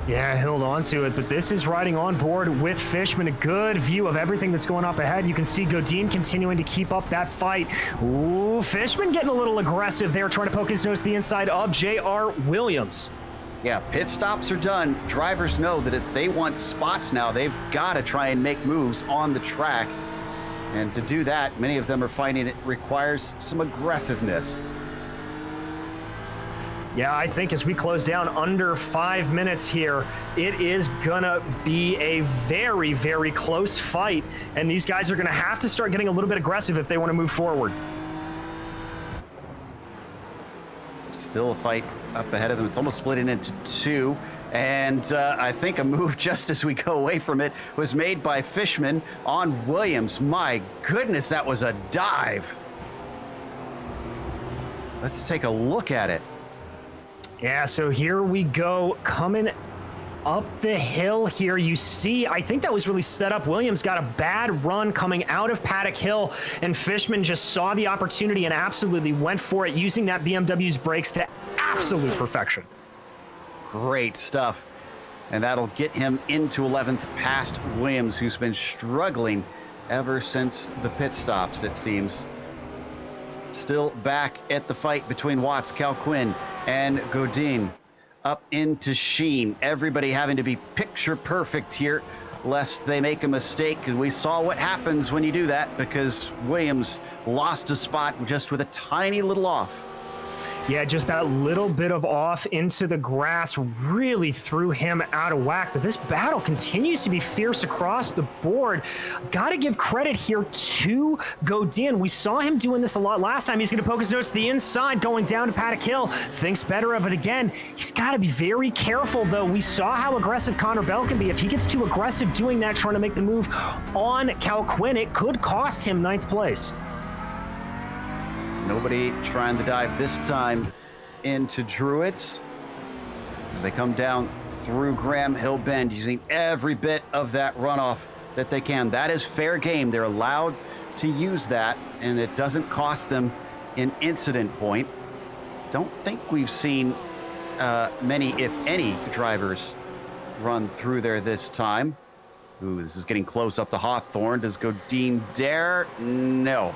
Yeah, held on to it, but this is riding on board with Fishman. A good view of everything that's going up ahead. You can see Godin continuing to keep up that fight. Ooh, Fishman getting a little aggressive there, trying to poke his nose to the inside of J.R. Williams. Yeah, pit stops are done. Drivers know that if they want spots now, they've got to try and make moves on the track. And to do that, many of them are finding it requires some aggressiveness. Yeah, I think as we close down under 5 minutes here, it is gonna be a very, very close fight. And these guys are gonna have to start getting a little bit aggressive if they want to move forward. Still a fight up ahead of them. It's almost splitting into two. And I think a move just as we go away from it was made by Fishman on Williams. My goodness, that was a dive. Let's take a look at it. Yeah, so here we go, coming up the hill here. You see, I think that was really set up. Williams got a bad run coming out of Paddock Hill, and Fishman just saw the opportunity and absolutely went for it, using that BMW's brakes to absolute perfection. Great stuff. And that'll get him into 11th past Williams, who's been struggling ever since the pit stops, it seems. Still back at the fight between Watts, Calquin, and Godin. Up into Sheen. Everybody having to be picture perfect here, lest they make a mistake. And we saw what happens when you do that, because Williams lost a spot just with a tiny little off. Yeah, just that little bit of off into the grass really threw him out of whack. But this battle continues to be fierce across the board. Got to give credit here to Godin. We saw him doing this a lot last time. He's going to poke his nose to the inside, going down to Paddock Hill. Thinks better of it again. He's got to be very careful, though. We saw how aggressive Connor Bell can be. If he gets too aggressive doing that, trying to make the move on Calquin, it could cost him 9th place. Nobody trying to dive this time into Druids. They come down through Graham Hill Bend using every bit of that runoff that they can. That is fair game. They're allowed to use that, and it doesn't cost them an incident point. Don't think we've seen many, if any, drivers run through there this time. Ooh, this is getting close up to Hawthorne. Does Godin dare? No.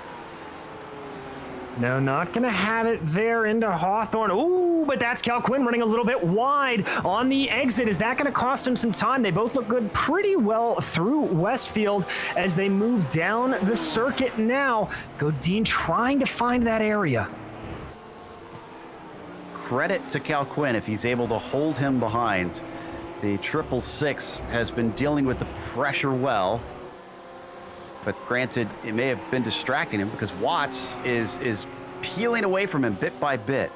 No, not going to have it there into Hawthorne. Ooh, but that's Calquin running a little bit wide on the exit. Is that going to cost him some time? They both look good pretty well through Westfield as they move down the circuit now. Godin trying to find that area. Credit to Calquin if he's able to hold him behind. The 666 has been dealing with the pressure well. But granted, it may have been distracting him because Watts is peeling away from him bit by bit.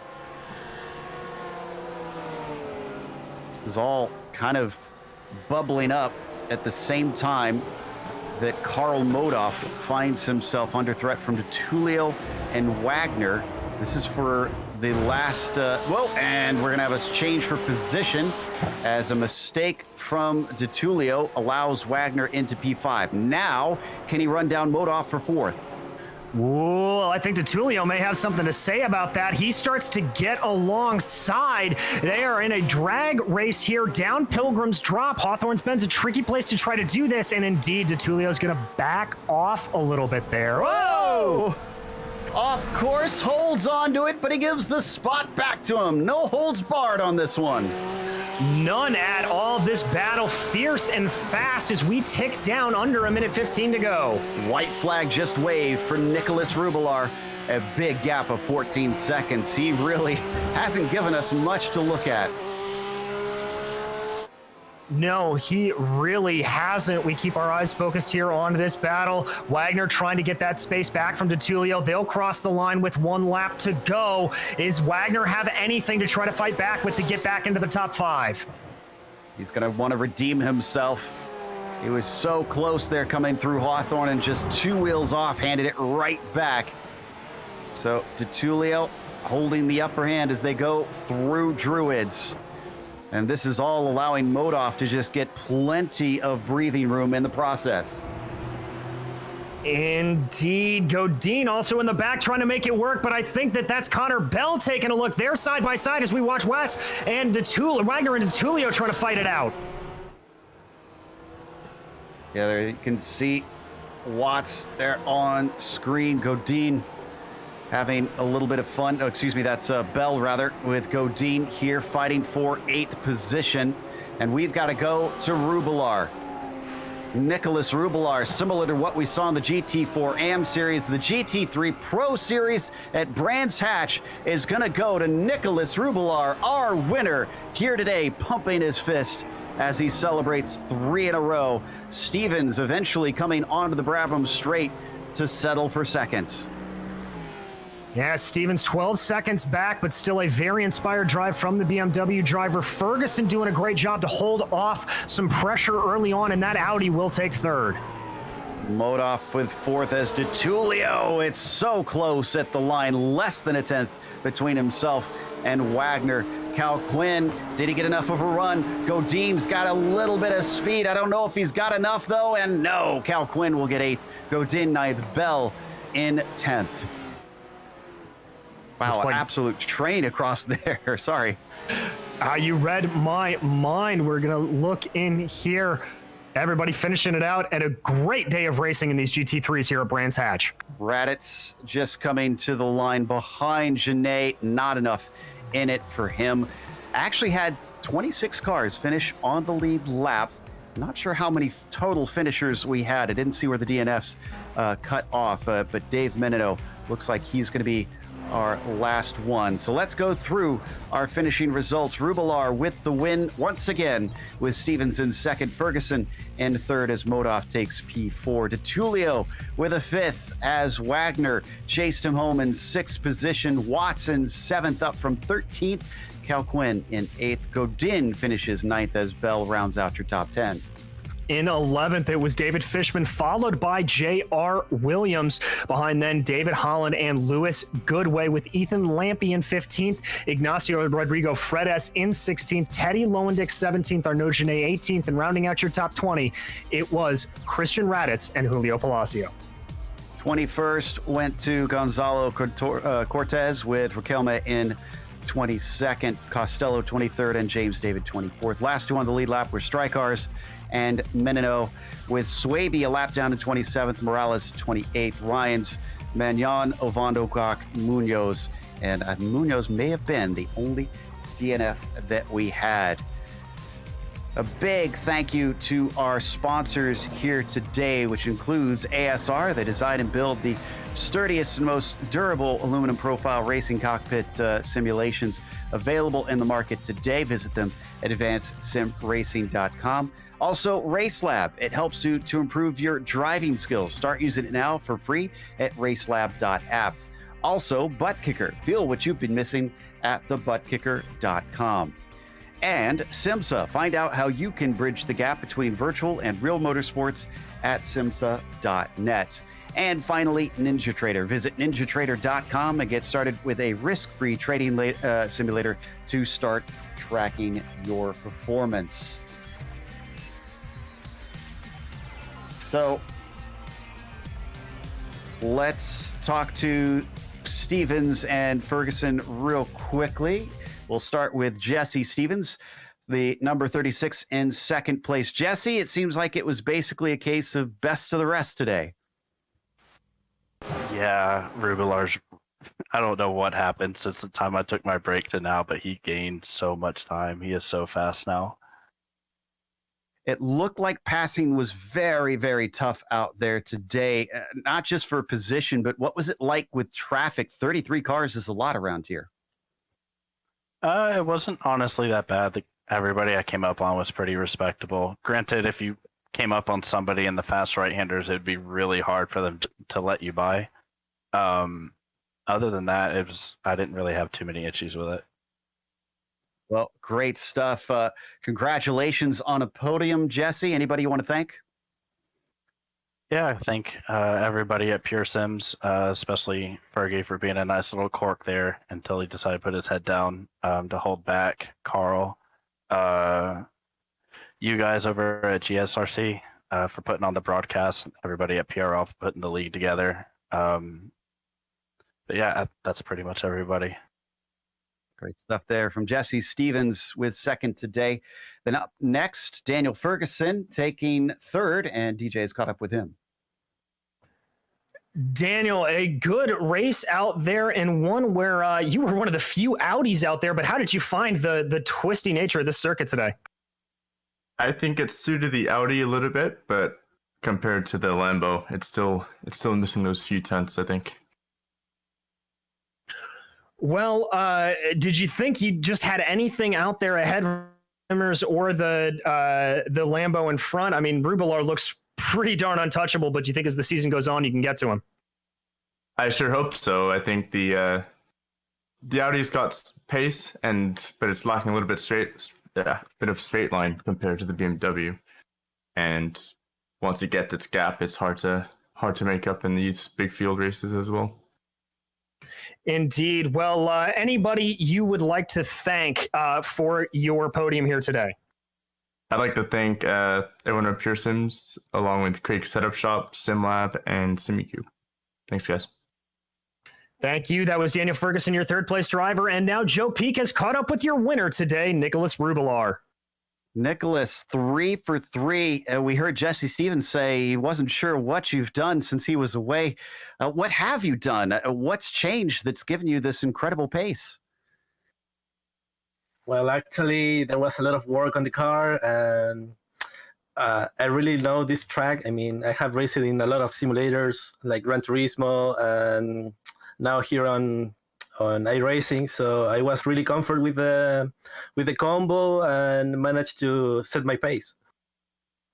This is all kind of bubbling up at the same time that Karl Modoff finds himself under threat from DeTulio and Wagner. This is for the last, whoa, and we're gonna have us change for position as a mistake from DeTulio allows Wagner into P5. Now, can he run down Modoff for 4th? Whoa, I think DeTulio may have something to say about that. He starts to get alongside. They are in a drag race here down Pilgrim's Drop. Hawthorne's Bend's a tricky place to try to do this, and indeed, DeTulio's gonna back off a little bit there. Whoa! Off course, holds on to it, but he gives the spot back to him. No holds barred on this one. None at all. This battle fierce and fast as we tick down under 1:15 to go. White flag just waved for Nicholas Rubelar. A big gap of 14 seconds. He really hasn't given us much to look at. No, he really hasn't. We keep our eyes focused here on this battle. Wagner trying to get that space back from DeTulio. They'll cross the line with 1 lap to go. Is Wagner have anything to try to fight back with to get back into the top 5? He's going to want to redeem himself. He was so close there coming through Hawthorne and just 2 wheels off, handed it right back. So DeTulio holding the upper hand as they go through Druids. And this is all allowing Modoff to just get plenty of breathing room in the process. Indeed. Godin also in the back trying to make it work, but I think that's Connor Bell taking a look. They're side by side as we watch Watts and Wagner and DeTulio trying to fight it out. Yeah, there you can see Watts there on screen. Godin having a little bit of fun. Oh, excuse me, that's Bell rather, with Godin here fighting for 8th position. And we've got to go to Rubilar. Nicholas Rubilar, similar to what we saw in the GT4 AM Series, the GT3 Pro Series at Brands Hatch is going to go to Nicholas Rubilar, our winner here today, pumping his fist as he celebrates 3 in a row. Stevens eventually coming onto the Brabham Straight to settle for 2nd. Yeah, Stevens 12 seconds back, but still a very inspired drive from the BMW driver. Ferguson doing a great job to hold off some pressure early on, and that Audi will take 3rd. Modoff with 4th as DeTulio. It's so close at the line, less than a 10th between himself and Wagner. Cal Quinn, did he get enough of a run? Godin's got a little bit of speed. I don't know if he's got enough though, and no, Cal Quinn will get 8th. Godin 9th, Bell in 10th. Wow, an absolute train across there. Sorry. You read my mind. We're going to look in here. Everybody finishing it out at a great day of racing in these GT3s here at Brands Hatch. Raditz just coming to the line behind Genet. Not enough in it for him. Actually had 26 cars finish on the lead lap. Not sure how many total finishers we had. I didn't see where the DNFs cut off, but Dave Menino looks like he's going to be our last one. So let's go through our finishing results. Rubilar with the win once again, with Stevens in 2nd, Ferguson in 3rd as Modoff takes P4. DeTulio with a 5th as Wagner chased him home in 6th position. Watson 7th up from 13th. Cal Quinn in 8th. Godin finishes 9th as Bell rounds out your top 10. In 11th, it was David Fishman, followed by J.R. Williams. Behind then, David Holland and Lewis Goodway, with Ethan Lampy in 15th, Ignacio Rodrigo Fredes in 16th, Teddy Lowendick 17th, Arnaud Genet 18th, and rounding out your top 20, it was Christian Raditz and Julio Palacio. 21st went to Gonzalo Cortez with Raquelme in 22nd, Costello 23rd, and James David 24th. Last 2 on the lead lap were Strykars and Menino, with Swaby a lap down to 27th, Morales 28th, Ryans, Magnan, Ovando, Gok, Munoz, and Munoz may have been the only DNF that we had. A big thank you to our sponsors here today, which includes ASR. They design and build the sturdiest and most durable aluminum profile racing cockpit simulations available in the market today. Visit them at advancedsimracing.com. Also, RaceLab. It helps you to improve your driving skills. Start using it now for free at racelab.app. Also, ButtKicker. Feel what you've been missing at thebuttkicker.com. And SIMMSA. Find out how you can bridge the gap between virtual and real motorsports at SIMMSA.net. And finally, NinjaTrader. Visit ninjatrader.com and get started with a risk-free trading simulator to start tracking your performance. So let's talk to Stevens and Ferguson real quickly. We'll start with Jesse Stevens, the number 36 in 2nd place. Jesse, it seems like it was basically a case of best of the rest today. Yeah, Rubilar's, I don't know what happened since the time I took my break to now, but he gained so much time. He is so fast now. It looked like passing was very, very tough out there today, not just for position, but what was it like with traffic? 33 cars is a lot around here. It wasn't honestly that bad. Everybody I came up on was pretty respectable. Granted, if you came up on somebody in the fast right-handers, it'd be really hard for them to let you by. Other than that, I didn't really have too many issues with it. Well, great stuff. Congratulations on a podium, Jesse. Anybody you want to thank? Yeah, I thank everybody at Pure Sims, especially Fergie for being a nice little cork there until he decided to put his head down to hold back Carl. you guys over at GSRC for putting on the broadcast, everybody at PRL for putting the league together. But yeah, that's pretty much everybody. Great stuff there from Jesse Stevens with second today. Then up next, Daniel Ferguson taking third, and DJ has caught up with him. Daniel, a good race out there, and one where you were one of the few Audis out there, but how did you find the twisty nature of this circuit today? I think it suited the Audi a little bit, but compared to the Lambo, it's still missing those few tenths, I think. Well, did you think you just had anything out there ahead of or the Lambo in front? I mean, Rubilar looks pretty darn untouchable, but do you think as the season goes on, you can get to him? I sure hope so. I think the Audi's got pace, but it's lacking a little bit bit of straight line compared to the BMW. And once it gets its gap, it's hard to make up in these big field races as well. Indeed. Well, anybody you would like to thank for your podium here today? I'd like to thank everyone at Pure Sims, along with Craig Setup Shop, SimLab, and SimEQ. Thanks, guys. Thank you. That was Daniel Ferguson, your third place driver. And now Joe Peak has caught up with your winner today, Nicholas Rubilar. Nicholas, 3 for 3. We heard Jesse Stevens say he wasn't sure what you've done since he was away. What have you done? What's changed that's given you this incredible pace? Well, actually, there was a lot of work on the car, and I really know this track. I mean, I have raced in a lot of simulators like Gran Turismo, and now here on iRacing. So I was really comfortable with the combo and managed to set my pace.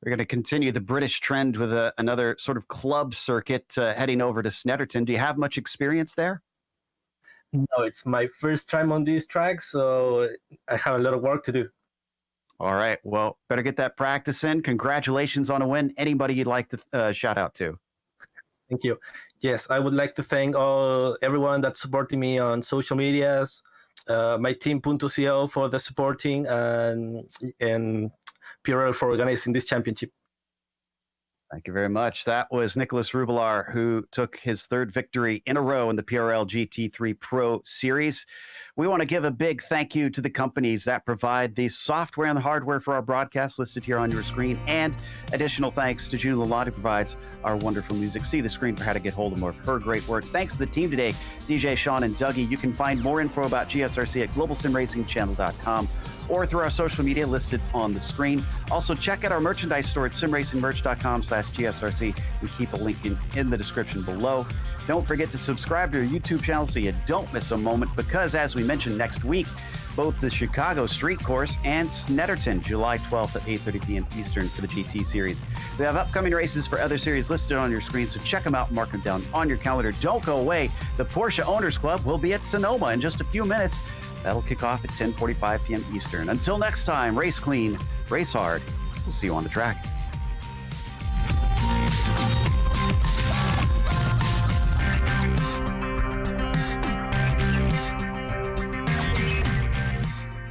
We're going to continue the British trend with another sort of club circuit heading over to Snetterton. Do you have much experience there? No, it's my first time on this track, so I have a lot of work to do. All right. Well, better get that practice in. Congratulations on a win. Anybody you'd like to shout out to? Thank you. Yes, I would like to thank everyone that's supporting me on social medias, my team Punto.co for the supporting, and PRL for organizing this championship. Thank you very much. That was Nicholas Rubilar, who took his third victory in a row in the PRL GT3 Pro Series. We want to give a big thank you to the companies that provide the software and the hardware for our broadcast listed here on your screen. And additional thanks to June Lalonde, who provides our wonderful music. See the screen for how to get hold of more of her great work. Thanks to the team today, DJ, Sean, and Dougie. You can find more info about GSRC at globalsimracingchannel.com or through our social media listed on the screen. Also, check out our merchandise store at simracingmerch.com/GSRC. We keep a link in the description below. Don't forget to subscribe to our YouTube channel so you don't miss a moment, because as we mentioned, next week, both the Chicago Street Course and Snetterton, July 12th at 8:30 p.m. Eastern for the GT Series. We have upcoming races for other series listed on your screen, so check them out and mark them down on your calendar. Don't go away. The Porsche Owners Club will be at Sonoma in just a few minutes. That'll kick off at 10:45 p.m. Eastern. Until next time, race clean, race hard. We'll see you on the track.